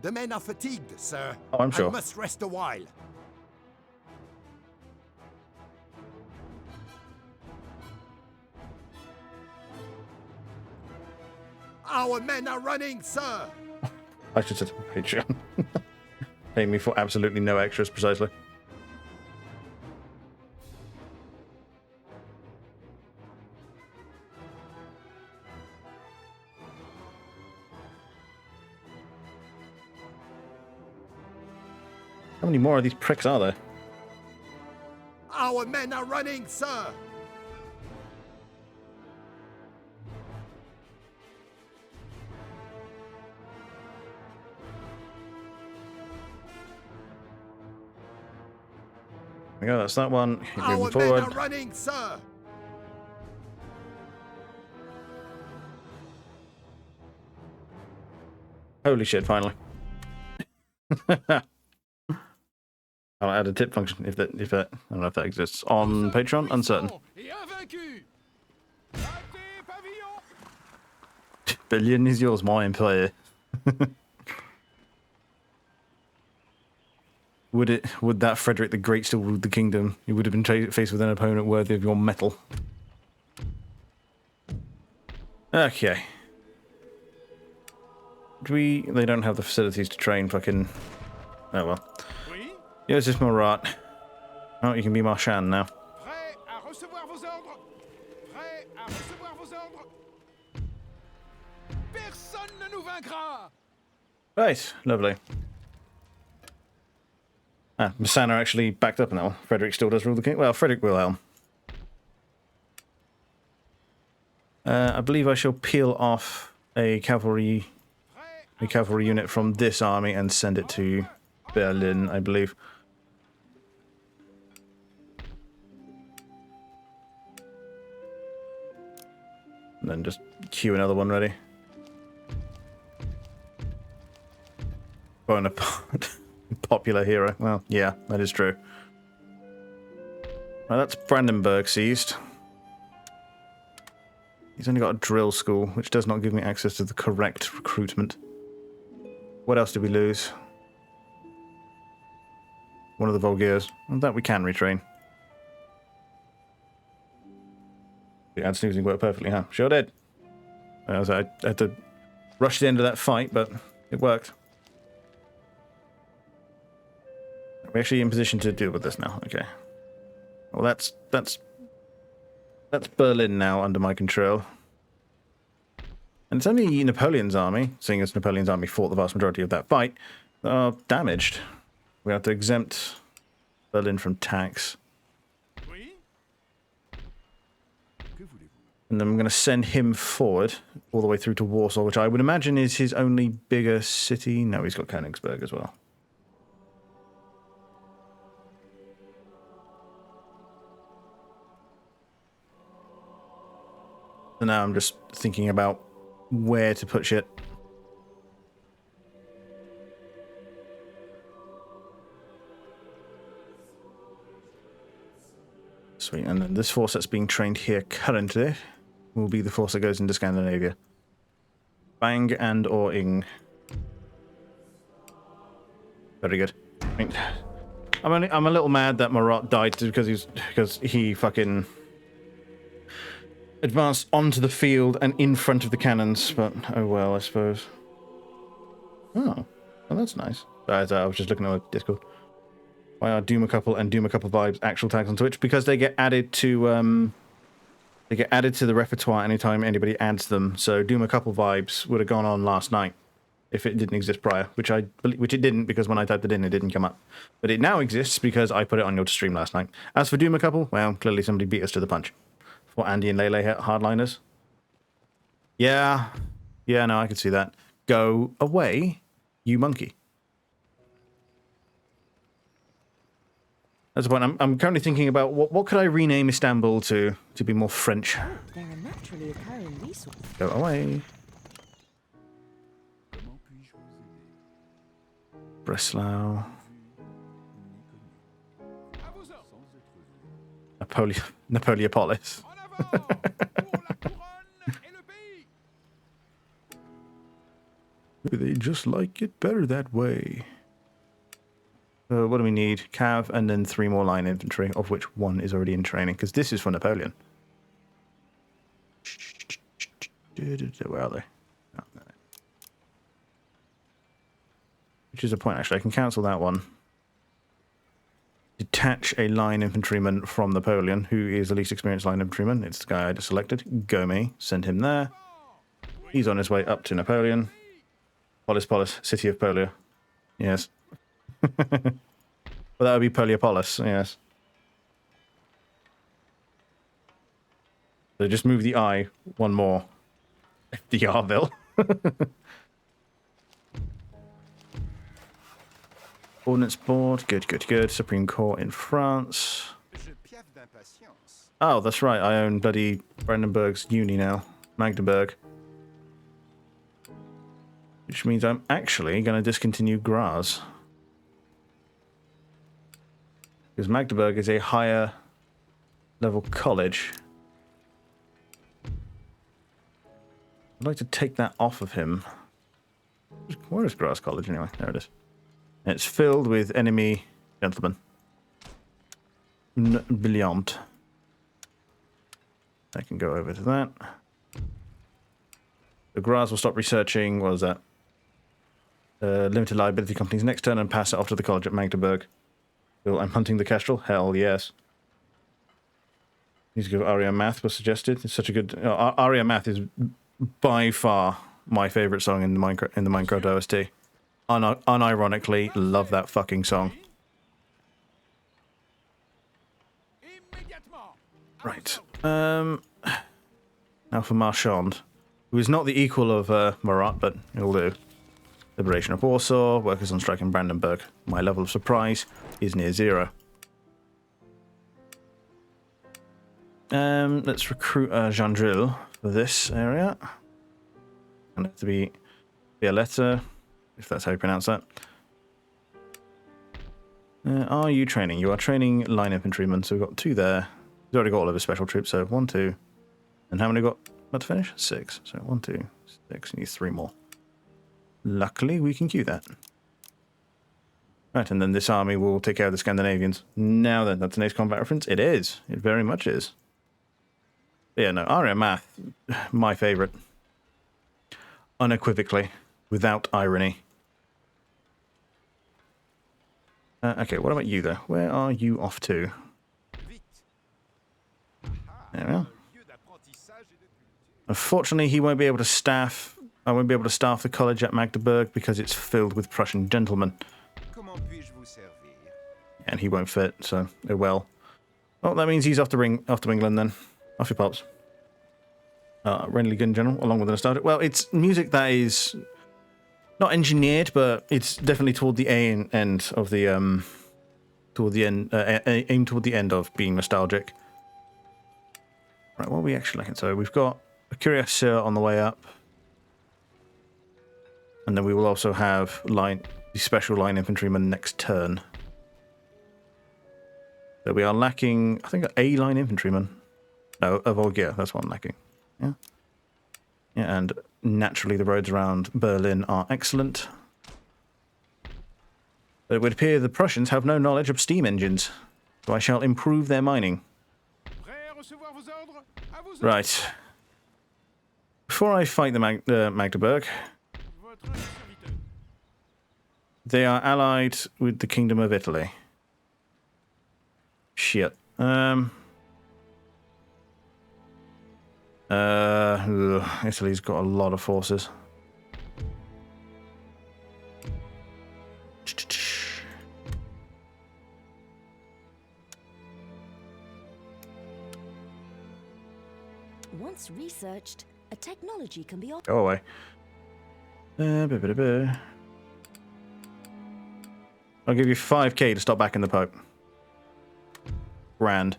The men are fatigued, sir.
Oh, I'm sure.
And must rest a while. Our men are running, sir.
I should set up a Patreon. Pay me for absolutely no extras, precisely. How many more of these pricks are there?
Our men are running, sir.
There we go, that's that one. Keep
Our
moving
men
forward.
are running, sir.
Holy shit, finally. I'll add a tip function if that I don't know if that exists on Patreon. Uncertain. Berlin is yours, my empire. Would that Frederick the Great still ruled the kingdom? He would have been faced with an opponent worthy of your metal. Okay. They don't have the facilities to train fucking... Oh well. Here's this Marat. Oh, you can be Marchand now.
Prêt à recevoir vos ordres. Prêt à recevoir vos ordres. Personne ne nous vaincra.
Right, lovely. Ah, Masana actually backed up on that one. Frederick still does rule the king. Well, Frederick Wilhelm. I believe I shall peel off a cavalry unit from this army and send it to Berlin, I believe. And then just queue another one ready. Bonaparte. Popular hero. Well, yeah, that is true. Well, that's Brandenburg seized. He's only got a drill school, which does not give me access to the correct recruitment. What else did we lose? One of the Volgiers. Well, that we can retrain. The ad snoozing worked perfectly, huh? Sure did. I had to rush the end of that fight, but it worked. We're actually in position to deal with this now. Okay. Well, that's Berlin now under my control. And it's only Napoleon's army, seeing as Napoleon's army fought the vast majority of that fight, that are damaged. We have to exempt Berlin from tax. And then I'm going to send him forward all the way through to Warsaw, which I would imagine is his only bigger city. No, he's got Königsberg as well. So now I'm just thinking about where to put shit. Sweet, and then this force that's being trained here currently will be the force that goes into Scandinavia. Bang and or ing. Very good. I'm a little mad that Marat died because he fucking advanced onto the field and in front of the cannons, but oh well, I suppose. Oh, well, that's nice. I was just looking at my Discord. Why are Doom a Couple and Doom a Couple Vibes actual tags on Twitch? Because they get added to the repertoire anytime anybody adds them. So Doom a Couple Vibes would have gone on last night if it didn't exist prior, which it didn't, because when I typed it in, it didn't come up. But it now exists because I put it on your stream last night. As for Doom a Couple, well, clearly somebody beat us to the punch. For Andy and Lele hardliners. Yeah, no, I could see that. Go away, you monkey. That's the point. I'm currently thinking about what could I rename Istanbul to be more French.
Oh, there are naturally occurring resources.
Go away. Breslau. Napoleopolis. They just like it better that way. What do we need? Cav and then 3 more line infantry, of which 1 is already in training, because this is for Napoleon. Where are they? Oh, no. Which is a point, actually. I can cancel that one. Detach a line infantryman from Napoleon, who is the least experienced line infantryman. It's the guy I just selected. Go me. Send him there. He's on his way up to Napoleon. Polis, city of Polia. Yes. Well, that would be Poliopolis, yes. So just move the I 1 more. The Yarville. Ordnance Board, good. Supreme Court in France. Oh, that's right, I own bloody Brandenburg's uni now. Magdeburg. Which means I'm actually going to discontinue Graz. Because Magdeburg is a higher level college. I'd like to take that off of him. Where is Grass College anyway? There it is. And it's filled with enemy gentlemen. Brilliant. I can go over to that. The Graz will stop researching. What is that? Limited liability companies next turn and pass it off to the college at Magdeburg. So I'm hunting the Kestrel? Hell yes. Need to go Aria Math was suggested. It's such a good... Aria Math is by far my favourite song in the Minecraft OST. Unironically, love that fucking song. Right. Now for Marchand, who is not the equal of Marat, but it'll do. Liberation of Warsaw, workers on strike in Brandenburg. My level of surprise is near 0. Let's recruit Jandril for this area. And it to be Violetta, if that's how you pronounce that. Are you training? You are training line infantrymen, so we've got 2 there. He's already got all of his special troops, so 1, 2. And how many got about to finish? 6. So 1, 2, 6. He needs 3 more. Luckily, we can queue that. Right, and then this army will take care of the Scandinavians. Now then, that's an ace combat reference? It is. It very much is. But yeah, no, Aria Math, my favourite. Unequivocally, without irony. Okay, what about you, though? Where are you off to? There we are. Unfortunately, he won't be able to staff... I won't be able to staff the college at Magdeburg because it's filled with Prussian gentlemen. And he won't fit, so oh well. Well, that means he's off to England then. Off your pops. Renly good in general, along with the nostalgia. Well, it's music that is not engineered, but it's definitely toward the end of the aimed toward the end of being nostalgic. Right, what are we actually looking? So we've got a Cuirassier on the way up. And then we will also have the special line infantrymen next turn. So we are lacking, I think, a line infantryman. No, a Volgear, that's what I'm lacking. Yeah. Yeah, and naturally the roads around Berlin are excellent. But it would appear the Prussians have no knowledge of steam engines. So I shall improve their mining. Right. Before I fight the Magdeburg... They are allied with the Kingdom of Italy. Shit. Italy's got a lot of forces.
Once researched, a technology can be...
Go away. I'll give you 5k to stop backing the Pope. Grand.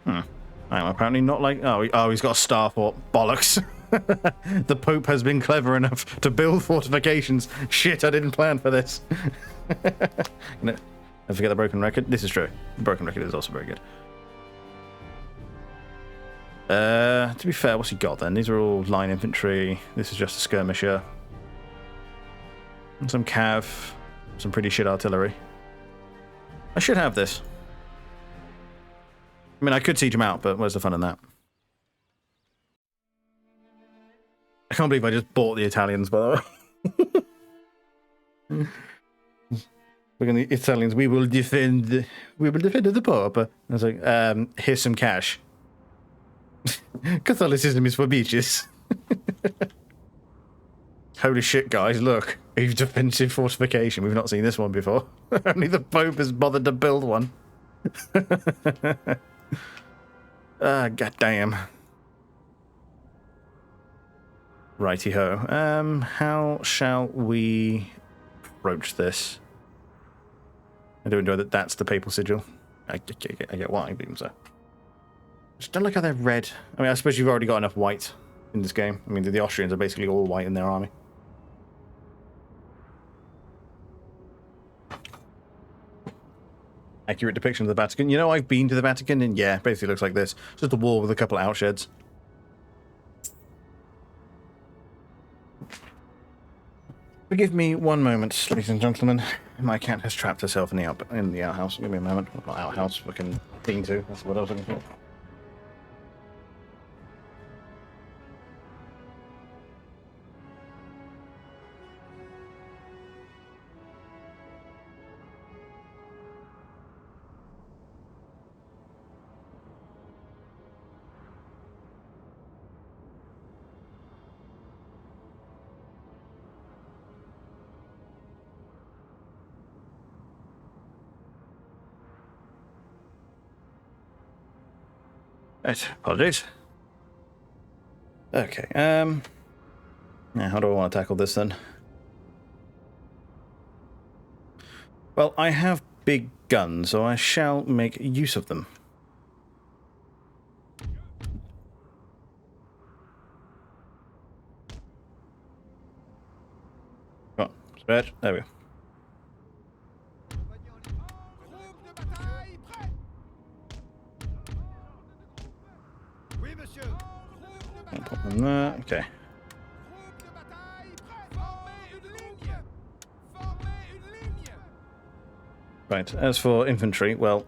I'm apparently not like... Oh, he's got a starport. Bollocks. The Pope has been clever enough to build fortifications. Shit, I didn't plan for this. No, I forget the broken record. This is true. The broken record is also very good. To be fair, what's he got then? These are all line infantry. This is just a skirmisher. And some cav. Some pretty shit artillery. I should have this. I mean, I could siege him out, but where's the fun in that? I can't believe I just bought the Italians, by the way. Look at the Italians. We will defend the Pope. I was like, here's some cash. Catholicism is for beaches. Holy shit, guys, look. A defensive fortification. We've not seen this one before. Only the Pope has bothered to build one. Goddamn. Righty-ho. How shall we approach this? I do enjoy that that's the papal sigil. I get why, but so. Just don't like how they're red. I mean, I suppose you've already got enough white in this game. I mean, the Austrians are basically all white in their army. accurate depiction of the Vatican. You know, I've been to the Vatican, and yeah, basically looks like this. Just a wall with a couple of outsheds. Forgive me one moment, ladies and gentlemen. My cat has trapped herself in the outhouse. Give me a moment. Not outhouse, fucking lean-to. That's what I was looking for. Right, apologies. Okay, now how do I want to tackle this then? Well, I have big guns, so I shall make use of them. Come on, spread. There we go. Pop them there. Okay. Right, as for infantry, well,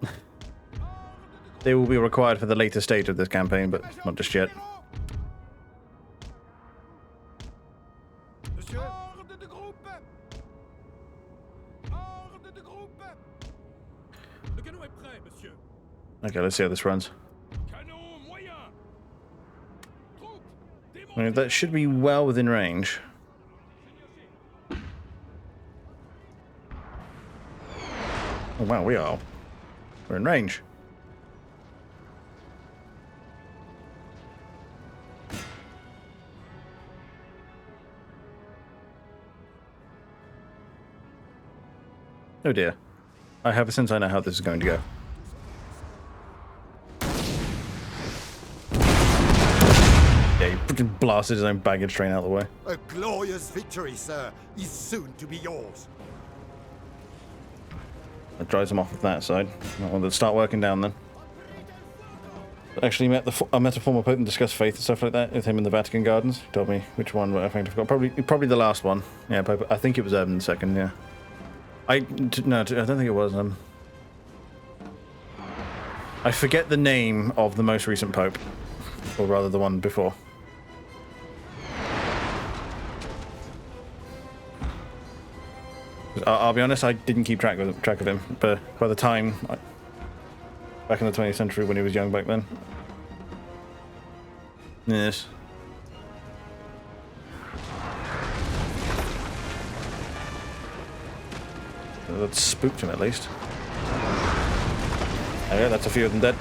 they will be required for the later stage of this campaign, but not just yet. Okay, let's see how this runs. I mean, that should be well within range. Oh wow, we're in range. Oh dear. I have a sense I know how this is going to go. Yeah, he freaking blasted his own baggage train out of the way.
A glorious victory, sir, is soon to be yours.
That drives him off of that side. I'll start working down then. Actually, I met a former pope and discussed faith and stuff like that with him in the Vatican Gardens. He told me which one, but I think I forgot. Probably the last one. Yeah, Pope. I think it was Urban II. Yeah. No, I don't think it was. I forget the name of the most recent pope, or rather the one before. I'll be honest, I didn't keep track of him, but by the time, back in the 20th century when he was young back then. Yes. That spooked him at least. Oh yeah, that's a few of them dead.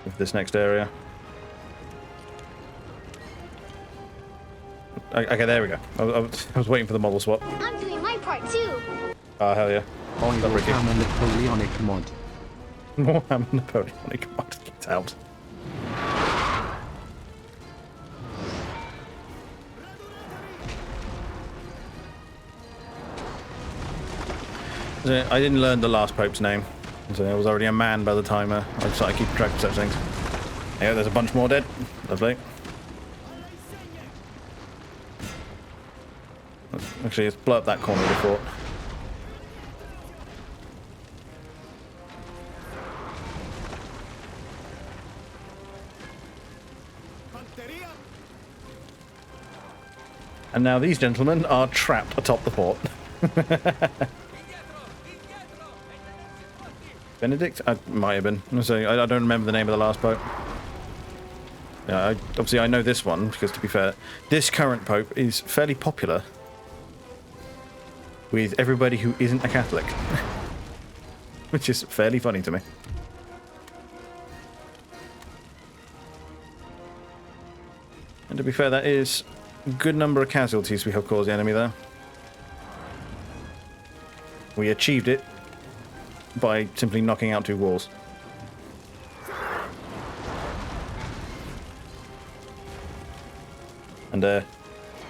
With this next area. Okay, there we go. I was waiting for the model swap.
I'm doing my part too.
Oh, hell yeah.
Oh, you will have a Napoleonic mod.
More Napoleonic mod. Get out. I didn't learn the last Pope's name, so I was already a man by the time I started keeping track of such things. Yeah, there's a bunch more dead. Lovely. Actually, let's blow up that corner of the fort. And now these gentlemen are trapped atop the fort. Benedict? I might have been. I don't remember the name of the last pope. Yeah, obviously I know this one, because to be fair, this current pope is fairly popular with everybody who isn't a Catholic. Which is fairly funny to me. And to be fair, that is a good number of casualties we have caused the enemy there. We achieved it by simply knocking out 2 walls. And that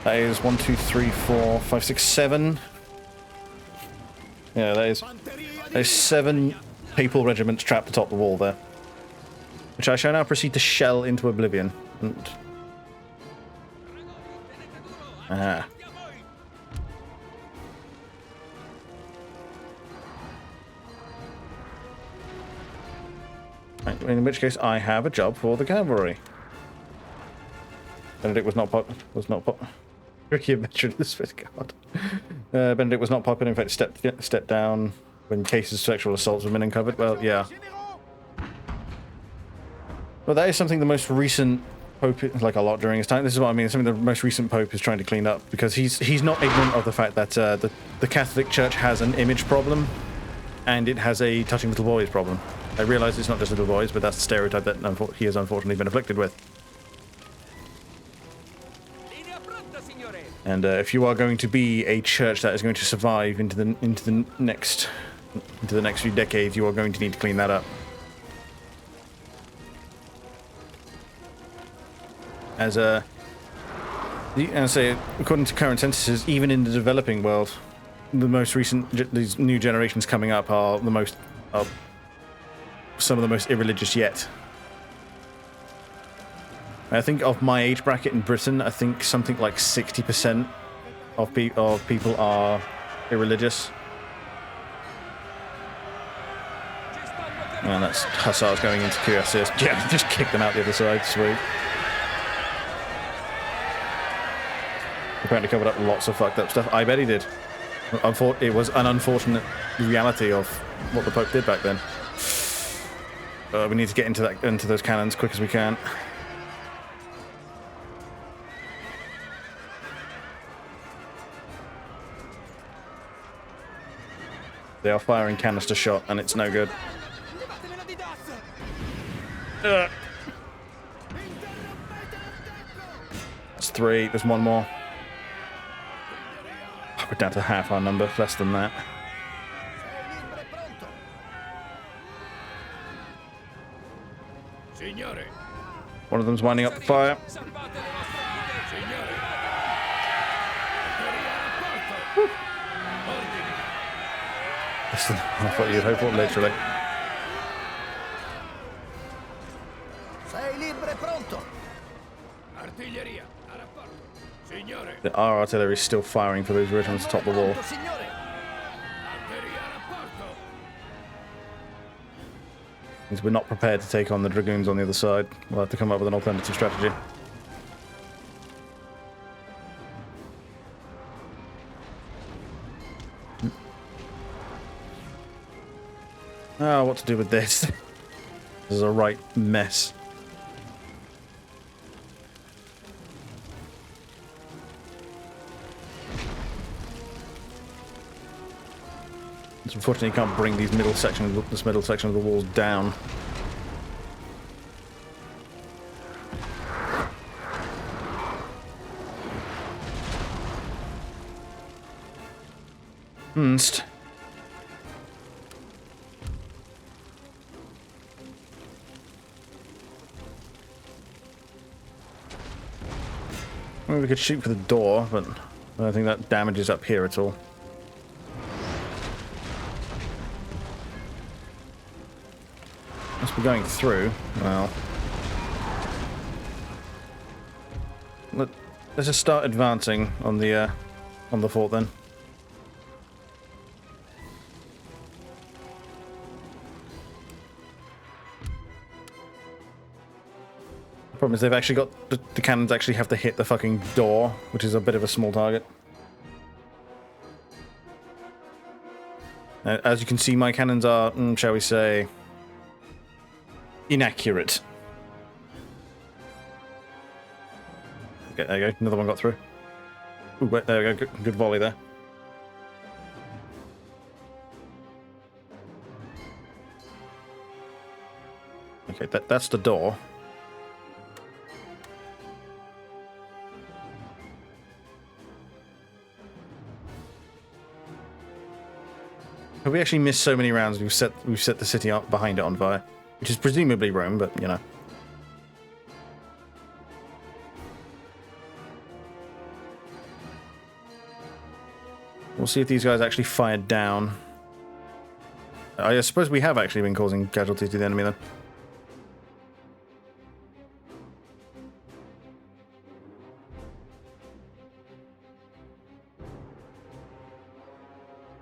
is 1, 2, 3, 4, 5, 6, 7. Yeah, there's 7 papal regiments trapped atop the wall there, which I shall now proceed to shell into oblivion. And... aha. Right, in which case, I have a job for the cavalry. Benedict was not tricky adventure in this God. Benedict was not popular. In fact, stepped down when cases of sexual assaults have been uncovered. Well, yeah. Well, that is something the most recent Pope, like a lot during his time. This is what I mean. Something the most recent Pope is trying to clean up, because he's not ignorant of the fact that the Catholic Church has an image problem, and it has a touching little boys problem. I realize it's not just little boys, but that's the stereotype that he has unfortunately been afflicted with. And if you are going to be a church that is going to survive into the next few decades, you are going to need to clean that up. As say, according to current censuses, even in the developing world, the most recent these new generations coming up are some of the most irreligious yet. I think of my age bracket in Britain, I think something like 60% of people are irreligious. And that's hussars going into QSS. Yeah, just kick them out the other side. Sweet. Apparently covered up lots of fucked up stuff. I bet he did. It was an unfortunate reality of what the Pope did back then. We need to get into those cannons as quick as we can. They are firing canister shot, and it's no good. That's 3. There's 1 more. We're down to half our number, less than that. One of them's winding up the fire. Listen, I thought you'd hope for, literally. Our artillery is still firing for those regiments atop the wall. Means we're not prepared to take on the dragoons on the other side. We'll have to come up with an alternative strategy. What to do with this? This is a right mess. Unfortunately, you can't bring this middle section of the walls down. Well, we could shoot for the door, but I don't think that damages up here at all. Must be going through. Well, let's just start advancing on the fort then. The problem is they've actually got the cannons actually have to hit the fucking door, which is a bit of a small target. As you can see, my cannons are, shall we say, inaccurate. Okay, there you go. Another one got through. Ooh, wait, there we go. Good volley there. Okay, that's the door. Have we actually missed so many rounds? We've set the city up behind it on fire, which is presumably Rome, but you know. We'll see if these guys actually fired down. I suppose we have actually been causing casualties to the enemy then.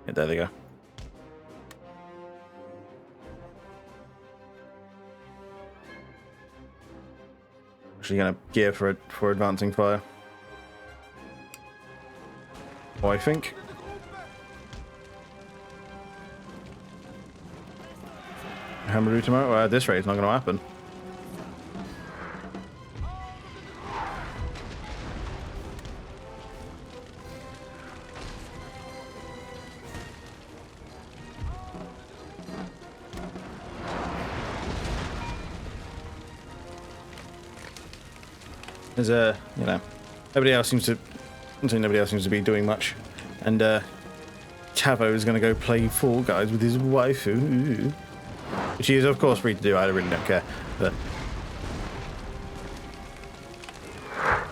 Yeah, there they go. Actually gonna gear for advancing fire. Oh, I think. Hammeru tomorrow? Well, at this rate, it's not going to happen. There's you know, nobody else seems to. I think nobody else seems to be doing much, and Chavo is going to go play Fall Guys with his waifu. Which he is, of course, free to do. I really don't care. But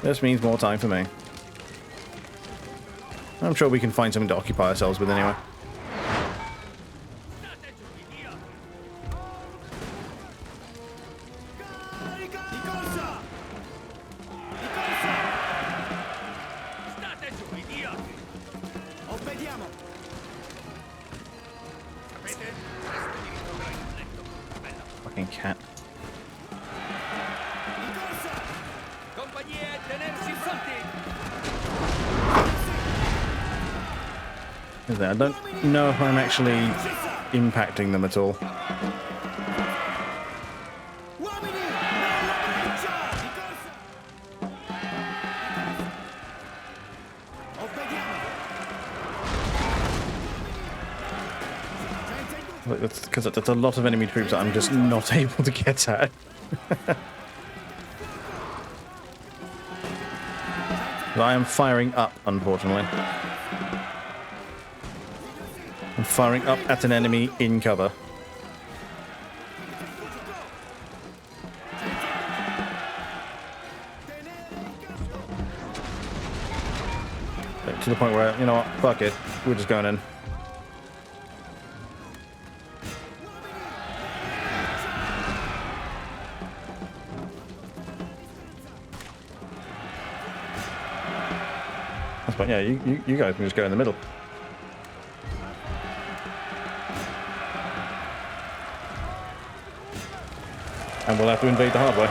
this means more time for me. I'm sure we can find something to occupy ourselves with anyway. Fucking cat. I don't know if I'm actually impacting them at all. That's because that's a lot of enemy troops that I'm just not able to get at. I am firing up, unfortunately. I'm firing up at an enemy in cover. To the point where, you know what, fuck it, we're just going in. That's fine, yeah, you guys can just go in the middle. And we'll have to invade the hard way.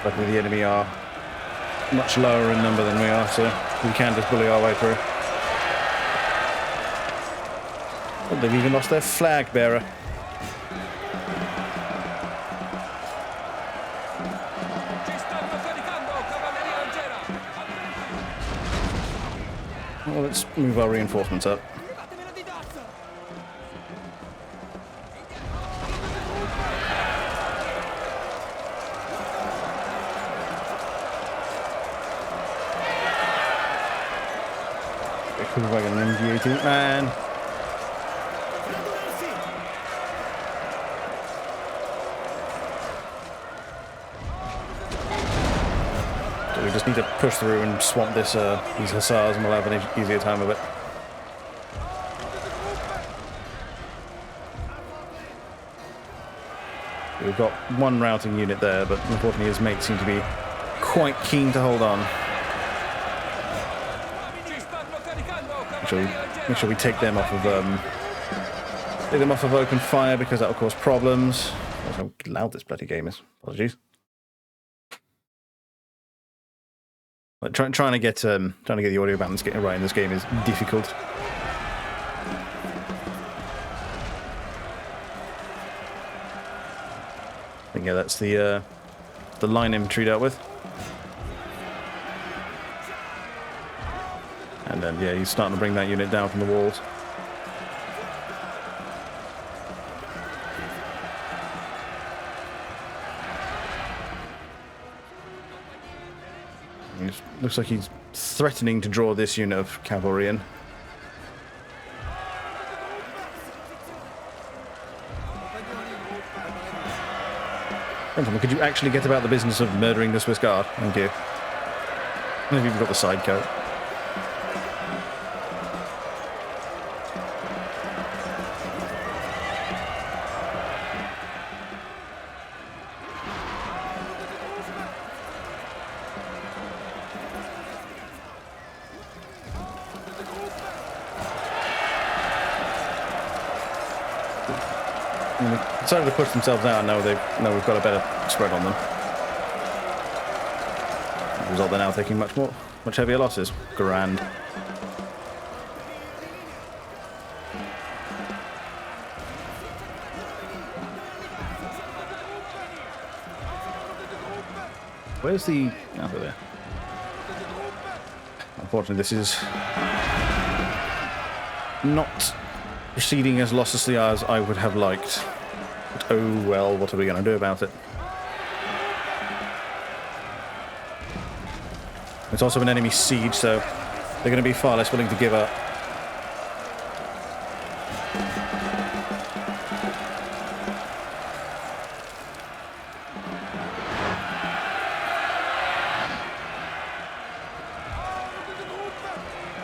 Luckily the enemy are much lower in number than we are, so we can just bully our way through. Oh, they've even lost their flag bearer. Well, let's move our reinforcements up. Like an MG-18 man. So we just need to push through and swamp this these hussars, and we'll have an easier time of it. We've got one routing unit there, but unfortunately his mates seem to be quite keen to hold on. Make sure we take them off of open fire, because that will cause problems. That's how loud this bloody game is. Apologies. But trying to get the audio balance right in this game is difficult. I think yeah, that's the line infantry dealt with. And then, yeah, he's starting to bring that unit down from the walls. Looks like he's threatening to draw this unit of cavalry in. Gentlemen, could you actually get about the business of murdering the Swiss Guard? Thank you. Maybe you've got the side coat. Decided to push themselves out. Now we've got a better spread on them. As a result, they're now taking much heavier losses. Grand. Where's the... Oh, there. Unfortunately, this is not proceeding as losslessly as I would have liked. But oh well, what are we going to do about it? It's also an enemy siege, so they're going to be far less willing to give up.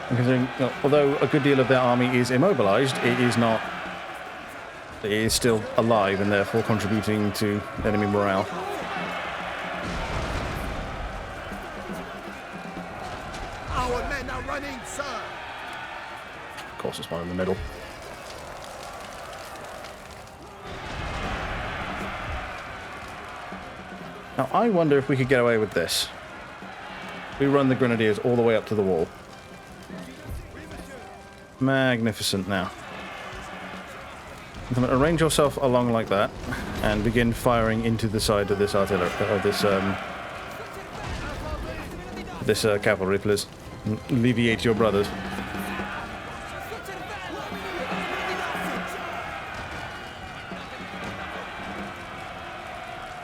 Considering, although a good deal of their army is immobilized, it is still alive and therefore contributing to enemy morale.
Our men are running, sir.
Of course, there's one in the middle. Now, I wonder if we could get away with this. We run the grenadiers all the way up to the wall. Magnificent. Now, arrange yourself along like that and begin firing into the side of this artillery, this cavalry, please. Alleviate your brothers.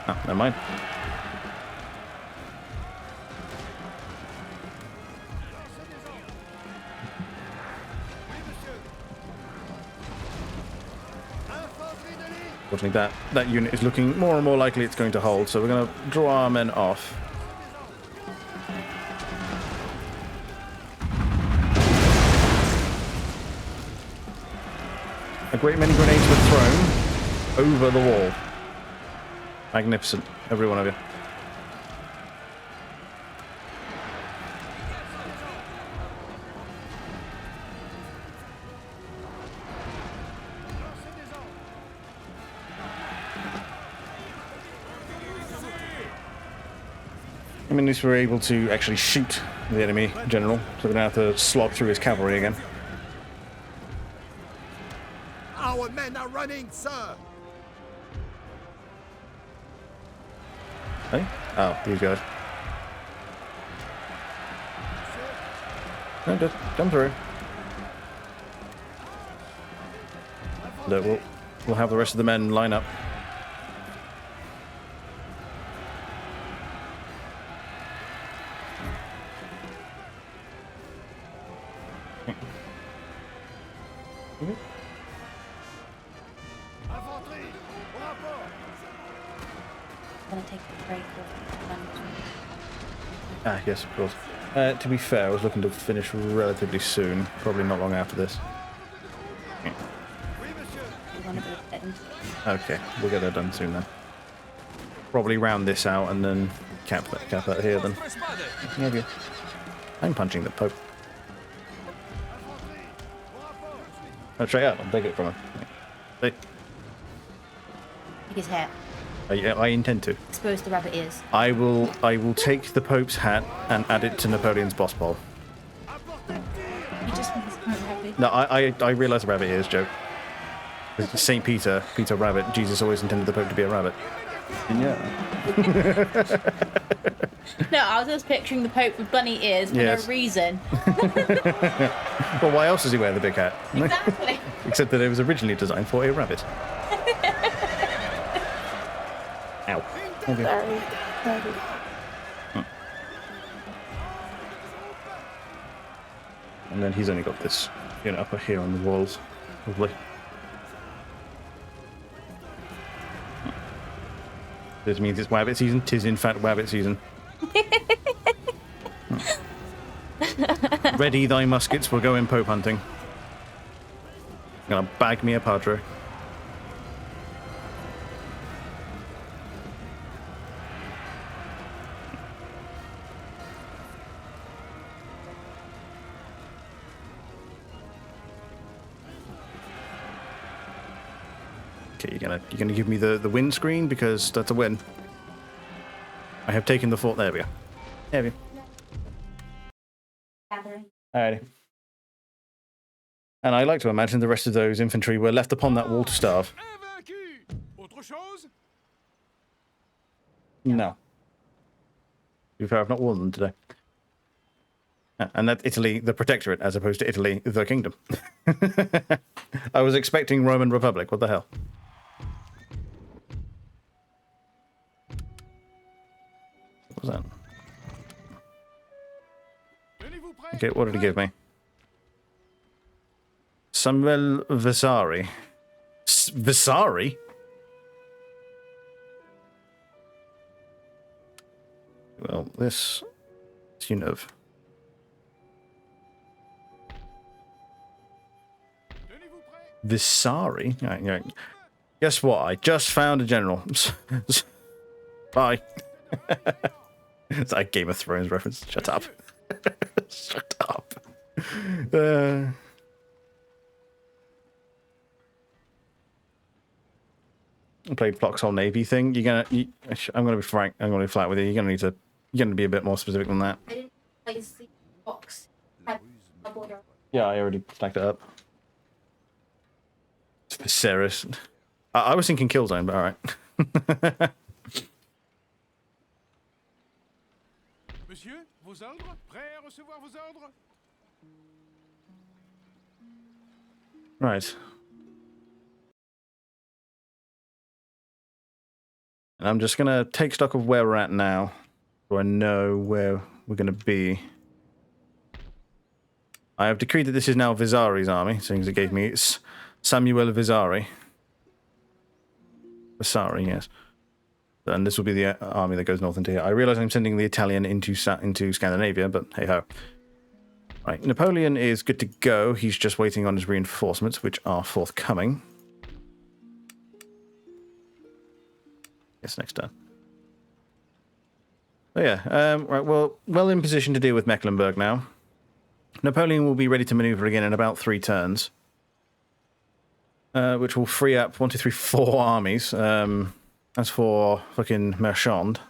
Oh, never mind. Unfortunately, that unit is looking more and more likely it's going to hold, so we're going to draw our men off. A great many grenades were thrown over the wall. Magnificent, every one of you. I mean, at least we're able to actually shoot the enemy general, so we don't have to slog through his cavalry again.
Our men are running, sir.
Hey? Oh, these guys. No, just come through. Look, we'll have the rest of the men line up. Ah, yes, of course. To be fair, I was looking to finish relatively soon, probably not long after this. Okay, we'll get that done soon then. Probably round this out and then cap that here then. Maybe. I'm punching the Pope. Oh, straight out, I'll take it from him. See?
Take his hat.
I intend to.
Expose the rabbit ears.
I will take the Pope's hat and add it to Napoleon's boss pole.
You just want this rabbit.
No, I realise the rabbit ears joke. Saint Peter Rabbit. Jesus always intended the Pope to be a rabbit. Yeah.
No, I was just picturing the Pope with bunny ears for
Yes.
no reason.
Well, why else does he wear the big hat?
Exactly.
Except that it was originally designed for a rabbit. Ow. Okay.
Sorry.
And then he's only got this, up here on the walls. Lovely. This means it's wabbit season. 'Tis in fact wabbit season. Ready thy muskets, we're going pope hunting. Gonna bag me a padre. Okay, you're gonna give me the win screen because that's a win. I have taken the fort. There we go. There we go. Alrighty. And I like to imagine the rest of those infantry were left upon that wall to starve. No. To be fair, I've not worn them today. And that's Italy, the Protectorate, as opposed to Italy, the Kingdom. I was expecting Roman Republic. What the hell? What was that? Okay, what did he give me? Samuel Vasari. Vasari? Well, this... you know. Vasari? Yeah. Guess what? I just found a general. Bye. It's like Game of Thrones reference. Shut up. Shut up. I played Vauxhall Navy thing. I'm gonna be frank. I'm gonna be flat with you. You're gonna be a bit more specific than that.
I didn't play the box.
Yeah, I already stacked it up. Viserys. I was thinking Killzone, but alright.
Monsieur, vos ordres? Prêt à recevoir vos ordres?
Right. And I'm just gonna take stock of where we're at now, so I know where we're gonna be. I have decreed that this is now Vasari's army, seeing as it gave me Samuel Vasari. Vasari, yes. And this will be the army that goes north into here. I realize I'm sending the Italian into Scandinavia, but hey-ho. Right, Napoleon is good to go. He's just waiting on his reinforcements, which are forthcoming. Yes, next turn. But yeah, right, well in position to deal with Mecklenburg now. Napoleon will be ready to maneuver again in about 3 turns. Which will free up 1, 2, 3, 4 armies. As for fucking Marchand,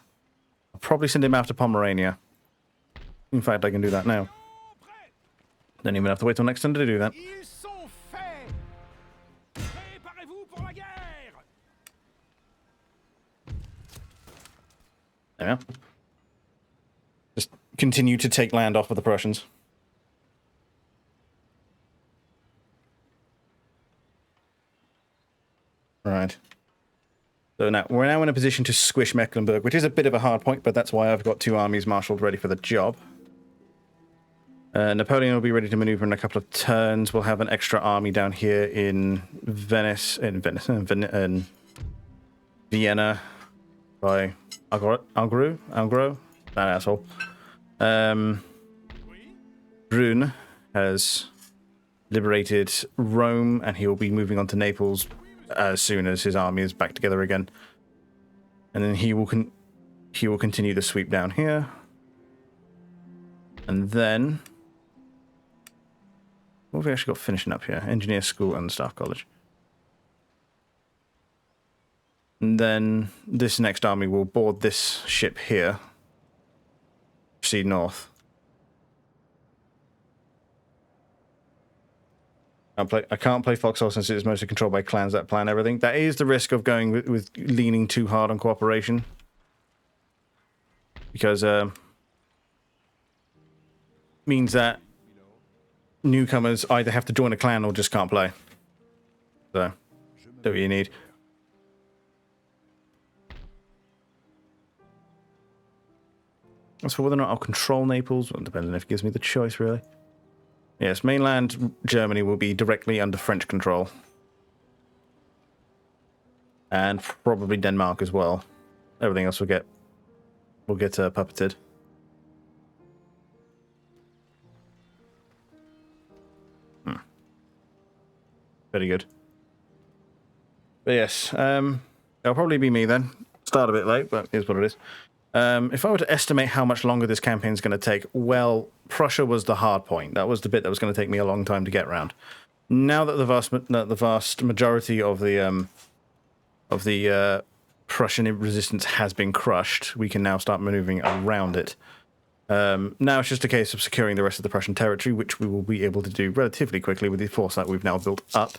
I'll probably send him after Pomerania. In fact, I can do that now. Don't even have to wait till next turn to do that. There we are. Just continue to take land off of the Prussians. Right. So now we're in a position to squish Mecklenburg, which is a bit of a hard point, but that's why I've got 2 armies marshaled ready for the job. Napoleon will be ready to maneuver in a couple of turns. We'll have an extra army down here in Vienna by Algro, that asshole. Brune has liberated Rome, and he will be moving on to Naples as soon as his army is back together again. And then he will continue the sweep down here. And then what have we actually got finishing up here? Engineer School and Staff College. And then this next army will board this ship here. Proceed north. I can't play Foxhole since it's mostly controlled by clans that plan everything. That is the risk of going with leaning too hard on cooperation. Because means that newcomers either have to join a clan or just can't play. So, do what you need. As for whether or not I'll control Naples, well, it depends on if it gives me the choice, really. Yes, mainland Germany will be directly under French control. And probably Denmark as well. Everything else will get puppeted. Very good. But yes, it'll probably be me then. Start a bit late, but here's what it is. If I were to estimate how much longer this campaign's going to take, well, Prussia was the hard point. That was the bit that was going to take me a long time to get around. Now that the vast majority of the Prussian resistance has been crushed, we can now start maneuvering around it. Now it's just a case of securing the rest of the Prussian territory, which we will be able to do relatively quickly with the force that we've now built up.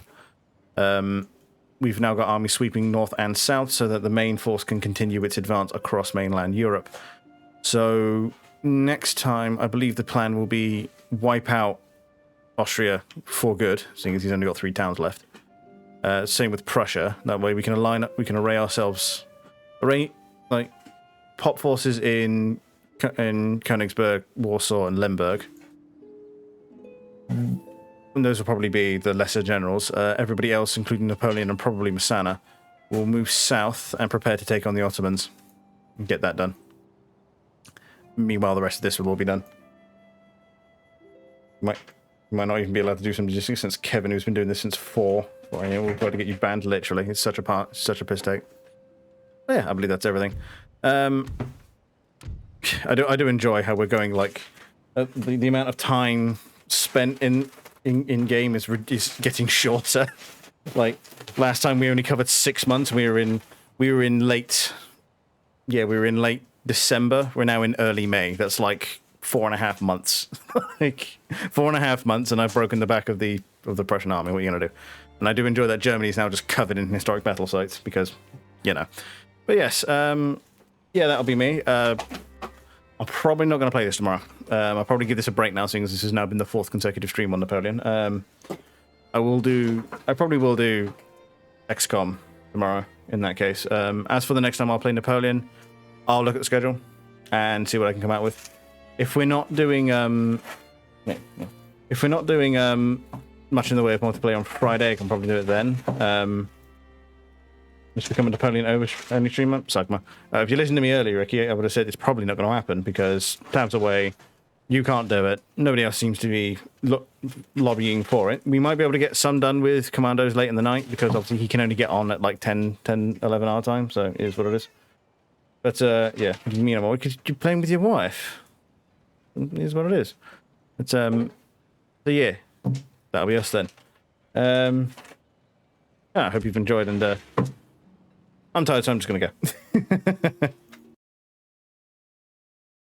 We've now got armies sweeping north and south so that the main force can continue its advance across mainland Europe. So next time, I believe the plan will be wipe out Austria for good, seeing as he's only got 3 towns left. Same with Prussia. That way we can array ourselves, pop forces in Königsberg, Warsaw, and Lemberg. And those will probably be the lesser generals. Everybody else, including Napoleon and probably Massana, will move south and prepare to take on the Ottomans and get that done. Meanwhile, the rest of this will all be done. Might not even be allowed to do some logistics since Kevin, who's been doing this since 4. Well, yeah, we'll try to get you banned, literally. It's such a piss take. But yeah, I believe that's everything. I do enjoy how we're going, like, the amount of time spent in game is getting shorter. Like, last time we only covered 6 months. We were in late December. We're now in early May. That's like 4.5 months. Like 4.5 months, and I've broken the back of the Prussian army. What are you gonna do? And I do enjoy that Germany's now just covered in historic battle sites because, you know. But yes, yeah, that'll be me. I'm probably not going to play this tomorrow. I'll probably give this a break now, seeing as this has now been the 4th consecutive stream on Napoleon. I probably will do XCOM tomorrow, in that case. As for the next time I'll play Napoleon, I'll look at the schedule and see what I can come out with. If we're not doing much in the way of multiplayer on Friday, I can probably do it then. Just become a Napoleon only streamer? Sagma. If you listened to me earlier, Ricky, I would have said it's probably not going to happen because tabs away, you can't do it. Nobody else seems to be lobbying for it. We might be able to get some done with Commandos late in the night because obviously he can only get on at like 10, 11 our time, so it is what it is. But yeah, what do you mean? Because you're playing with your wife. It is what it is. But so yeah, that'll be us then. I hope you've enjoyed, and I'm tired, so I'm just going to go.